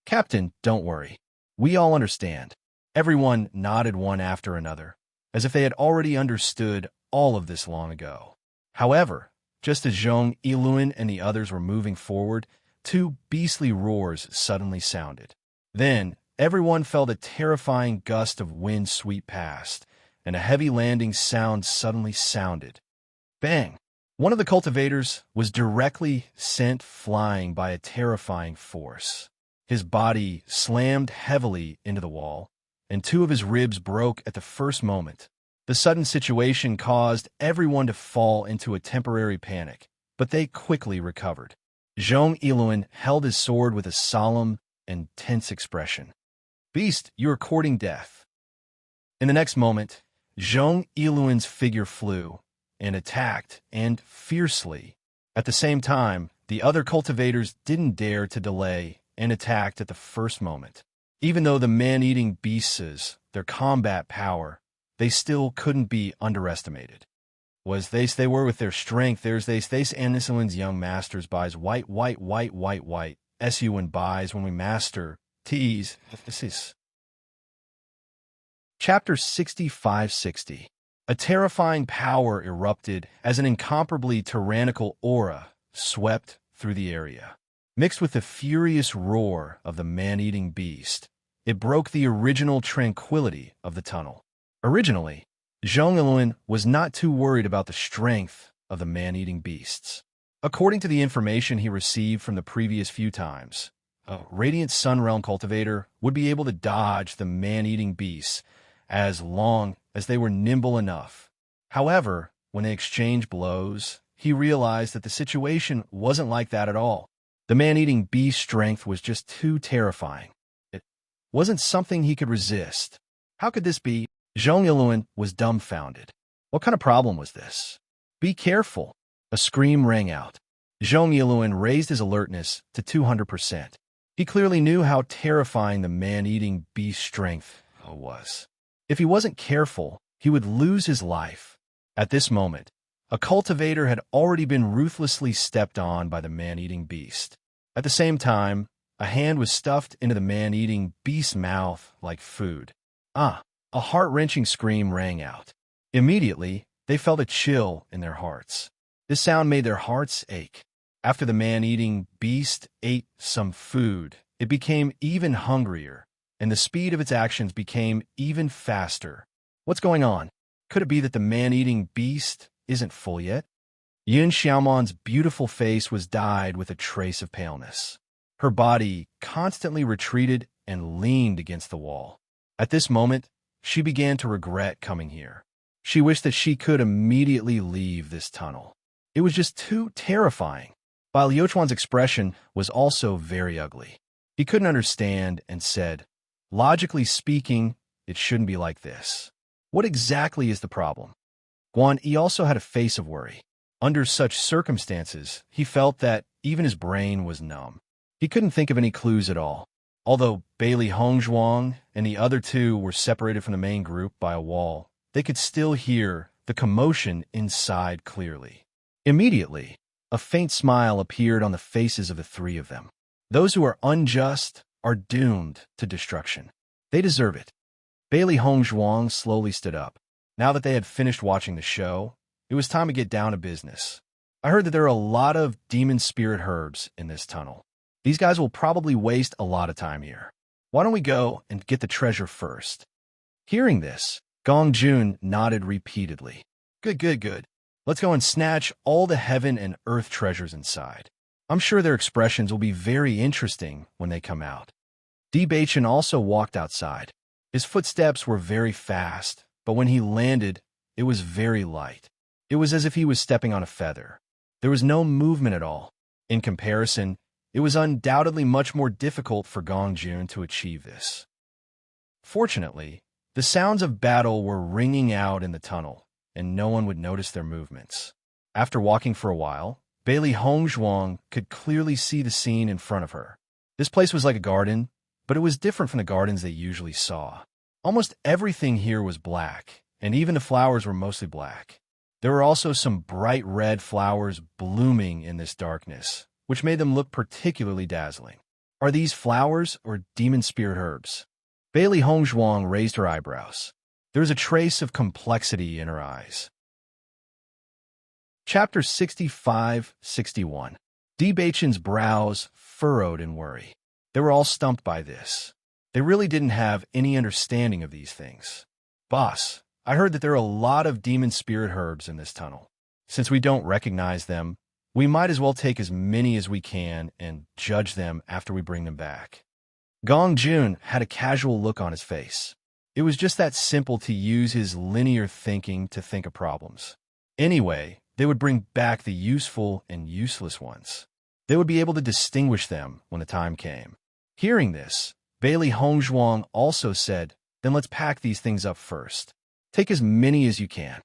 "Captain, don't worry. We all understand." Everyone nodded one after another, as if they had already understood all of this long ago. However, just as Zhong Yiluan and the others were moving forward, 2 beastly roars suddenly sounded. Then, everyone felt a terrifying gust of wind sweep past, and a heavy landing sound suddenly sounded. Bang! One of the cultivators was directly sent flying by a terrifying force. His body slammed heavily into the wall, and 2 of his ribs broke at the first moment. The sudden situation caused everyone to fall into a temporary panic, but they quickly recovered. Zhong Yiluan held his sword with a solemn and tense expression. "Beast, you are courting death." In the next moment, Zhong Yiluan's figure flew and attacked, and fiercely. At the same time, The other cultivators didn't dare to delay and attacked at the first moment. Even though the man-eating beasts, their combat power, they still couldn't be underestimated. Was they were with their strength, there's they Aniselin's young masters buys white, SU and buys when we master, tease, this is. Chapter 65-60. A terrifying power erupted as an incomparably tyrannical aura swept through the area. Mixed with the furious roar of the man-eating beast, it broke the original tranquility of the tunnel. Originally, Zhong Yilun was not too worried about the strength of the man-eating beasts. According to the information he received from the previous few times, a Radiant Sun Realm cultivator would be able to dodge the man-eating beasts as long as they were nimble enough. However, when they exchanged blows, he realized that the situation wasn't like that at all. The man-eating beast's strength was just too terrifying. It wasn't something he could resist. How could this be? Zhong Yilun was dumbfounded. What kind of problem was this? Be careful! A scream rang out. Zhong Yilun raised his alertness to 200%. He clearly knew how terrifying the man-eating beast's strength was. If he wasn't careful, he would lose his life. At this moment, a cultivator had already been ruthlessly stepped on by the man-eating beast. At the same time, a hand was stuffed into the man-eating beast's mouth like food. A heart-wrenching scream rang out. Immediately, they felt a chill in their hearts. This sound made their hearts ache. After the man-eating beast ate some food, it became even hungrier, and the speed of its actions became even faster. What's going on? Could it be that the man-eating beast isn't full yet? Yun Xiaomon's beautiful face was dyed with a trace of paleness. Her body constantly retreated and leaned against the wall. At this moment, she began to regret coming here. She wished that she could immediately leave this tunnel. It was just too terrifying. While Liuchuan's expression was also very ugly. He couldn't understand and said, logically speaking, it shouldn't be like this. What exactly is the problem? Guan Yi also had a face of worry. Under such circumstances, he felt that even his brain was numb. He couldn't think of any clues at all. Although Bailey Hongzhuang and the other two were separated from the main group by a wall, they could still hear the commotion inside clearly. Immediately, a faint smile appeared on the faces of the three of them. Those who are unjust are doomed to destruction. They deserve it. Bailey Hongzhuang slowly stood up. Now that they had finished watching the show, it was time to get down to business. I heard that there are a lot of demon spirit herbs in this tunnel. These guys will probably waste a lot of time here. Why don't we go and get the treasure first? Hearing this, Gong Jun nodded repeatedly. Good. Let's go and snatch all the heaven and earth treasures inside. I'm sure their expressions will be very interesting when they come out. Di Baichen also walked outside. His footsteps were very fast, but when he landed, it was very light. It was as if he was stepping on a feather. There was no movement at all. In comparison, it was undoubtedly much more difficult for Gong Jun to achieve this. Fortunately, the sounds of battle were ringing out in the tunnel, and no one would notice their movements. After walking for a while, Bailey Hongzhuang could clearly see the scene in front of her. This place was like a garden, but it was different from the gardens they usually saw. Almost everything here was black, and even the flowers were mostly black. There were also some bright red flowers blooming in this darkness, which made them look particularly dazzling. Are these flowers or demon spirit herbs? Bailey Hongzhuang raised her eyebrows. There was a trace of complexity in her eyes. Chapter 65-61. Di Baichen's brows furrowed in worry. They were all stumped by this. They really didn't have any understanding of these things. Boss, I heard that there are a lot of demon spirit herbs in this tunnel. Since we don't recognize them, we might as well take as many as we can and judge them after we bring them back. Gong Jun had a casual look on his face. It was just that simple to use his linear thinking to think of problems. Anyway, they would bring back the useful and useless ones. They would be able to distinguish them when the time came. Hearing this, Bailey Hongzhuang also said, then let's pack these things up first. Take as many as you can.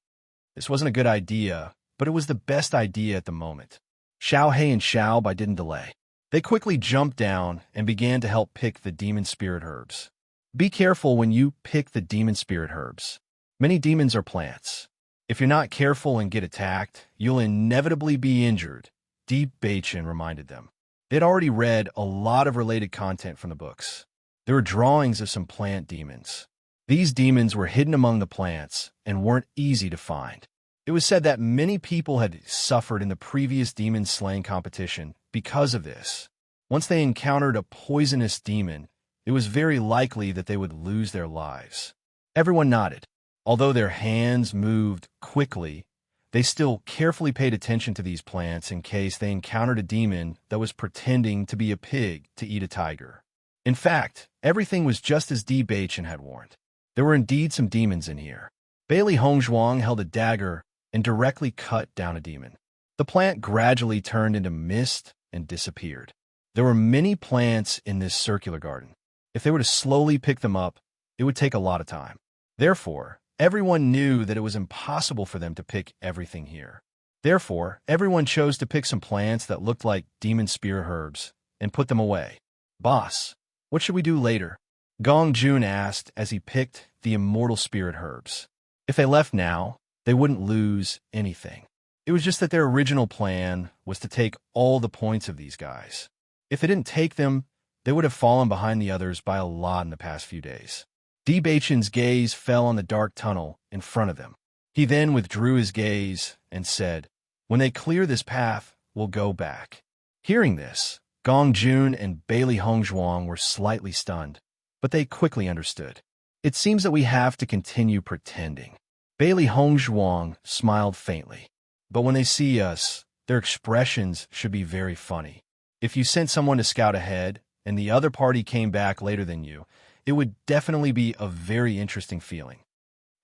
This wasn't a good idea, but it was the best idea at the moment. Xiao Hei and Xiao Bai didn't delay. They quickly jumped down and began to help pick the demon spirit herbs. Be careful when you pick the demon spirit herbs. Many demons are plants. If you're not careful and get attacked, you'll inevitably be injured, Di Beichen reminded them. They'd already read a lot of related content from the books. There were drawings of some plant demons. These demons were hidden among the plants and weren't easy to find. It was said that many people had suffered in the previous demon slaying competition because of this. Once they encountered a poisonous demon, it was very likely that they would lose their lives. Everyone nodded. Although their hands moved quickly, they still carefully paid attention to these plants in case they encountered a demon that was pretending to be a pig to eat a tiger. In fact, everything was just as Di Beichen had warned. There were indeed some demons in here. Bailey Hongzhuang held a dagger and directly cut down a demon. The plant gradually turned into mist and disappeared. There were many plants in this circular garden. If they were to slowly pick them up, it would take a lot of time. Therefore, everyone knew that it was impossible for them to pick everything here. Therefore, everyone chose to pick some plants that looked like demon spear herbs and put them away. Boss, what should we do later? Gong Jun asked as he picked the immortal spirit herbs. If they left now, they wouldn't lose anything. It was just that their original plan was to take all the points of these guys. If they didn't take them, they would have fallen behind the others by a lot in the past few days. Di Beichen's gaze fell on the dark tunnel in front of them. He then withdrew his gaze and said, "When they clear this path, we'll go back." Hearing this, Gong Jun and Bailey Hongzhuang were slightly stunned, but they quickly understood. It seems that we have to continue pretending. Bailey Hongzhuang smiled faintly. But when they see us, their expressions should be very funny. If you sent someone to scout ahead and the other party came back later than you, it would definitely be a very interesting feeling.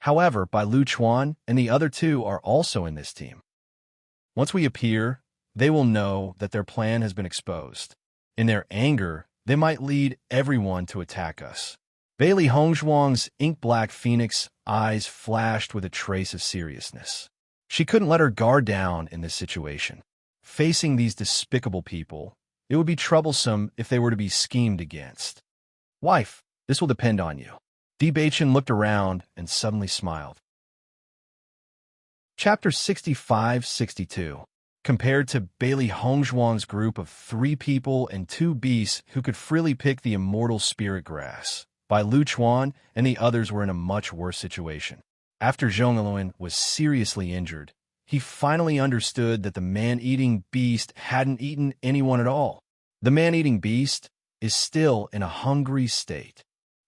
However, Bai Lu Chuan and the other two are also in this team. Once we appear, they will know that their plan has been exposed. In their anger, they might lead everyone to attack us. Bailey Hongzhuang's ink-black phoenix eyes flashed with a trace of seriousness. She couldn't let her guard down in this situation. Facing these despicable people, it would be troublesome if they were to be schemed against. Wife, this will depend on you. Di Beichen looked around and suddenly smiled. Chapter 65-62. Compared to Bailey Hongzhuang's group of 3 people and 2 beasts who could freely pick the immortal spirit grass, Bai Lu Chuan and the others were in a much worse situation. After Zhong Yiluan was seriously injured, he finally understood that the man-eating beast hadn't eaten anyone at all. The man-eating beast is still in a hungry state.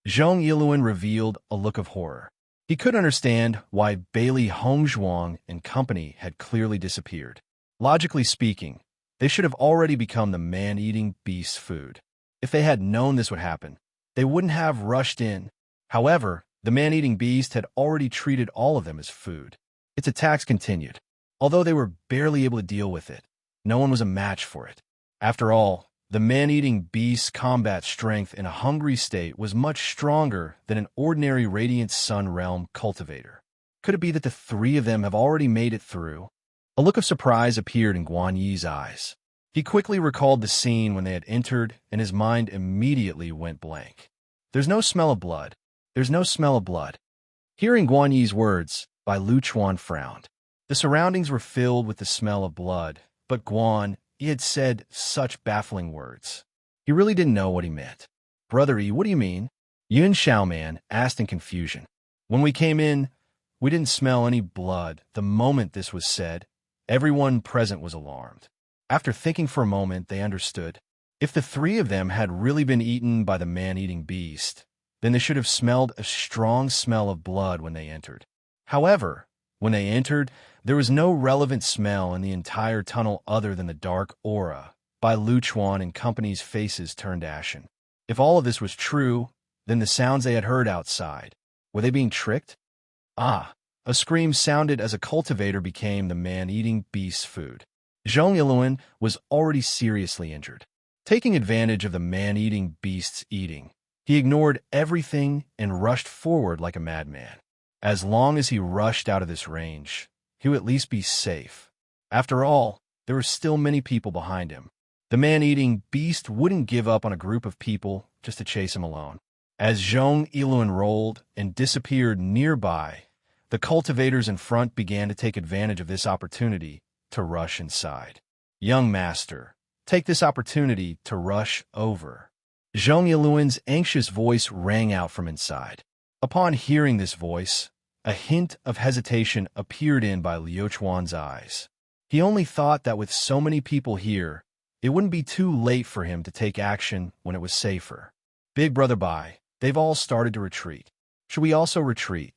Zhong Yiluan revealed a look of horror. He couldn't understand why Bailey Hongzhuang and company had clearly disappeared. Logically speaking, they should have already become the man-eating beast's food. If they had known this would happen, they wouldn't have rushed in. However, the man-eating beast had already treated all of them as food. Its attacks continued. Although they were barely able to deal with it, no one was a match for it. After all, the man-eating beast's combat strength in a hungry state was much stronger than an ordinary Radiant Sun Realm cultivator. Could it be that the 3 of them have already made it through? A look of surprise appeared in Guan Yi's eyes. He quickly recalled the scene when they had entered, and his mind immediately went blank. There's no smell of blood. There's no smell of blood. Hearing Guan Yi's words, Bai Lu Chuan frowned. The surroundings were filled with the smell of blood, but Guan Yi had said such baffling words. He really didn't know what he meant. Brother Yi, what do you mean? Yun Xiaoman asked in confusion. When we came in, we didn't smell any blood. The moment this was said, everyone present was alarmed. After thinking for a moment, they understood. If the 3 of them had really been eaten by the man-eating beast, then they should have smelled a strong smell of blood when they entered. However, when they entered, there was no relevant smell in the entire tunnel other than the dark aura. Bai Lu Chuan and company's faces turned ashen. If all of this was true, then the sounds they had heard outside, were they being tricked? Ah, a scream sounded as a cultivator became the man-eating beast's food. Zhong Yiluan was already seriously injured. Taking advantage of the man-eating beast's eating, he ignored everything and rushed forward like a madman. As long as he rushed out of this range, he would at least be safe. After all, there were still many people behind him. The man-eating beast wouldn't give up on a group of people just to chase him alone. As Zhong Yiluan rolled and disappeared nearby, the cultivators in front began to take advantage of this opportunity to rush inside. "Young master, take this opportunity to rush over." Zhong Yiluan's anxious voice rang out from inside. Upon hearing this voice, a hint of hesitation appeared in by Liu Chuan's eyes. He only thought that with so many people here, it wouldn't be too late for him to take action when it was safer. "Big brother Bai, they've all started to retreat. Should we also retreat?"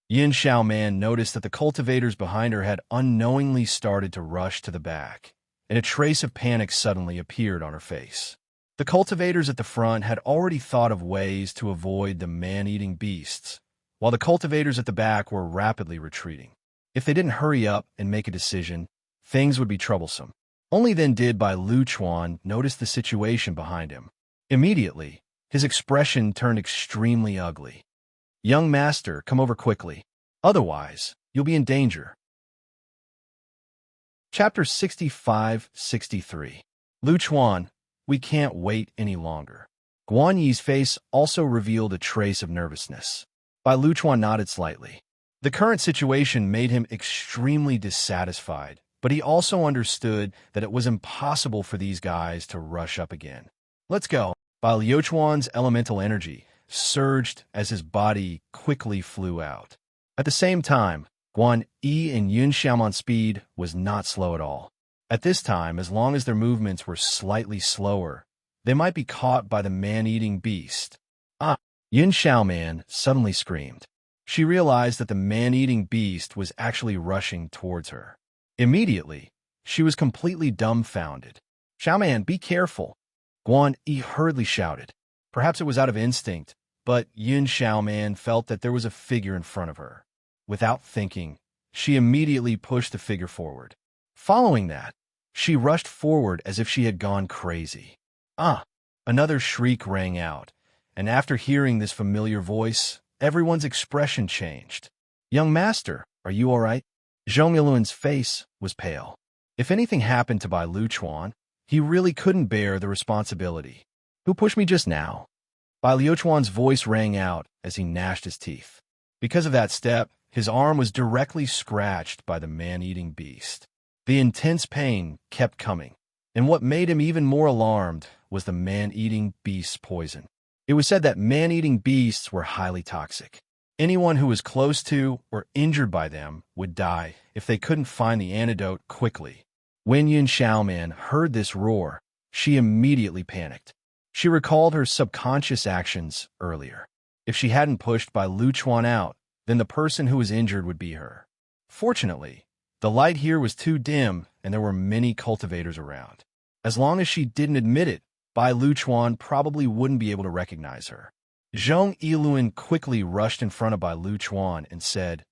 Yin Xiaoman noticed that the cultivators behind her had unknowingly started to rush to the back, and a trace of panic suddenly appeared on her face. The cultivators at the front had already thought of ways to avoid the man-eating beasts, while the cultivators at the back were rapidly retreating. If they didn't hurry up and make a decision, things would be troublesome. Only then did Bai Luchuan notice the situation behind him. Immediately, his expression turned extremely ugly. "Young master, come over quickly. Otherwise, you'll be in danger." Chapter 65-63. Luchuan, we can't wait any longer. Guan Yi's face also revealed a trace of nervousness. Bai Luchuan nodded slightly. The current situation made him extremely dissatisfied, but he also understood that it was impossible for these guys to rush up again. "Let's go." Bai Luchuan's elemental energy surged as his body quickly flew out. At the same time, Guan Yi and Yun Xiaoman's speed was not slow at all. At this time, as long as their movements were slightly slower, they might be caught by the man-eating beast. "Ah!" Yun Xiaoman suddenly screamed. She realized that the man-eating beast was actually rushing towards her. Immediately, she was completely dumbfounded. "Xiaoman, be careful!" Guan Yi hurriedly shouted. Perhaps it was out of instinct, but Yun Xiaoman felt that there was a figure in front of her. Without thinking, she immediately pushed the figure forward. Following that, she rushed forward as if she had gone crazy. "Ah!" Another shriek rang out, and after hearing this familiar voice, everyone's expression changed. "Young master, are you all right?" Zhong Yiluan's face was pale. If anything happened to Bai Luchuan, he really couldn't bear the responsibility. "Who pushed me just now?" Bai Luchuan's voice rang out as he gnashed his teeth. Because of that step, his arm was directly scratched by the man-eating beast. The intense pain kept coming, and what made him even more alarmed was the man-eating beast's poison. It was said that man-eating beasts were highly toxic. Anyone who was close to or injured by them would die if they couldn't find the antidote quickly. When Yun Xiaoman heard this roar, she immediately panicked. She recalled her subconscious actions earlier. If she hadn't pushed Bai Luchuan out, then the person who was injured would be her. Fortunately, the light here was too dim and there were many cultivators around. As long as she didn't admit it, Bai Luchuan probably wouldn't be able to recognize her. Zhong Yiluan quickly rushed in front of Bai Luchuan and said,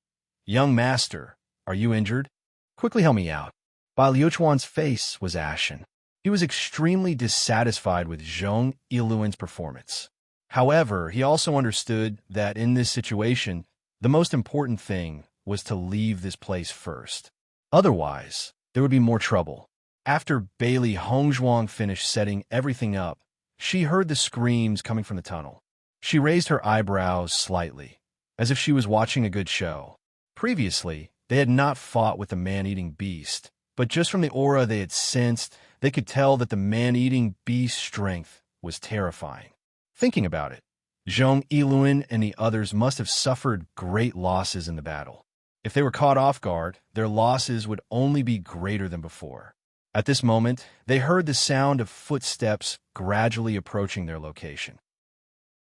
"Young master, are you injured? Quickly help me out." Bai Luchuan's face was ashen. He was extremely dissatisfied with Zhong Yiluan's performance. However, he also understood that in this situation, the most important thing was to leave this place first. Otherwise, there would be more trouble. After Bailey Hongzhuang finished setting everything up, she heard the screams coming from the tunnel. She raised her eyebrows slightly, as if she was watching a good show. Previously, they had not fought with the man-eating beast, but just from the aura they had sensed, they could tell that the man-eating beast's strength was terrifying. Thinking about it, Zhong Yiluan and the others must have suffered great losses in the battle. If they were caught off guard, their losses would only be greater than before. At this moment, they heard the sound of footsteps gradually approaching their location.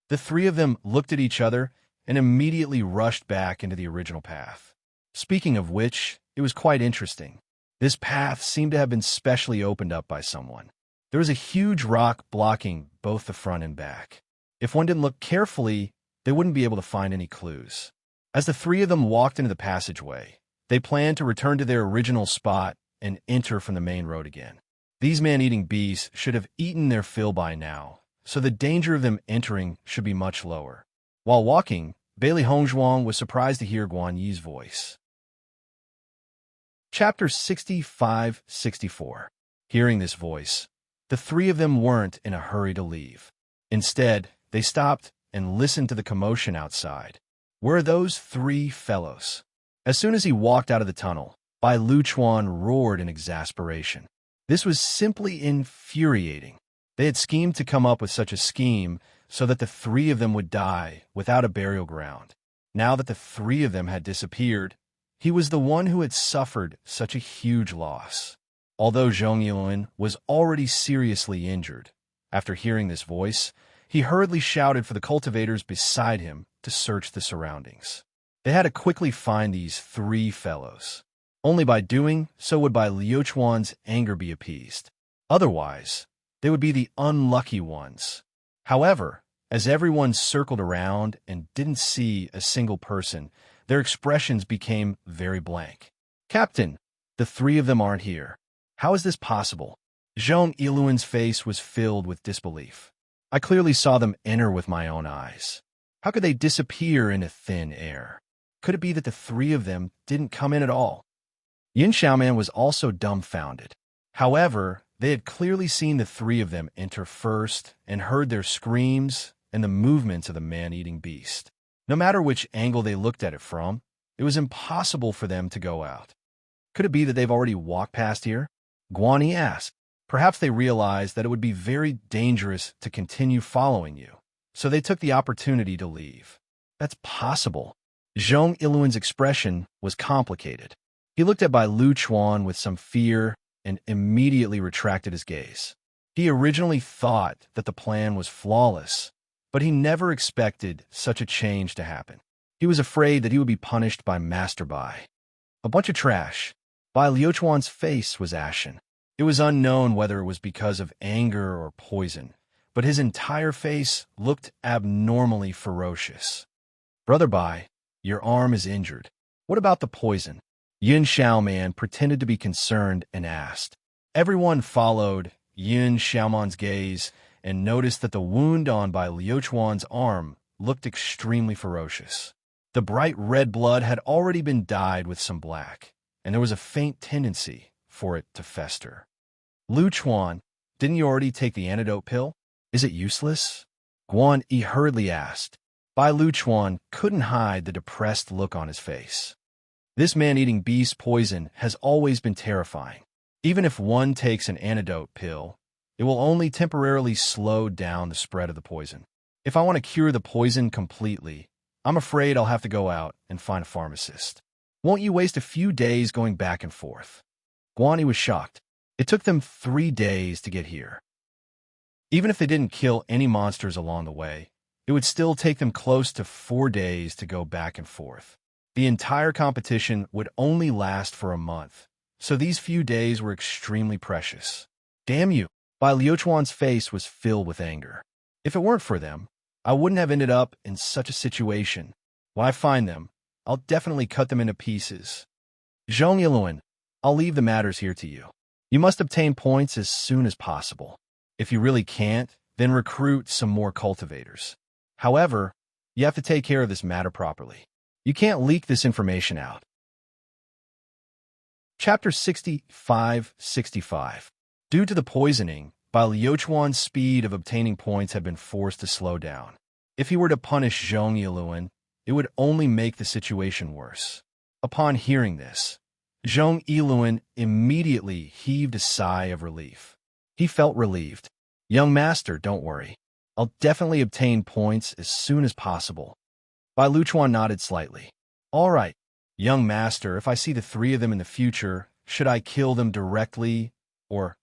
The three of them looked at each other and immediately rushed back into the original path. Speaking of which, it was quite interesting. This path seemed to have been specially opened up by someone. There was a huge rock blocking both the front and back. If one didn't look carefully, they wouldn't be able to find any clues. As the three of them walked into the passageway, they planned to return to their original spot and enter from the main road again. These man-eating beasts should have eaten their fill by now, so the danger of them entering should be much lower. While walking, Bailey Hongzhuang was surprised to hear Guan Yi's voice. Chapter 65-64. Hearing this voice, the three of them weren't in a hurry to leave. Instead, they stopped and listened to the commotion outside. Where are those three fellows? As soon as he walked out of the tunnel, Bai Luchuan roared in exasperation. This was simply infuriating. They had schemed to come up with such a scheme so that the three of them would die without a burial ground. Now that the three of them had disappeared, he was the one who had suffered such a huge loss. Although Zhong Yilun was already seriously injured, after hearing this voice, he hurriedly shouted for the cultivators beside him to search the surroundings. They had to quickly find these three fellows. Only by doing so would Bai Luchuan's anger be appeased. Otherwise, they would be the unlucky ones. However, as everyone circled around and didn't see a single person, their expressions became very blank. Captain, the three of them aren't here. How is this possible? Zhong Yiluan's face was filled with disbelief. I clearly saw them enter with my own eyes. How could they disappear into thin air? Could it be that the three of them didn't come in at all? Yin Xiaoman was also dumbfounded. However, they had clearly seen the three of them enter first and heard their screams and the movements of the man-eating beast. No matter which angle they looked at it from, it was impossible for them to go out. Could it be that they've already walked past here? Guanyi asked. Perhaps they realized that it would be very dangerous to continue following you, so they took the opportunity to leave. That's possible. Zhong Yiluan's expression was complicated. He looked at Bai Luchuan with some fear and immediately retracted his gaze. He originally thought that the plan was flawless, but he never expected such a change to happen. He was afraid that he would be punished by Master Bai. A bunch of trash. Bai Luchuan's face was ashen. It was unknown whether it was because of anger or poison, but his entire face looked abnormally ferocious. Brother Bai, your arm is injured. What about the poison? Yin Xiaoman pretended to be concerned and asked. Everyone followed Yin Xiaoman's gaze and noticed that the wound on Bai Luchuan's arm looked extremely ferocious. The bright red blood had already been dyed with some black, and there was a faint tendency for it to fester. Luchuan, didn't you already take the antidote pill? Is it useless? Guanyi hurriedly asked. Bai Luchuan couldn't hide the depressed look on his face. This man-eating beast poison has always been terrifying. Even if one takes an antidote pill, it will only temporarily slow down the spread of the poison. If I want to cure the poison completely, I'm afraid I'll have to go out and find a pharmacist. Won't you waste a few days going back and forth? Guanyi was shocked. It took them 3 days to get here. Even if they didn't kill any monsters along the way, it would still take them close to 4 days to go back and forth. The entire competition would only last for a month, so these few days were extremely precious. Damn you! Bai Luchuan's face was filled with anger. If it weren't for them, I wouldn't have ended up in such a situation. When I find them, I'll definitely cut them into pieces. Zhong Yiluan, I'll leave the matters here to you. You must obtain points as soon as possible. If you really can't, then recruit some more cultivators. However, you have to take care of this matter properly. You can't leak this information out. Chapter 65-65. Due to the poisoning, Bai Luchuan's speed of obtaining points had been forced to slow down. If he were to punish Zhong Yiluan, it would only make the situation worse. Upon hearing this, Zhong Yiluan immediately heaved a sigh of relief. He felt relieved. Young master, don't worry. I'll definitely obtain points as soon as possible. Bai Luchuan nodded slightly. All right, young master, if I see the three of them in the future, should I kill them directly, or,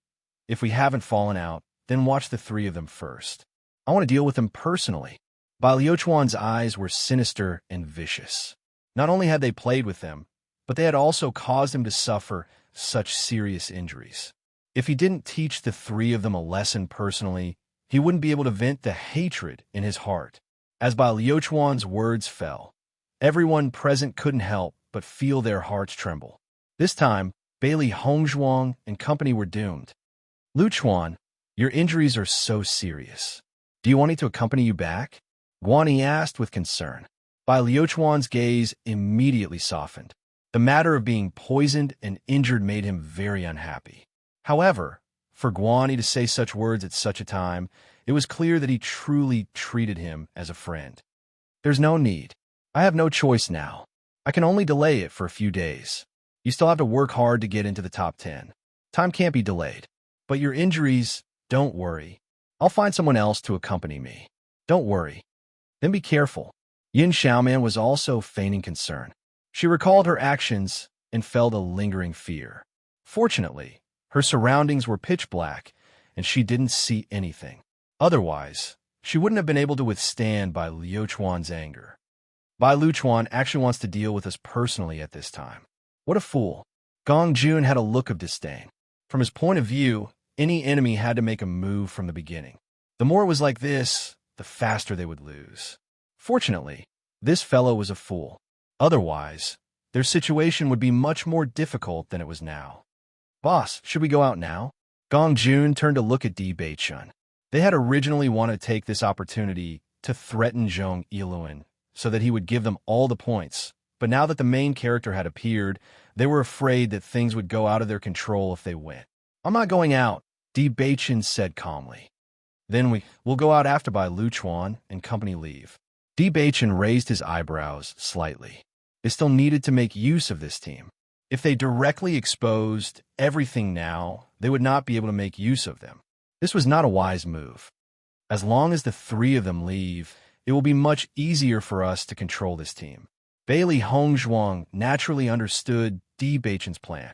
if we haven't fallen out, then watch the three of them first? I want to deal with them personally. Bai Luchuan's eyes were sinister and vicious. Not only had they played with them, but they had also caused him to suffer such serious injuries. If he didn't teach the three of them a lesson personally, he wouldn't be able to vent the hatred in his heart. As Bai Luchuan's words fell, everyone present couldn't help but feel their hearts tremble. This time, Bailey Hongzhuang and company were doomed. Luchuan, your injuries are so serious. Do you want me to accompany you back? Guanyi asked with concern. Bai Luchuan's gaze immediately softened. The matter of being poisoned and injured made him very unhappy. However, for Guani to say such words at such a time, it was clear that he truly treated him as a friend. There's no need. I have no choice now. I can only delay it for a few days. You still have to work hard to get into the top 10. Time can't be delayed. But your injuries, don't worry. I'll find someone else to accompany me. Don't worry. Then be careful. Yin Xiaoman was also feigning concern. She recalled her actions and felt a lingering fear. Fortunately, her surroundings were pitch black, and she didn't see anything. Otherwise, she wouldn't have been able to withstand Bai Luochuan's anger. Bai Luochuan actually wants to deal with us personally at this time. What a fool. Gong Jun had a look of disdain. From his point of view, any enemy had to make a move from the beginning. The more it was like this, the faster they would lose. Fortunately, this fellow was a fool. Otherwise, their situation would be much more difficult than it was now. Boss, should we go out now? Gong Jun turned to look at Di Beichun. They had originally wanted to take this opportunity to threaten Zhong Yiluan so that he would give them all the points, but now that the main character had appeared, they were afraid that things would go out of their control if they went. I'm not going out, Di Beichun said calmly. Then we'll go out after Bai Luochuan and company leave. Di Beichun raised his eyebrows slightly. They still needed to make use of this team. If they directly exposed everything now, they would not be able to make use of them. This was not a wise move. As long as the three of them leave, it will be much easier for us to control this team. Bailey Hongzhuang naturally understood Di Beichun's plan.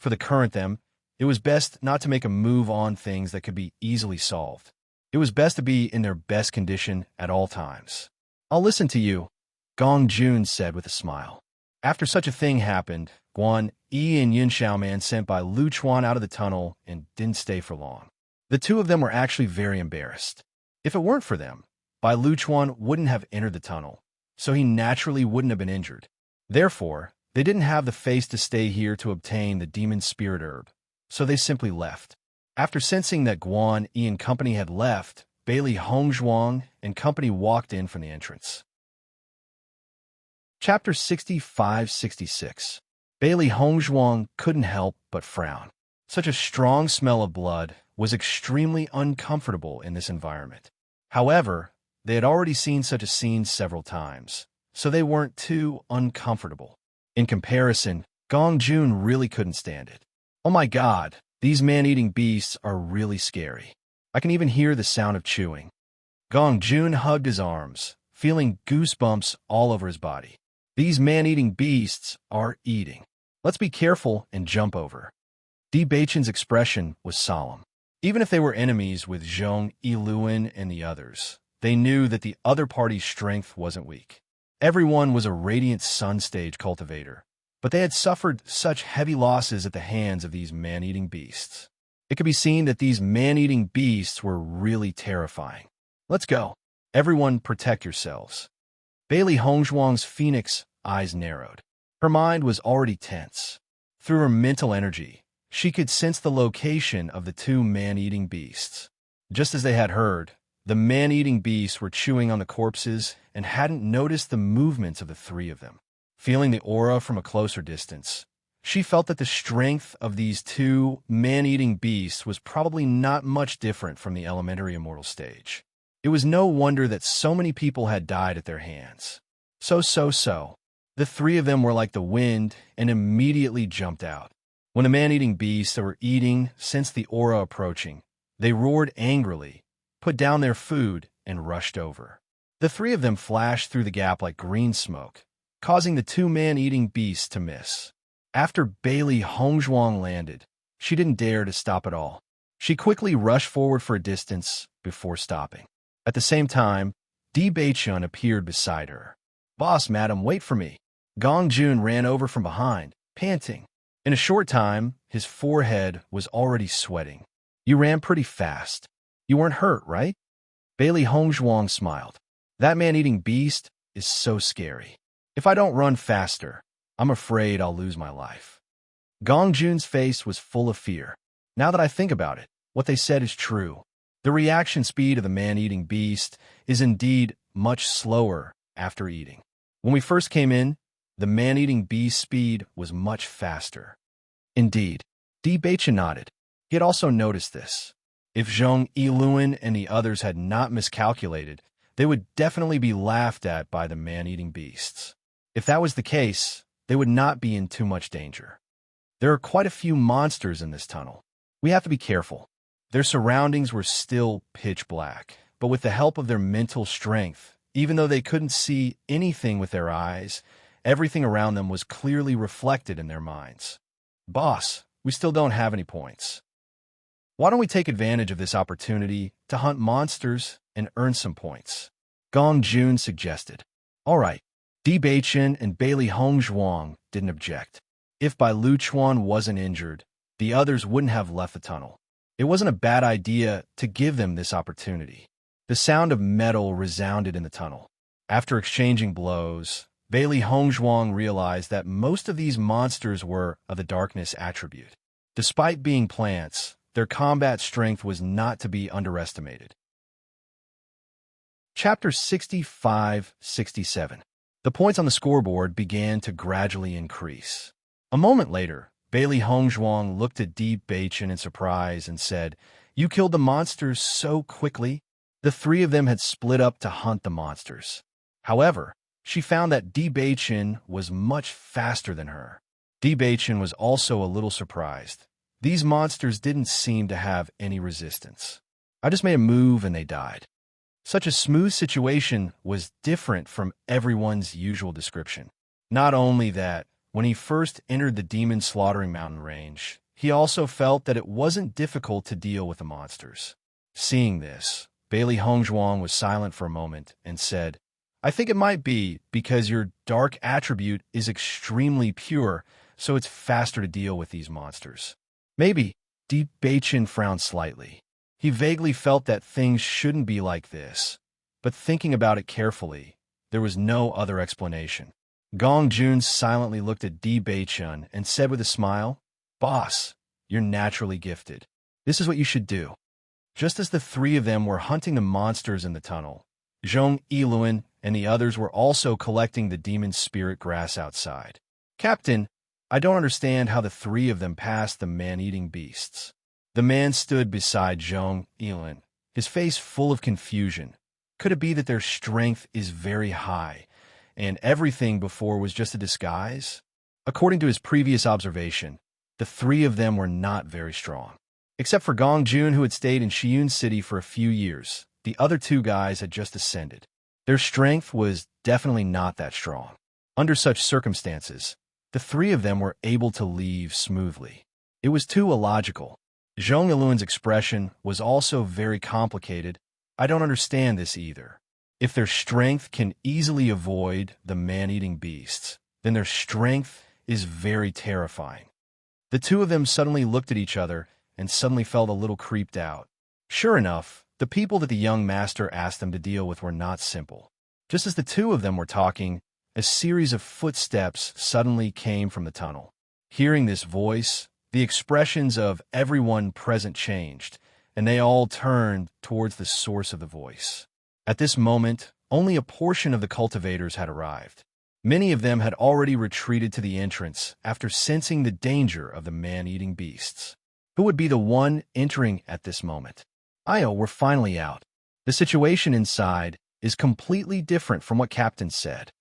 For the current them, it was best not to make a move on things that could be easily solved. It was best to be in their best condition at all times. I'll listen to you, Gong Jun said with a smile. After such a thing happened, Guan Yi and Yin Xiaoman sent Bai Luochuan out of the tunnel and didn't stay for long. The two of them were actually very embarrassed. If it weren't for them, Bai Luochuan wouldn't have entered the tunnel, so he naturally wouldn't have been injured. Therefore, they didn't have the face to stay here to obtain the demon spirit herb, so they simply left. After sensing that Guan Yi and company had left, Bailey Hongzhuang and company walked in from the entrance. Chapter 65-66. Bailey Hongzhuang couldn't help but frown. Such a strong smell of blood was extremely uncomfortable in this environment. However, they had already seen such a scene several times, so they weren't too uncomfortable. In comparison, Gong Jun really couldn't stand it. Oh my god, these man-eating beasts are really scary. I can even hear the sound of chewing. Gong Jun hugged his arms, feeling goosebumps all over his body. These man-eating beasts are eating. Let's be careful and jump over. Di Beichun's expression was solemn. Even if they were enemies with Zhong Yiluan and the others, they knew that the other party's strength wasn't weak. Everyone was a radiant sun stage cultivator, but they had suffered such heavy losses at the hands of these man-eating beasts. It could be seen that these man-eating beasts were really terrifying. Let's go. Everyone protect yourselves. Bailey Hongzhuang's phoenix eyes narrowed. Her mind was already tense. Through her mental energy, she could sense the location of the two man-eating beasts. Just as they had heard, the man-eating beasts were chewing on the corpses and hadn't noticed the movements of the three of them. Feeling the aura from a closer distance, she felt that the strength of these two man-eating beasts was probably not much different from the elementary immortal stage. It was no wonder that so many people had died at their hands. So. The three of them were like the wind and immediately jumped out. When the man-eating beasts that were eating sensed the aura approaching, they roared angrily, put down their food, and rushed over. The three of them flashed through the gap like green smoke, causing the two man-eating beasts to miss. After Bailey Hongzhuang landed, she didn't dare to stop at all. She quickly rushed forward for a distance before stopping. At the same time, Di Beichun appeared beside her. "Boss, madam, wait for me." Gong Jun ran over from behind, panting. In a short time, his forehead was already sweating. "You ran pretty fast. You weren't hurt, right?" Bailey Hongzhuang smiled. "That man-eating beast is so scary. If I don't run faster, I'm afraid I'll lose my life." Gong Jun's face was full of fear. Now that I think about it, what they said is true. The reaction speed of the man-eating beast is indeed much slower after eating. When we first came in, The man-eating beast's speed was much faster. Indeed, Di Baichen nodded. He had also noticed this. If Zhong Yiluan and the others had not miscalculated, they would definitely be laughed at by the man-eating beasts. If that was the case, they would not be in too much danger. There are quite a few monsters in this tunnel. We have to be careful. Their surroundings were still pitch black, but with the help of their mental strength, even though they couldn't see anything with their eyes, everything around them was clearly reflected in their minds. Boss, we still don't have any points. Why don't we take advantage of this opportunity to hunt monsters and earn some points? Gong Jun suggested. All right. Di Baichen and Bailey Hongzhuang didn't object. If Bai Luchuan wasn't injured, the others wouldn't have left the tunnel. It wasn't a bad idea to give them this opportunity. The sound of metal resounded in the tunnel. After exchanging blows, Bailey Hongzhuang realized that most of these monsters were of the darkness attribute. Despite being plants, their combat strength was not to be underestimated. Chapter 65-67. The points on the scoreboard began to gradually increase. A moment later, Bailey Hongzhuang looked at Di Baichen in surprise and said, "You killed the monsters so quickly?" The three of them had split up to hunt the monsters. However, she found that Di Baichen was much faster than her. Di Baichen was also a little surprised. These monsters didn't seem to have any resistance. I just made a move and they died. Such a smooth situation was different from everyone's usual description. Not only that, when he first entered the demon slaughtering mountain range, he also felt that it wasn't difficult to deal with the monsters. Seeing this, Bailey Hongzhuang was silent for a moment and said, "I think it might be because your dark attribute is extremely pure, so it's faster to deal with these monsters." Maybe. Di Baichen frowned slightly. He vaguely felt that things shouldn't be like this, but thinking about it carefully, there was no other explanation. Gong Jun silently looked at Di Baichen and said with a smile, "Boss, you're naturally gifted. This is what you should do." Just as the three of them were hunting the monsters in the tunnel, Zhong Yiluan and the others were also collecting the demon spirit grass outside. "Captain, I don't understand how the three of them passed the man-eating beasts." The man stood beside Zhong Yiluan, his face full of confusion. Could it be that their strength is very high, and everything before was just a disguise? According to his previous observation, the three of them were not very strong. Except for Gong Jun, who had stayed in Xiun City for a few years, the other two guys had just ascended. Their strength was definitely not that strong. Under such circumstances, the three of them were able to leave smoothly. It was too illogical. Zhong Yiluan's expression was also very complicated. "I don't understand this either. If their strength can easily avoid the man-eating beasts, then their strength is very terrifying." The two of them suddenly looked at each other and suddenly felt a little creeped out. Sure enough, the people that the young master asked them to deal with were not simple. Just as the two of them were talking, a series of footsteps suddenly came from the tunnel. Hearing this voice, the expressions of everyone present changed, and they all turned towards the source of the voice. At this moment, only a portion of the cultivators had arrived. Many of them had already retreated to the entrance after sensing the danger of the man-eating beasts. Who would be the one entering at this moment? Io, we're finally out. The situation inside is completely different from what Captain said.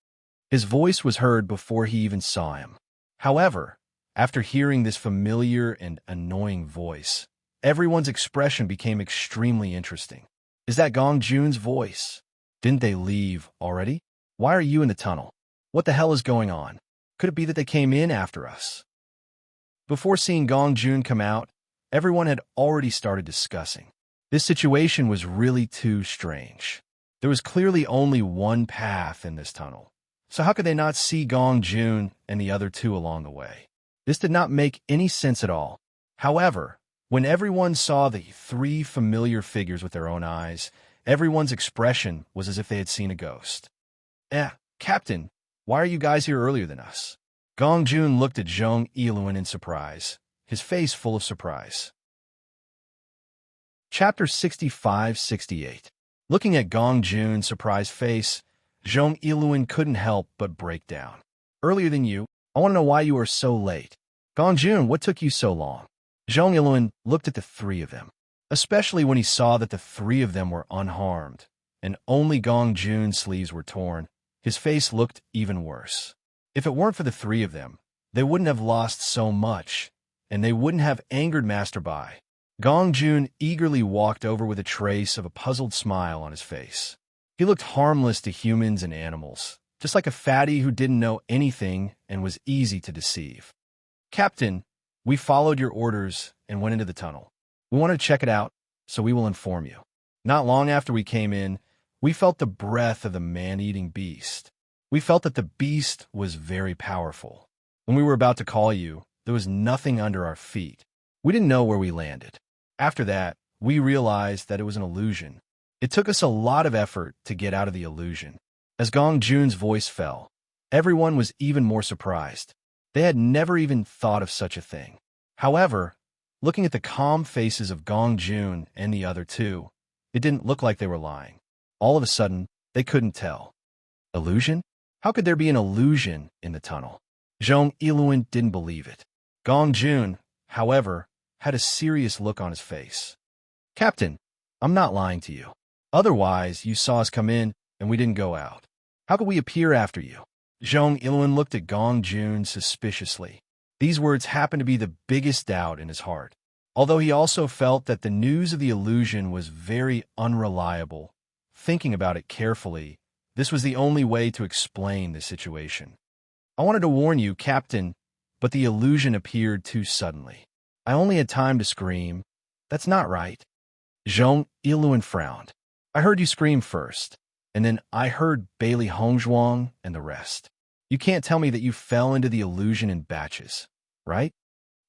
His voice was heard before he even saw him. However, after hearing this familiar and annoying voice, everyone's expression became extremely interesting. Is that Gong Jun's voice? Didn't they leave already? Why are you in the tunnel? What the hell is going on? Could it be that they came in after us? Before seeing Gong Jun come out, everyone had already started discussing. This situation was really too strange. There was clearly only one path in this tunnel. So how could they not see Gong Jun and the other two along the way? This did not make any sense at all. However, when everyone saw the three familiar figures with their own eyes, everyone's expression was as if they had seen a ghost. Captain, why are you guys here earlier than us?" Gong Jun looked at Zhong Yiluan in surprise, his face full of surprise. Chapter 65-68. Looking at Gong Jun's surprised face, Zhong Yiluan couldn't help but break down. Earlier than you. I want to know why you are so late. Gongjun, what took you so long? Zhong Yilun looked at the three of them, especially when he saw that the three of them were unharmed, and only Gongjun's sleeves were torn. His face looked even worse. If it weren't for the three of them, they wouldn't have lost so much, and they wouldn't have angered Master Bai. Gongjun eagerly walked over with a trace of a puzzled smile on his face. He looked harmless to humans and animals, just like a fatty who didn't know anything and was easy to deceive. Captain, we followed your orders and went into the tunnel. We want to check it out, so we will inform you. Not long after we came in, we felt the breath of the man-eating beast. We felt that the beast was very powerful. When we were about to call you, there was nothing under our feet. We didn't know where we landed. After that, we realized that it was an illusion. It took us a lot of effort to get out of the illusion. As Gongjun's voice fell, everyone was even more surprised. They had never even thought of such a thing. However, looking at the calm faces of Gongjun and the other two, it didn't look like they were lying. All of a sudden, they couldn't tell. Illusion? How could there be an illusion in the tunnel? Zhong Yilun didn't believe it. Gongjun, however, had a serious look on his face. Captain, I'm not lying to you. Otherwise, you saw us come in and we didn't go out. How could we appear after you? Zhong Yilun looked at Gongjun suspiciously. These words happened to be the biggest doubt in his heart. Although he also felt that the news of the illusion was very unreliable, thinking about it carefully, this was the only way to explain the situation. I wanted to warn you, Captain, but the illusion appeared too suddenly. I only had time to scream. That's not right. Zhong Yilun frowned. I heard you scream first, and then I heard Bailey Hongzhuang and the rest. You can't tell me that you fell into the illusion in batches, right?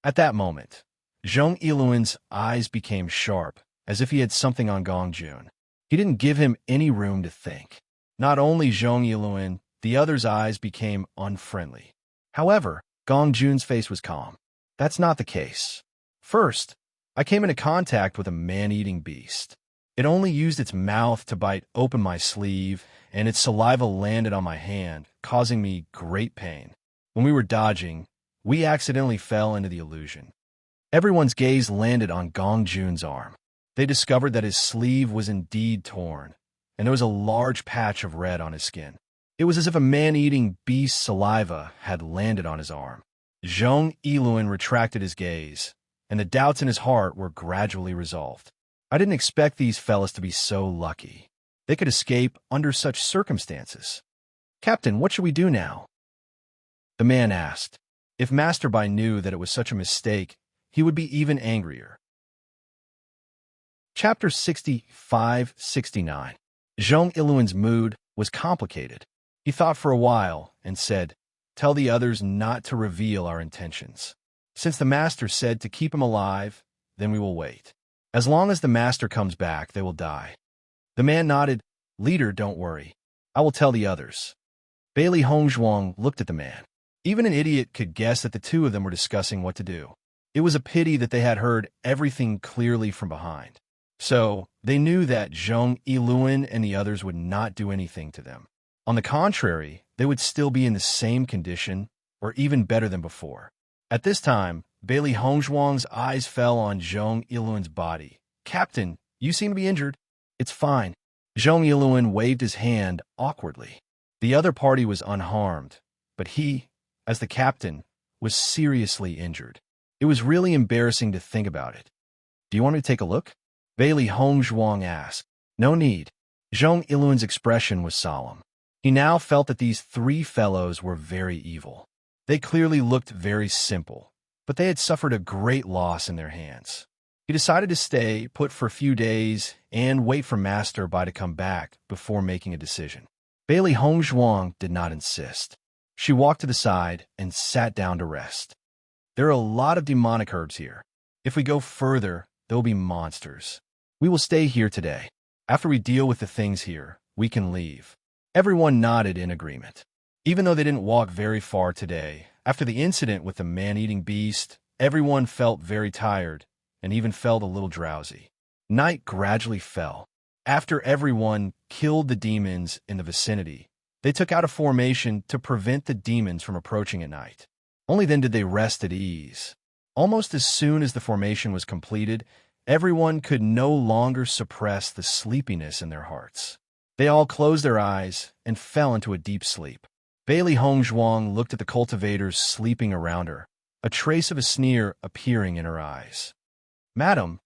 At that moment, Zhong Yilun's eyes became sharp, as if he had something on Gongjun. He didn't give him any room to think. Not only Zhong Yilun, the other's eyes became unfriendly. However, Gongjun's face was calm. That's not the case. First, I came into contact with a man-eating beast. It only used its mouth to bite open my sleeve, and its saliva landed on my hand, causing me great pain. When we were dodging, we accidentally fell into the illusion. Everyone's gaze landed on Gongjun's arm. They discovered that his sleeve was indeed torn, and there was a large patch of red on his skin. It was as if a man-eating beast's saliva had landed on his arm. Zhong Yilun retracted his gaze, and the doubts in his heart were gradually resolved. I didn't expect these fellas to be so lucky. They could escape under such circumstances. Captain, what should we do now? The man asked. If Master Bai knew that it was such a mistake, he would be even angrier. Chapter 65-69. Zhong Yilun's mood was complicated. He thought for a while and said, "Tell the others not to reveal our intentions. Since the master said to keep him alive, then we will wait. As long as the master comes back, they will die." The man nodded. "Leader, don't worry. I will tell the others." Bailey Hongzhuang looked at the man. Even an idiot could guess that the two of them were discussing what to do. It was a pity that they had heard everything clearly from behind. So, they knew that Zhong Yilun and the others would not do anything to them. On the contrary, they would still be in the same condition, or even better than before. At this time, Bailey Hongzhuang's eyes fell on Zhong Yilun's body. "Captain, you seem to be injured." "It's fine." Zhong Yilun waved his hand awkwardly. The other party was unharmed, but he, as the captain, was seriously injured. It was really embarrassing to think about it. "Do you want me to take a look?" Bailey Hongzhuang asked. "No need." Zhong Yilun's expression was solemn. He now felt that these three fellows were very evil. They clearly looked very simple, but they had suffered a great loss in their hands. He decided to stay put for a few days and wait for Master Bai to come back before making a decision. Bailey Hongzhuang did not insist. She walked to the side and sat down to rest. "There are a lot of demonic herbs here. If we go further, there will be monsters. We will stay here today. After we deal with the things here, we can leave." Everyone nodded in agreement. Even though they didn't walk very far today, after the incident with the man-eating beast, everyone felt very tired and even felt a little drowsy. Night gradually fell. After everyone killed the demons in the vicinity, They took out a formation to prevent the demons from approaching at night. Only then did they rest at ease. Almost as soon as the formation was completed, everyone could no longer suppress the sleepiness in their hearts. They all closed their eyes and fell into a deep sleep. Bailey Hongzhuang looked at the cultivators sleeping around her, a trace of a sneer appearing in her eyes. "Madam,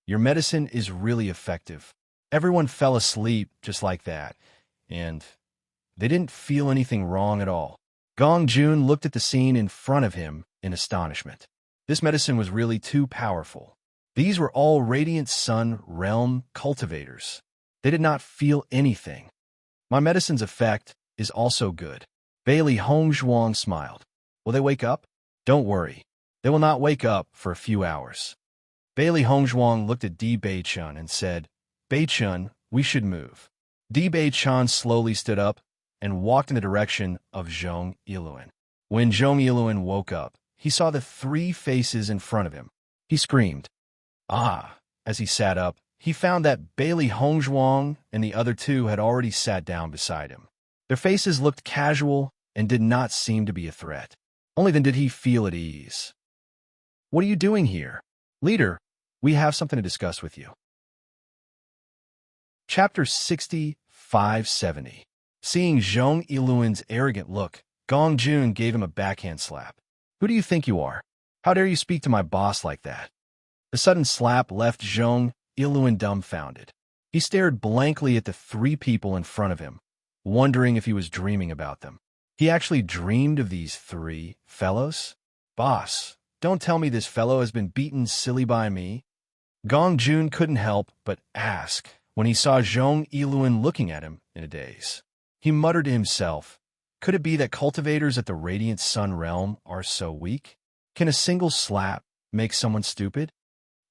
your medicine is really effective." Everyone fell asleep just like that, and they didn't feel anything wrong at all. Gong Jun looked at the scene in front of him in astonishment. This medicine was really too powerful. These were all Radiant Sun Realm cultivators. They did not feel anything. "My medicine's effect is also good." Bailey Hongzhuang smiled. "Will they wake up?" "Don't worry. They will not wake up for a few hours." Bailey Hongzhuang looked at Di Beichun and said, "Beichun, we should move." Di Beichun slowly stood up and walked in the direction of Zhong Yiluan. When Zhong Yiluan woke up, he saw the three faces in front of him. He screamed, "Ah!" As he sat up, he found that Bailey Hongzhuang and the other two had already sat down beside him. Their faces looked casual and did not seem to be a threat. Only then did he feel at ease. "What are you doing here?" "Leader, we have something to discuss with you." Chapter 6570. Seeing Zhong Yiluan's arrogant look, Gong Jun gave him a backhand slap. "Who do you think you are? How dare you speak to my boss like that?" The sudden slap left Zhong Yiluan dumbfounded. He stared blankly at the three people in front of him, wondering if he was dreaming about them. He actually dreamed of these three fellows? "Boss, don't tell me this fellow has been beaten silly by me." Gong Jun couldn't help but ask when he saw Zhong Yiluan looking at him in a daze. He muttered to himself, "Could it be that cultivators at the Radiant Sun Realm are so weak? Can a single slap make someone stupid?"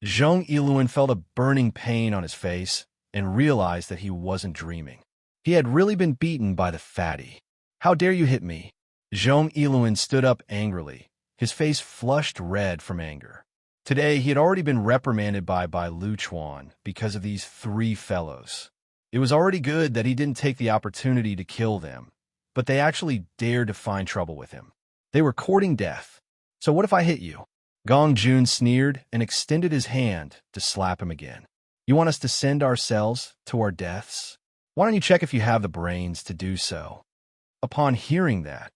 Zhong Yiluan felt a burning pain on his face and realized that he wasn't dreaming. He had really been beaten by the fatty. "How dare you hit me?" Zhong Yiluan stood up angrily, his face flushed red from anger. Today, he had already been reprimanded by Lu Chuan because of these three fellows. It was already good that he didn't take the opportunity to kill them, but they actually dared to find trouble with him. They were courting death. "So what if I hit you?" Gong Jun sneered and extended his hand to slap him again. "You want us to send ourselves to our deaths? Why don't you check if you have the brains to do so?" Upon hearing that,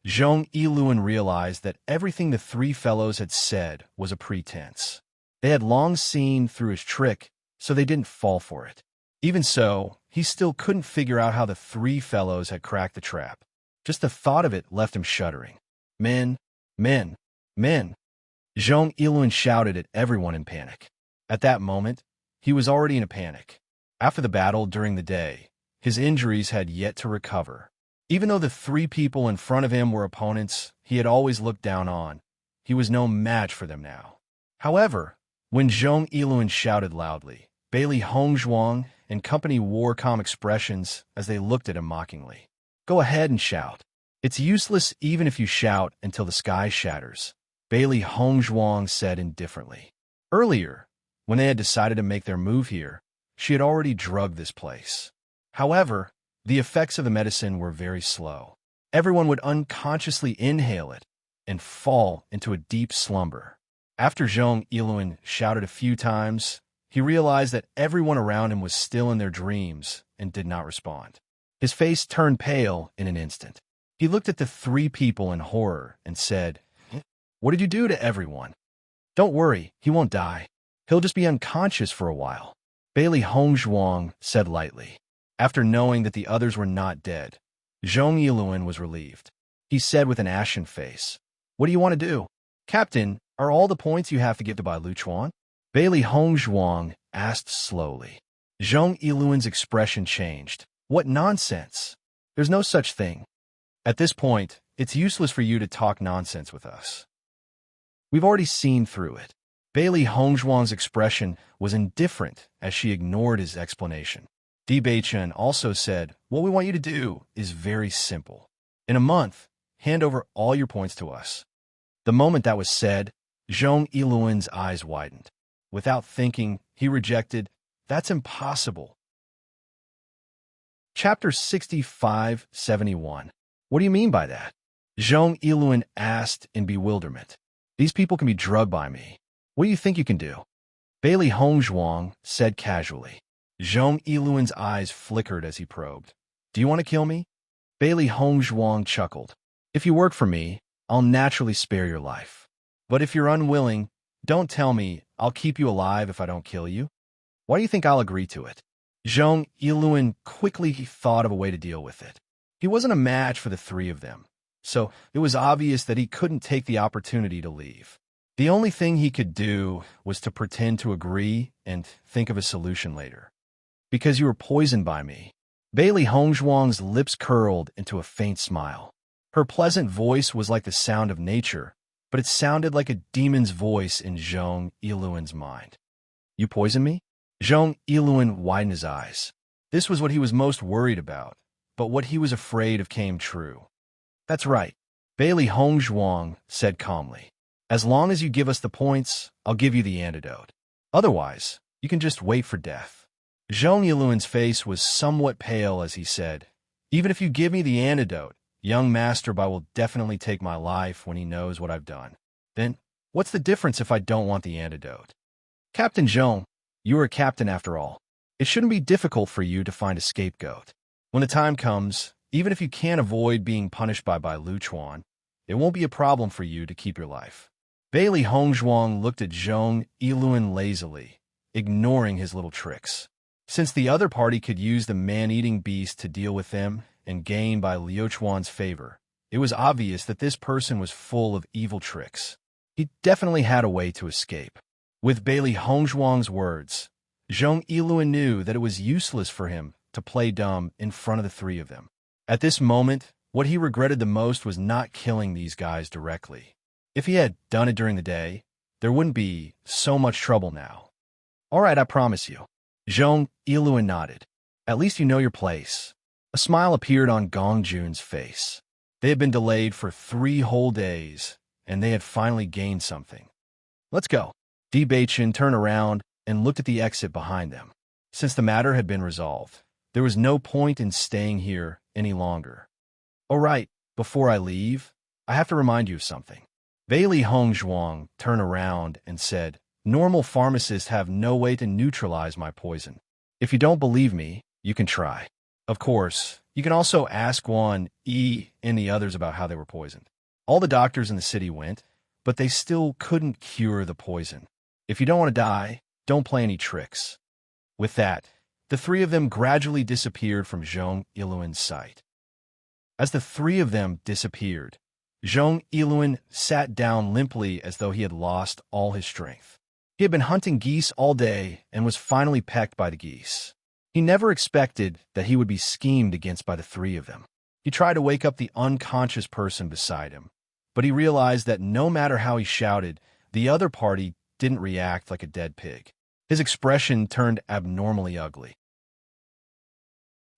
Zhong Yiluan realized that everything the three fellows had said was a pretense. They had long seen through his trick, so they didn't fall for it. Even so, he still couldn't figure out how the three fellows had cracked the trap. Just the thought of it left him shuddering. "Men! Men! Men!" Zhong Yiluan shouted at everyone in panic. At that moment, he was already in a panic. After the battle during the day, his injuries had yet to recover. Even though the three people in front of him were opponents he had always looked down on, he was no match for them now. However, when Zhong Yiluan shouted loudly, Bailey Hongzhuang and company wore calm expressions as they looked at him mockingly. "Go ahead and shout. It's useless even if you shout until the sky shatters," Bailey Hongzhuang said indifferently. Earlier, when they had decided to make their move here, she had already drugged this place. However, the effects of the medicine were very slow. Everyone would unconsciously inhale it and fall into a deep slumber. After Zhong Yiluan shouted a few times, he realized that everyone around him was still in their dreams and did not respond. His face turned pale in an instant. He looked at the three people in horror and said, "What did you do to everyone?" "Don't worry, he won't die. He'll just be unconscious for a while," Bailey Hongzhuang said lightly. After knowing that the others were not dead, Zhong Yiluan was relieved. He said with an ashen face, "What do you want to do?" "Captain, are all the points you have to give to Lu Chuan?" Bailey Hongzhuang asked slowly. Zhong Yiluan's expression changed. "What nonsense! There's no such thing. At this point, it's useless for you to talk nonsense with us. We've already seen through it." Bailey Hongzhuang's expression was indifferent as she ignored his explanation. Di Beichun also said, "What we want you to do is very simple. In a month, hand over all your points to us." The moment that was said, Zhong Yiluan's eyes widened. Without thinking, he rejected, "That's impossible." Chapter 65-71. What do you mean by that? Zhong Yiluan asked in bewilderment. These people can be drugged by me. What do you think you can do? Bailey Hongzhuang said casually. Zhong Yiluan's eyes flickered as he probed. Do you want to kill me? Bailey Hongzhuang chuckled. If you work for me, I'll naturally spare your life. But if you're unwilling, don't tell me I'll keep you alive if I don't kill you. Why do you think I'll agree to it? Zhong Yiluan quickly thought of a way to deal with it. He wasn't a match for the three of them, so it was obvious that he couldn't take the opportunity to leave. The only thing he could do was to pretend to agree and think of a solution later. Because you were poisoned by me. Bailey Hongzhuang's lips curled into a faint smile. Her pleasant voice was like the sound of nature, but it sounded like a demon's voice in Zhong Yiluan's mind. You poisoned me? Zhong Yiluan widened his eyes. This was what he was most worried about, but what he was afraid of came true. That's right, Bailey Hongzhuang said calmly. As long as you give us the points, I'll give you the antidote. Otherwise, you can just wait for death. Zhong Yiluan's face was somewhat pale as he said, Even if you give me the antidote, young Master Bai will definitely take my life when he knows what I've done. Then, what's the difference if I don't want the antidote? Captain Zhong, you are a captain after all. It shouldn't be difficult for you to find a scapegoat. When the time comes, even if you can't avoid being punished by Bai Luchuan, it won't be a problem for you to keep your life. Bailey Hongzhuang looked at Zhong Yiluan lazily, ignoring his little tricks. Since the other party could use the man-eating beast to deal with them and gain Bai Luchuan's favor, it was obvious that this person was full of evil tricks. He definitely had a way to escape. With Bailey Hongzhuang's words, Zhong Yiluan knew that it was useless for him to play dumb in front of the three of them. At this moment, what he regretted the most was not killing these guys directly. If he had done it during the day, there wouldn't be so much trouble now. All right, I promise you. Zhong Yiluan nodded. At least you know your place. A smile appeared on Gong Jun's face. They had been delayed for 3 whole days, and they had finally gained something. Let's go. Di Beichen turned around and looked at the exit behind them. Since the matter had been resolved, there was no point in staying here any longer. All right, before I leave, I have to remind you of something. Bailey Hongzhuang turned around and said, Normal pharmacists have no way to neutralize my poison. If you don't believe me, you can try. Of course, you can also ask Guan Yi and the others about how they were poisoned. All the doctors in the city went, but they still couldn't cure the poison. If you don't want to die, don't play any tricks. With that, the three of them gradually disappeared from Zhong Yiluan's sight. As the three of them disappeared, Zhong Yiluan sat down limply as though he had lost all his strength. He had been hunting geese all day and was finally pecked by the geese. He never expected that he would be schemed against by the three of them. He tried to wake up the unconscious person beside him, but he realized that no matter how he shouted, the other party didn't react like a dead pig. His expression turned abnormally ugly.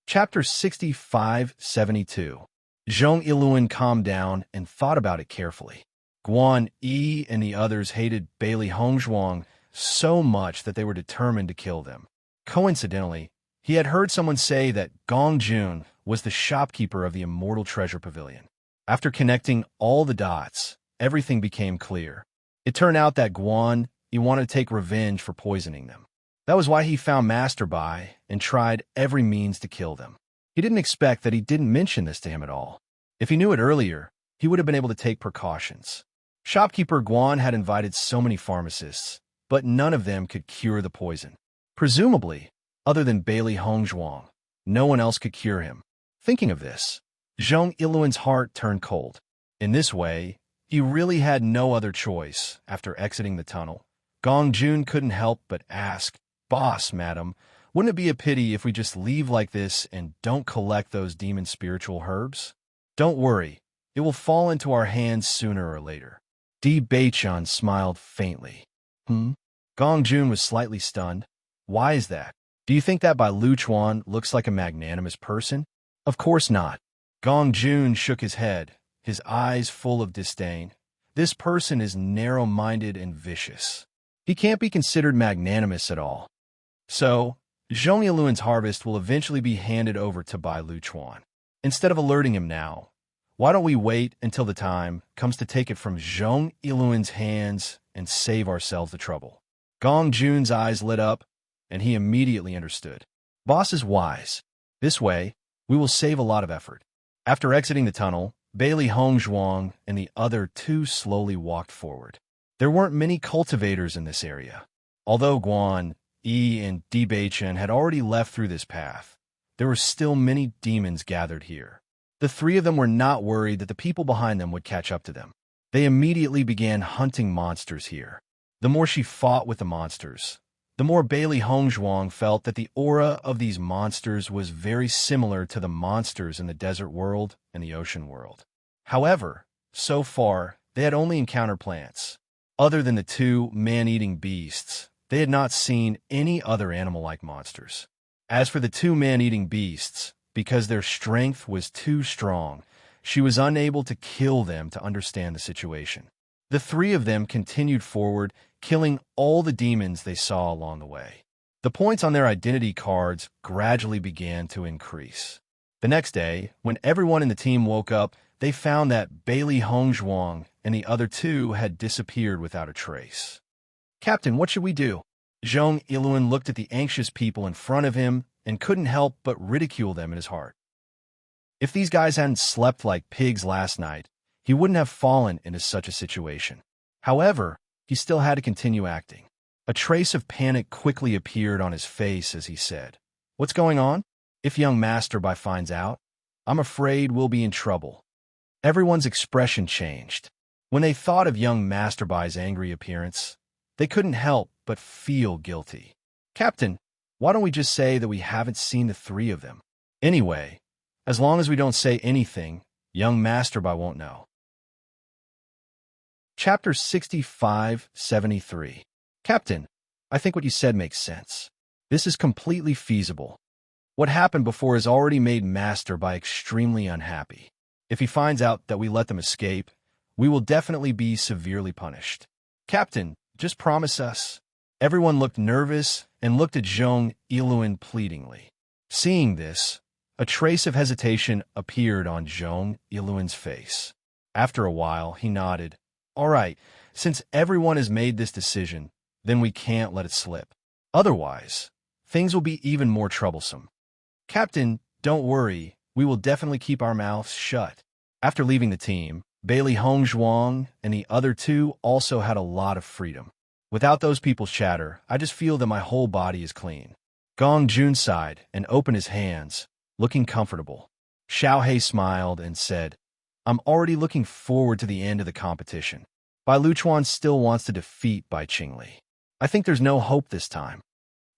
Chapter 65-72. Zhong Yiluan calmed down and thought about it carefully. Guan Yi and the others hated Bailey Hongzhuang so much that they were determined to kill them. Coincidentally, he had heard someone say that Gong Jun was the shopkeeper of the Immortal Treasure Pavilion. After connecting all the dots, everything became clear. It turned out that Guan Yi wanted to take revenge for poisoning them. That was why he found Master Bai and tried every means to kill them. He didn't expect that he didn't mention this to him at all. If he knew it earlier, he would have been able to take precautions. Shopkeeper Guan had invited so many pharmacists, but none of them could cure the poison. Presumably, other than Bailey Hongzhuang, no one else could cure him. Thinking of this, Zhong Yiluan's heart turned cold. In this way, he really had no other choice after exiting the tunnel. Gong Jun couldn't help but ask, Boss, madam, wouldn't it be a pity if we just leave like this and don't collect those demon spiritual herbs? Don't worry, it will fall into our hands sooner or later. Di Beichen smiled faintly. Gong Jun was slightly stunned. Why is that? Do you think that Bai Luchuan looks like a magnanimous person? Of course not. Gong Jun shook his head, his eyes full of disdain. This person is narrow-minded and vicious. He can't be considered magnanimous at all. So, Zhong Yiluan's harvest will eventually be handed over to Bai Luchuan. Instead of alerting him now, why don't we wait until the time comes to take it from Zhong Yiluan's hands and save ourselves the trouble? Gong Jun's eyes lit up, and he immediately understood. Boss is wise. This way, we will save a lot of effort. After exiting the tunnel, Bailey Hongzhuang and the other two slowly walked forward. There weren't many cultivators in this area. Although Guan, Yi, and Di Beichen had already left through this path, there were still many demons gathered here. The three of them were not worried that the people behind them would catch up to them. They immediately began hunting monsters here. The more she fought with the monsters, the more Bailey Hongzhuang felt that the aura of these monsters was very similar to the monsters in the desert world and the ocean world. However, so far, they had only encountered plants. Other than the two man-eating beasts, they had not seen any other animal-like monsters. As for the two man-eating beasts, because their strength was too strong, she was unable to kill them to understand the situation. The three of them continued forward, killing all the demons they saw along the way. The points on their identity cards gradually began to increase. The next day, when everyone in the team woke up, they found that Bailey Hongzhuang and the other two had disappeared without a trace. Captain, what should we do? Zhong Yiluan looked at the anxious people in front of him and couldn't help but ridicule them in his heart. If these guys hadn't slept like pigs last night, he wouldn't have fallen into such a situation. However, he still had to continue acting. A trace of panic quickly appeared on his face as he said, "What's going on? If young Masterby finds out, I'm afraid we'll be in trouble." Everyone's expression changed. When they thought of young Masterby's angry appearance, they couldn't help but feel guilty. Captain, why don't we just say that we haven't seen the three of them? Anyway, as long as we don't say anything, young Masterby won't know. Chapter 65-73. Captain, I think what you said makes sense. This is completely feasible. What happened before has already made Masterby extremely unhappy. If he finds out that we let them escape, we will definitely be severely punished. Captain, just promise us. Everyone looked nervous and looked at Zhong Yiluan pleadingly. Seeing this, a trace of hesitation appeared on Zhong Yiluan's face. After a while, he nodded. All right, since everyone has made this decision, then we can't let it slip. Otherwise, things will be even more troublesome. Captain, don't worry, we will definitely keep our mouths shut. After leaving the team, Bailey Hongzhuang and the other two also had a lot of freedom. Without those people's chatter, I just feel that my whole body is clean. Gong Jun sighed and opened his hands, looking comfortable. Xiaohei smiled and said, I'm already looking forward to the end of the competition. Bai Luchuan still wants to defeat Bai Qingli. I think there's no hope this time.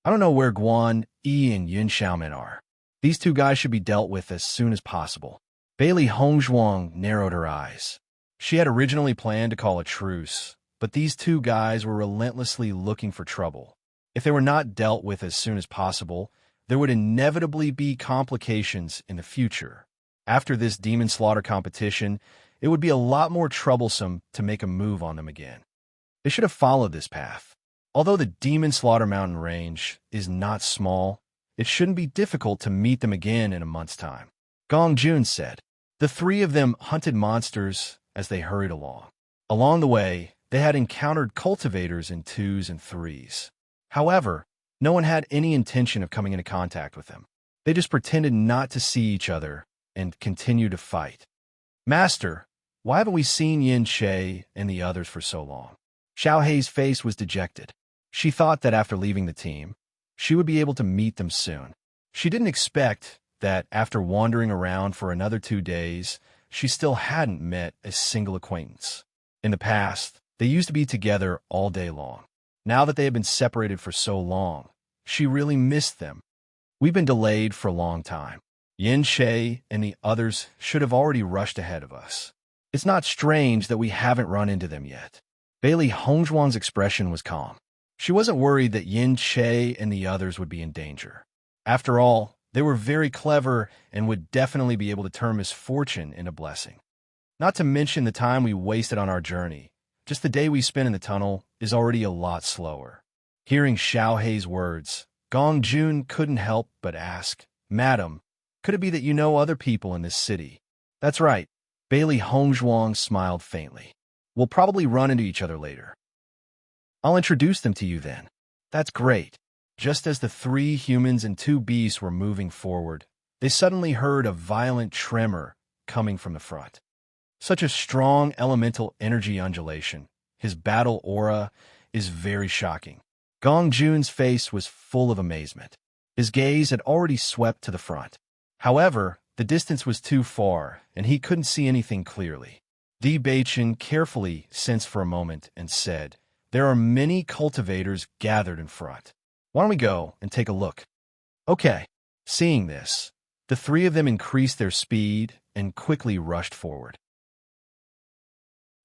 I don't know where Guan, Yi, and Yun Xiaomin are. These two guys should be dealt with as soon as possible. Bailey Hongzhuang narrowed her eyes. She had originally planned to call a truce, but these two guys were relentlessly looking for trouble. If they were not dealt with as soon as possible, there would inevitably be complications in the future. After this demon slaughter competition, it would be a lot more troublesome to make a move on them again. They should have followed this path. Although the Demon Slaughter Mountain range is not small, it shouldn't be difficult to meet them again in a month's time. Gong Jun said. The three of them hunted monsters as they hurried along. Along the way, they had encountered cultivators in 2s and 3s. However, no one had any intention of coming into contact with them. They just pretended not to see each other and continued to fight. Master, why haven't we seen Yin Che and the others for so long? Xiaohei's face was dejected. She thought that after leaving the team, she would be able to meet them soon. She didn't expect that after wandering around for another 2 days, she still hadn't met a single acquaintance. In the past, they used to be together all day long. Now that they had been separated for so long, she really missed them. We've been delayed for a long time. Yin Che and the others should have already rushed ahead of us. It's not strange that we haven't run into them yet. Bailey Hongzhuang's expression was calm. She wasn't worried that Yin Che and the others would be in danger. After all, they were very clever and would definitely be able to turn misfortune into blessing. Not to mention the time we wasted on our journey. Just the day we spent in the tunnel is already a lot slower. Hearing Xiaohei's words, Gong Jun couldn't help but ask, "Madam, could it be that you know other people in this city?" "That's right." Bailey Hongzhuang smiled faintly. "We'll probably run into each other later. I'll introduce them to you then." "That's great." Just as the three humans and two beasts were moving forward, they suddenly heard a violent tremor coming from the front. Such a strong elemental energy undulation. His battle aura is very shocking. Gong Jun's face was full of amazement. His gaze had already swept to the front. However, the distance was too far, and he couldn't see anything clearly. Di Beichen carefully sensed for a moment and said, "There are many cultivators gathered in front. Why don't we go and take a look?" "Okay." Seeing this, the three of them increased their speed and quickly rushed forward.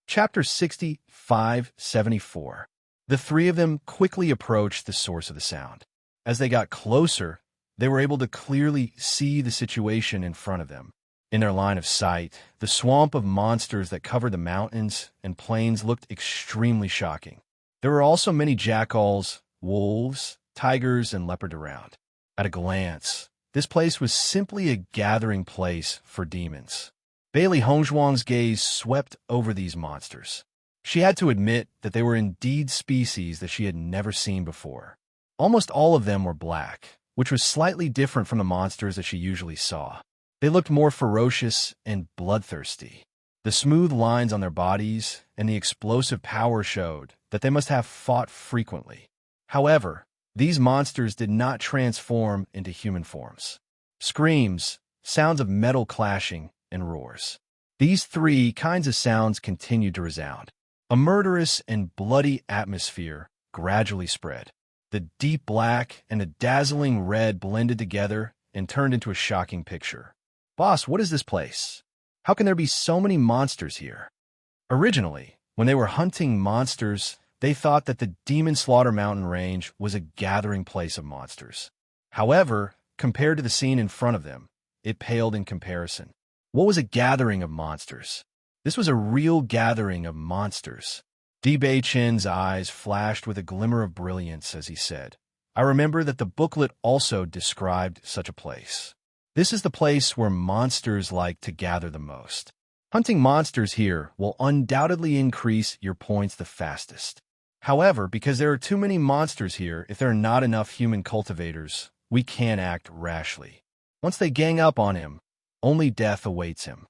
Chapter 65-74. The three of them quickly approached the source of the sound. As they got closer, they were able to clearly see the situation in front of them. In their line of sight, the swamp of monsters that covered the mountains and plains looked extremely shocking. There were also many jackals, wolves, tigers, and leopards around. At a glance, this place was simply a gathering place for demons. Bailey Hongzhuang's gaze swept over these monsters. She had to admit that they were indeed species that she had never seen before. Almost all of them were black, which was slightly different from the monsters that she usually saw. They looked more ferocious and bloodthirsty. The smooth lines on their bodies and the explosive power showed that they must have fought frequently. However, these monsters did not transform into human forms. Screams, sounds of metal clashing, and roars. These three kinds of sounds continued to resound. A murderous and bloody atmosphere gradually spread. The deep black and the dazzling red blended together and turned into a shocking picture. "Boss, what is this place? How can there be so many monsters here?" Originally, when they were hunting monsters, they thought that the Demon Slaughter Mountain Range was a gathering place of monsters. However, compared to the scene in front of them, it paled in comparison. What was a gathering of monsters? This was a real gathering of monsters. Di Beichen's eyes flashed with a glimmer of brilliance as he said, "I remember that the booklet also described such a place. This is the place where monsters like to gather the most. Hunting monsters here will undoubtedly increase your points the fastest. However, because there are too many monsters here, if there are not enough human cultivators, we can't act rashly. Once they gang up on him, only death awaits him."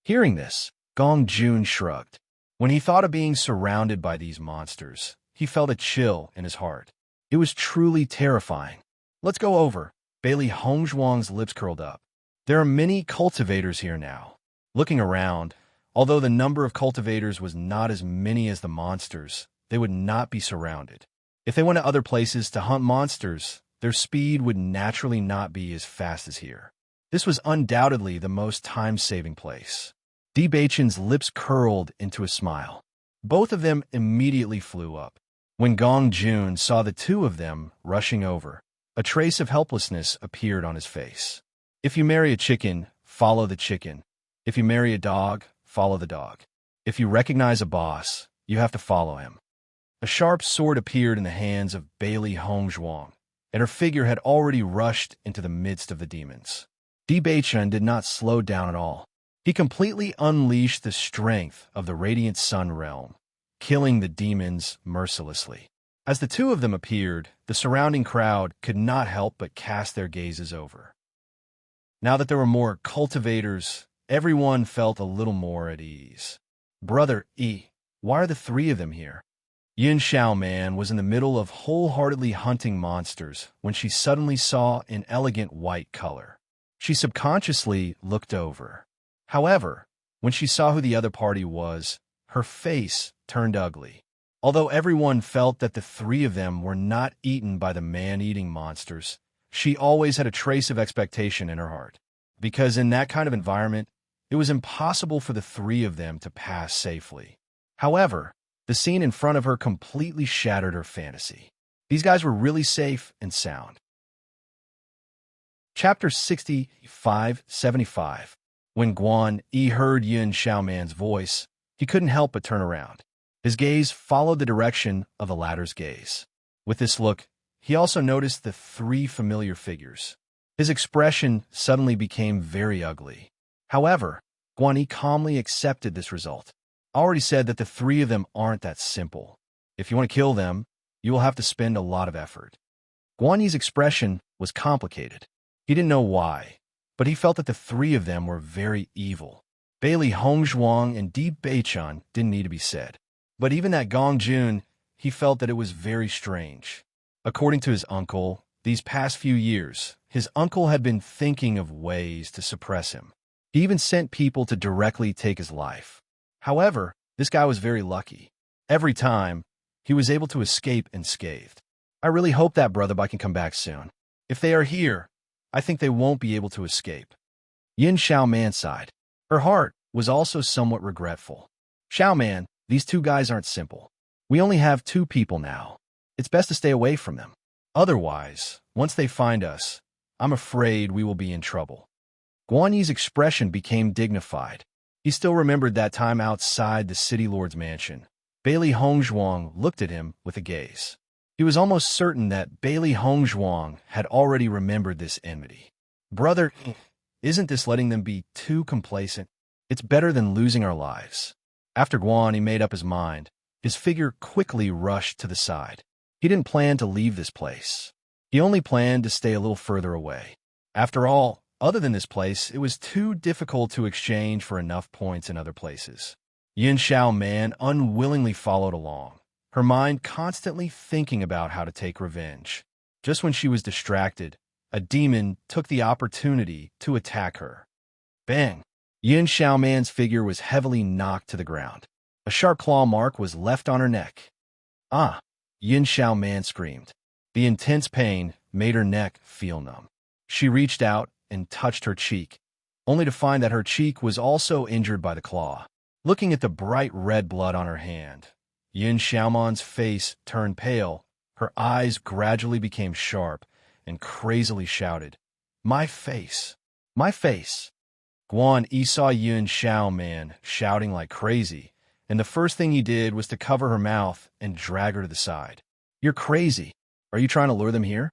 Hearing this, Gong Jun shrugged. When he thought of being surrounded by these monsters, he felt a chill in his heart. It was truly terrifying. "Let's go over." Bailey Hongzhuang's lips curled up. "There are many cultivators here now." Looking around, although the number of cultivators was not as many as the monsters, they would not be surrounded. If they went to other places to hunt monsters, their speed would naturally not be as fast as here. This was undoubtedly the most time-saving place. Di Beichen's lips curled into a smile. Both of them immediately flew up. When Gong Jun saw the two of them rushing over, a trace of helplessness appeared on his face. If you marry a chicken, follow the chicken. If you marry a dog, follow the dog. If you recognize a boss, you have to follow him. A sharp sword appeared in the hands of Bailey Hongzhuang, and her figure had already rushed into the midst of the demons. Di Beichen did not slow down at all. He completely unleashed the strength of the Radiant Sun realm, killing the demons mercilessly. As the two of them appeared, the surrounding crowd could not help but cast their gazes over. Now that there were more cultivators, everyone felt a little more at ease. "Brother E, why are the three of them here?" Yin Xiaoman was in the middle of wholeheartedly hunting monsters when she suddenly saw an elegant white color. She subconsciously looked over. However, when she saw who the other party was, her face turned ugly. Although everyone felt that the three of them were not eaten by the man-eating monsters, she always had a trace of expectation in her heart. Because in that kind of environment, it was impossible for the three of them to pass safely. However, the scene in front of her completely shattered her fantasy. These guys were really safe and sound. Chapter 65-75. When Guan Yi heard Yin Xiaoman's voice, he couldn't help but turn around. His gaze followed the direction of the latter's gaze. With this look, he also noticed the three familiar figures. His expression suddenly became very ugly. However, Guan Yi calmly accepted this result. I already said that the three of them aren't that simple. If you want to kill them, you will have to spend a lot of effort. Guan Yi's expression was complicated. He didn't know why, but he felt that the three of them were very evil. Bailey Hongzhuang and Di Beichun didn't need to be said. But even at Gong Jun, he felt that it was very strange. According to his uncle, these past few years, his uncle had been thinking of ways to suppress him. He even sent people to directly take his life. However, this guy was very lucky. Every time, he was able to escape unscathed. I really hope that brother boy can come back soon. If they are here, I think they won't be able to escape. Yin Xiaoman sighed. Her heart was also somewhat regretful. Xiaoman, these two guys aren't simple. We only have two people now. It's best to stay away from them. Otherwise, once they find us, I'm afraid we will be in trouble. Guan Yi's expression became dignified. He still remembered that time outside the city lord's mansion. Bailey Hongzhuang looked at him with a gaze. He was almost certain that Bailey Hongzhuang had already remembered this enmity. Brother, isn't this letting them be too complacent? It's better than losing our lives. After Guan Yi made up his mind, his figure quickly rushed to the side. He didn't plan to leave this place. He only planned to stay a little further away. After all, other than this place, it was too difficult to exchange for enough points in other places. Yin Xiaoman unwillingly followed along, her mind constantly thinking about how to take revenge. Just when she was distracted, a demon took the opportunity to attack her. Bang! Yin Xiaoman's figure was heavily knocked to the ground. A sharp claw mark was left on her neck. Ah! Yin Xiaoman screamed. The intense pain made her neck feel numb. She reached out and touched her cheek, only to find that her cheek was also injured by the claw. Looking at the bright red blood on her hand, Yin Xiaoman's face turned pale, her eyes gradually became sharp, and crazily shouted, "My face! My face!" Guan Yi saw Yin Xiaoman shouting like crazy, and the first thing he did was to cover her mouth and drag her to the side. "You're crazy. Are you trying to lure them here?"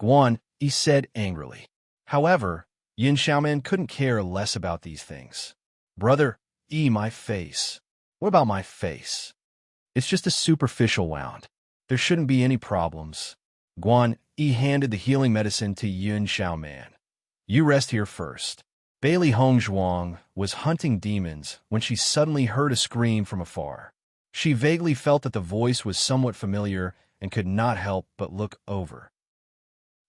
Guan Yi said angrily. However, Yin Xiaoman couldn't care less about these things. "Brother, my face. What about my face? It's just a superficial wound. There shouldn't be any problems." Guan Yi handed the healing medicine to Yin Xiaoman. "You rest here first." Bailey Hongzhuang was hunting demons when she suddenly heard a scream from afar. She vaguely felt that the voice was somewhat familiar and could not help but look over.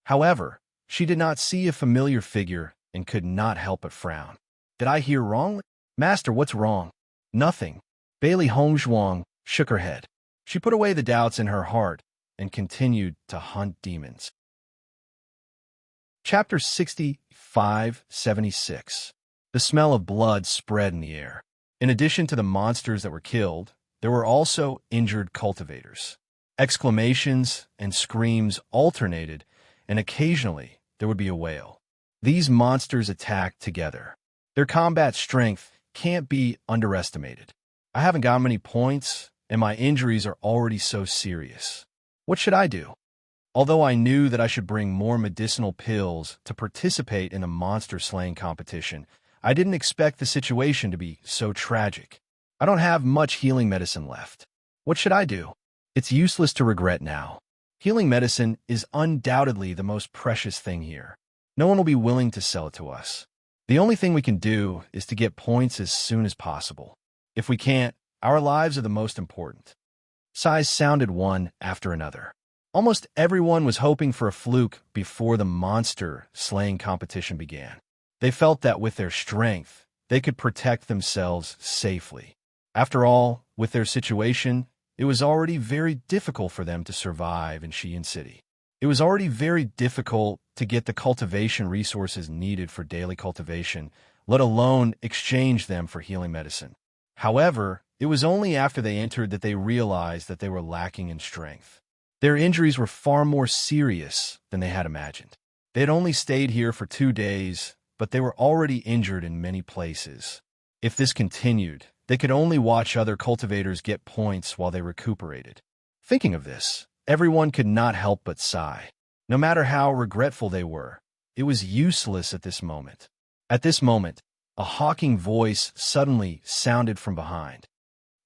However, she did not see a familiar figure and could not help but frown. "Did I hear wrongly? Master, what's wrong?" "Nothing." Bailey Hongzhuang shook her head. She put away the doubts in her heart and continued to hunt demons. Chapter 65-76. The smell of blood spread in the air. In addition to the monsters that were killed, there were also injured cultivators. Exclamations and screams alternated, and occasionally there would be a wail. These monsters attacked together. Their combat strength can't be underestimated. I haven't got many points, and my injuries are already so serious. What should I do? Although I knew that I should bring more medicinal pills to participate in a monster slaying competition, I didn't expect the situation to be so tragic. I don't have much healing medicine left. What should I do? It's useless to regret now. Healing medicine is undoubtedly the most precious thing here. No one will be willing to sell it to us. The only thing we can do is to get points as soon as possible. If we can't, our lives are the most important. Sighs sounded one after another. Almost everyone was hoping for a fluke before the monster slaying competition began. They felt that with their strength, they could protect themselves safely. After all, with their situation, it was already very difficult for them to survive in Xi'an City. It was already very difficult to get the cultivation resources needed for daily cultivation, let alone exchange them for healing medicine. However, it was only after they entered that they realized that they were lacking in strength. Their injuries were far more serious than they had imagined. They had only stayed here for 2 days, but they were already injured in many places. If this continued, they could only watch other cultivators get points while they recuperated. Thinking of this, Everyone could not help but sigh. No matter how regretful they were, it was useless at this moment. At this moment, a hawking voice suddenly sounded from behind.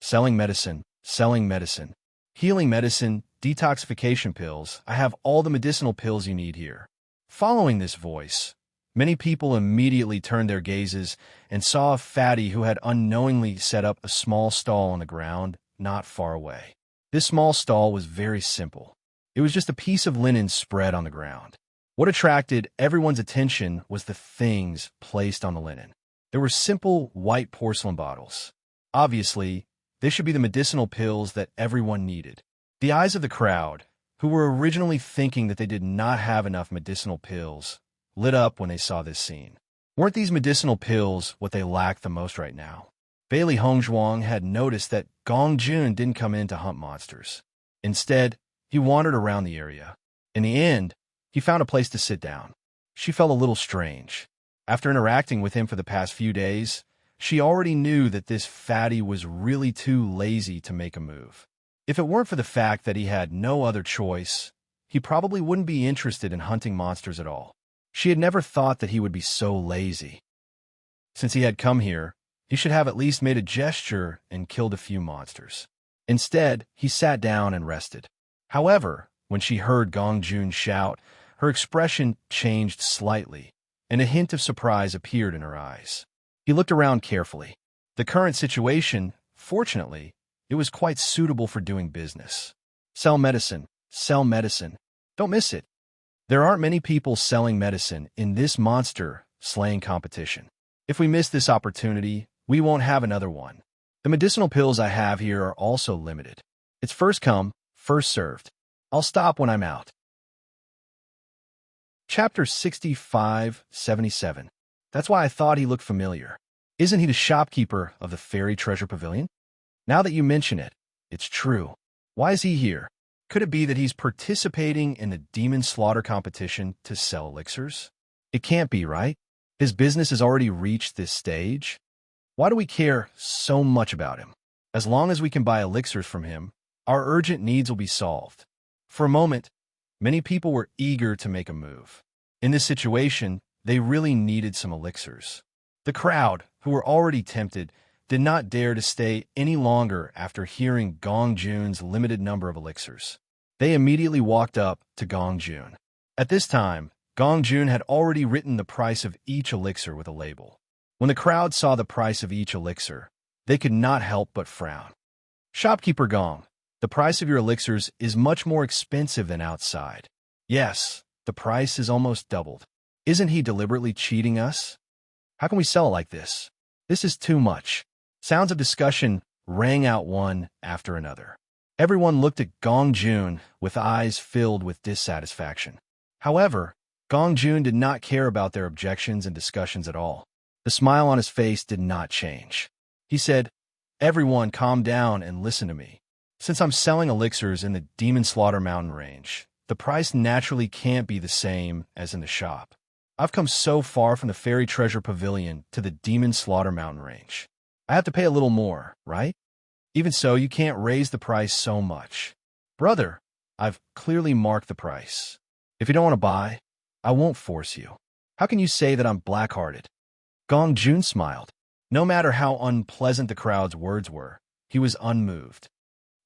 Selling medicine, healing medicine, detoxification pills. I have all the medicinal pills you need here. Following this voice, many people immediately turned their gazes and saw a fatty who had unknowingly set up a small stall on the ground not far away. This small stall was very simple. It was just a piece of linen spread on the ground. What attracted everyone's attention was the things placed on the linen. There were simple white porcelain bottles. Obviously, they should be the medicinal pills that everyone needed. The eyes of the crowd, who were originally thinking that they did not have enough medicinal pills, lit up when they saw this scene. Weren't these medicinal pills what they lacked the most right now? Bailey Hongzhuang had noticed that Gong Jun didn't come in to hunt monsters. Instead, he wandered around the area. In the end, he found a place to sit down. She felt a little strange. After interacting with him for the past few days, she already knew that this fatty was really too lazy to make a move. If it weren't for the fact that he had no other choice, he probably wouldn't be interested in hunting monsters at all. She had never thought that he would be so lazy. Since he had come here, he should have at least made a gesture and killed a few monsters. Instead, he sat down and rested. However, when she heard Gong Jun shout, her expression changed slightly, and a hint of surprise appeared in her eyes. He looked around carefully. The current situation, fortunately, it was quite suitable for doing business. Sell medicine. Don't miss it. There aren't many people selling medicine in this monster slaying competition. If we miss this opportunity, we won't have another one. The medicinal pills I have here are also limited. It's first come, first served. I'll stop when I'm out. Chapter 65-77. That's why I thought he looked familiar. Isn't he the shopkeeper of the Fairy Treasure Pavilion? Now that you mention it, it's true. Why is he here? Could it be that he's participating in the demon slaughter competition to sell elixirs? It can't be, right? His business has already reached this stage. Why do we care so much about him? As long as we can buy elixirs from him, our urgent needs will be solved. For a moment, many people were eager to make a move. In this situation, they really needed some elixirs. The crowd, who were already tempted, did not dare to stay any longer after hearing Gong Jun's limited number of elixirs. They immediately walked up to Gong Jun. At this time, Gong Jun had already written the price of each elixir with a label. When the crowd saw the price of each elixir, they could not help but frown. Shopkeeper Gong, the price of your elixirs is much more expensive than outside. Yes, the price is almost doubled. Isn't he deliberately cheating us? How can we sell it like this? This is too much. Sounds of discussion rang out one after another. Everyone looked at Gong Jun with eyes filled with dissatisfaction. However, Gong Jun did not care about their objections and discussions at all. The smile on his face did not change. He said, "Everyone calm down and listen to me. Since I'm selling elixirs in the Demon Slaughter Mountain range, the price naturally can't be the same as in the shop. I've come so far from the Fairy Treasure Pavilion to the Demon Slaughter Mountain range. I have to pay a little more, right? Even so, you can't raise the price so much. Brother, I've clearly marked the price. If you don't want to buy, I won't force you. How can you say that I'm black-hearted?" Gong Jun smiled. No matter how unpleasant the crowd's words were, he was unmoved.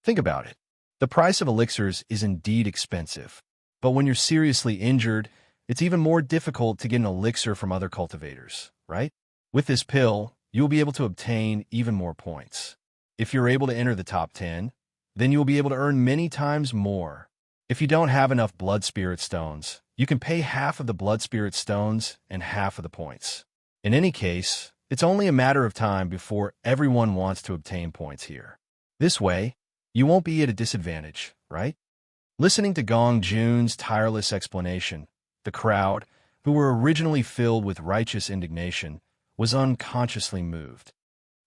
Think about it. The price of elixirs is indeed expensive, but when you're seriously injured, it's even more difficult to get an elixir from other cultivators, right? With this pill, you'll be able to obtain even more points. If you're able to enter the top 10, then you'll be able to earn many times more. If you don't have enough blood spirit stones, you can pay half of the blood spirit stones and half of the points. In any case, it's only a matter of time before everyone wants to obtain points here. This way, you won't be at a disadvantage, right? Listening to Gong Jun's tireless explanation, the crowd, who were originally filled with righteous indignation, was unconsciously moved.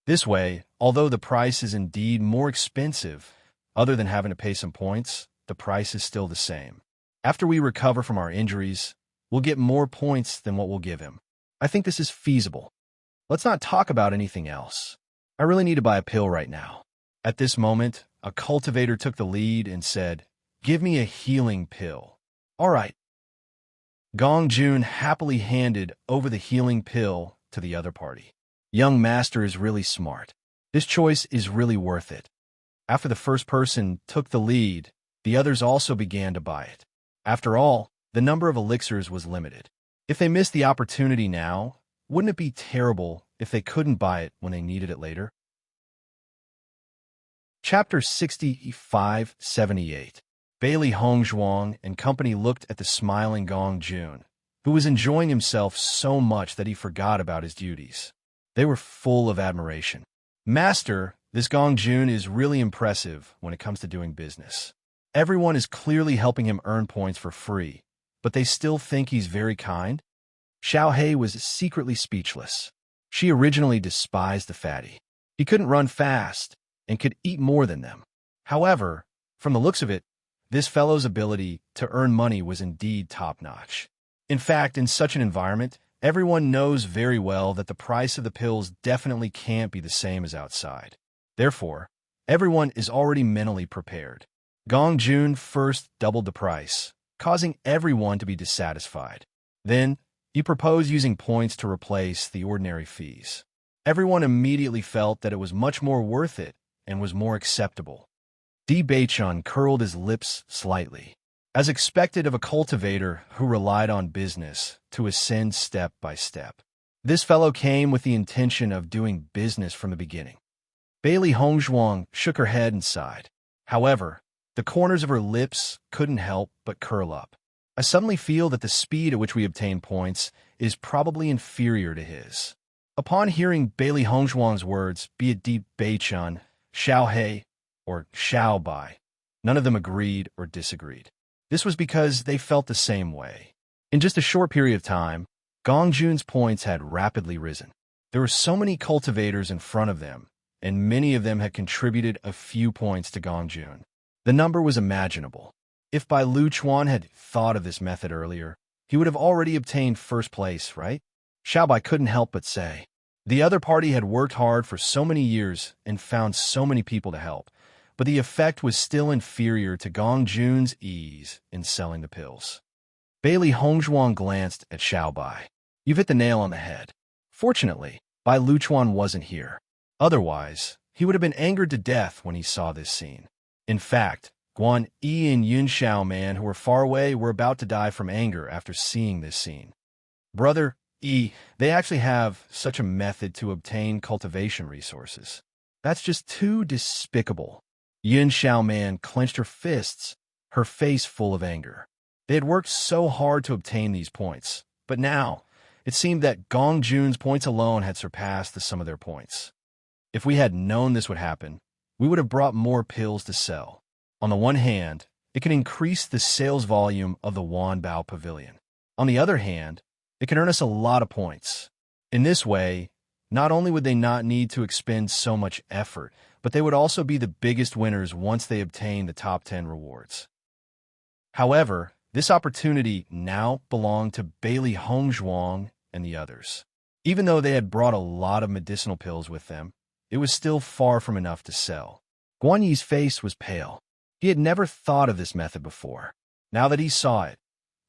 This way, although the price is indeed more expensive, other than having to pay some points, the price is still the same. After we recover from our injuries, we'll get more points than what we'll give him. I think this is feasible. Let's not talk about anything else. I really need to buy a pill right now. At this moment, a cultivator took the lead and said, Give me a healing pill. All right. Gong Jun happily handed over the healing pill to the other party. Young master is really smart. This choice is really worth it. After the first person took the lead, the others also began to buy it. After all, the number of elixirs was limited. If they missed the opportunity now, wouldn't it be terrible if they couldn't buy it when they needed it later? Chapter 65-78. Bailey Hongzhuang and company looked at the smiling Gong Jun, who was enjoying himself so much that he forgot about his duties. They were full of admiration. Master, this Gong Jun is really impressive when it comes to doing business. Everyone is clearly helping him earn points for free, but they still think he's very kind? Xiao He was secretly speechless. She originally despised the fatty. He couldn't run fast and could eat more than them. However, from the looks of it, this fellow's ability to earn money was indeed top-notch. In fact, in such an environment, everyone knows very well that the price of the pills definitely can't be the same as outside. Therefore, everyone is already mentally prepared. Gong Jun first doubled the price, causing everyone to be dissatisfied. Then, he proposed using points to replace the ordinary fees. Everyone immediately felt that it was much more worth it and was more acceptable. Di Beichun curled his lips slightly. As expected of a cultivator who relied on business to ascend step by step, this fellow came with the intention of doing business from the beginning. Bailey Hongzhuang shook her head and sighed. However, the corners of her lips couldn't help but curl up. I suddenly feel that the speed at which we obtain points is probably inferior to his. Upon hearing Bailey Hongzhuang's words, be it Di Beichun, Xiao He, or Xiao Bai, none of them agreed or disagreed. This was because they felt the same way. In just a short period of time, Gong Jun's points had rapidly risen. There were so many cultivators in front of them, and many of them had contributed a few points to Gong Jun. The number was imaginable. If Bai Luchuan had thought of this method earlier, he would have already obtained first place, right? Xiao Bai couldn't help but say. The other party had worked hard for so many years and found so many people to help, but the effect was still inferior to Gong Jun's ease in selling the pills. Bailey Hongzhuang glanced at Xiao Bai. You've hit the nail on the head. Fortunately, Bai Luchuan wasn't here. Otherwise, he would have been angered to death when he saw this scene. In fact, Guan Yi and Yun Xiao Man, who were far away, were about to die from anger after seeing this scene. Brother Yi, they actually have such a method to obtain cultivation resources. That's just too despicable. Yun Xiao Man clenched her fists, her face full of anger. They had worked so hard to obtain these points, but now it seemed that Gong Jun's points alone had surpassed the sum of their points. If we had known this would happen, we would have brought more pills to sell. On the one hand, it can increase the sales volume of the Wanbao Pavilion. On the other hand, it can earn us a lot of points. In this way, not only would they not need to expend so much effort, but they would also be the biggest winners once they obtain the top 10 rewards. However, this opportunity now belonged to Bailey Hongzhuang and the others. Even though they had brought a lot of medicinal pills with them, it was still far from enough to sell. Guan Yi's face was pale. He had never thought of this method before. Now that he saw it,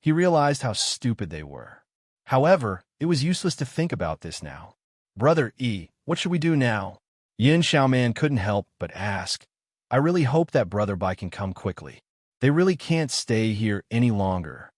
he realized how stupid they were. However, it was useless to think about this now. Brother Yi, what should we do now? Yin Xiaoman couldn't help but ask. I really hope that Brother Bai can come quickly. They really can't stay here any longer.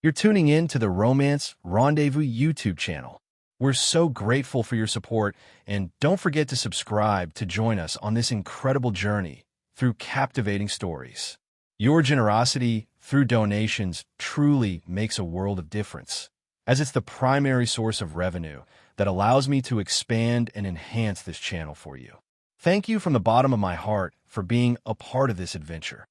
You're tuning in to the Romance Rendezvous YouTube channel. We're so grateful for your support, and don't forget to subscribe to join us on this incredible journey through captivating stories. Your generosity through donations truly makes a world of difference, as it's the primary source of revenue that allows me to expand and enhance this channel for you. Thank you from the bottom of my heart for being a part of this adventure.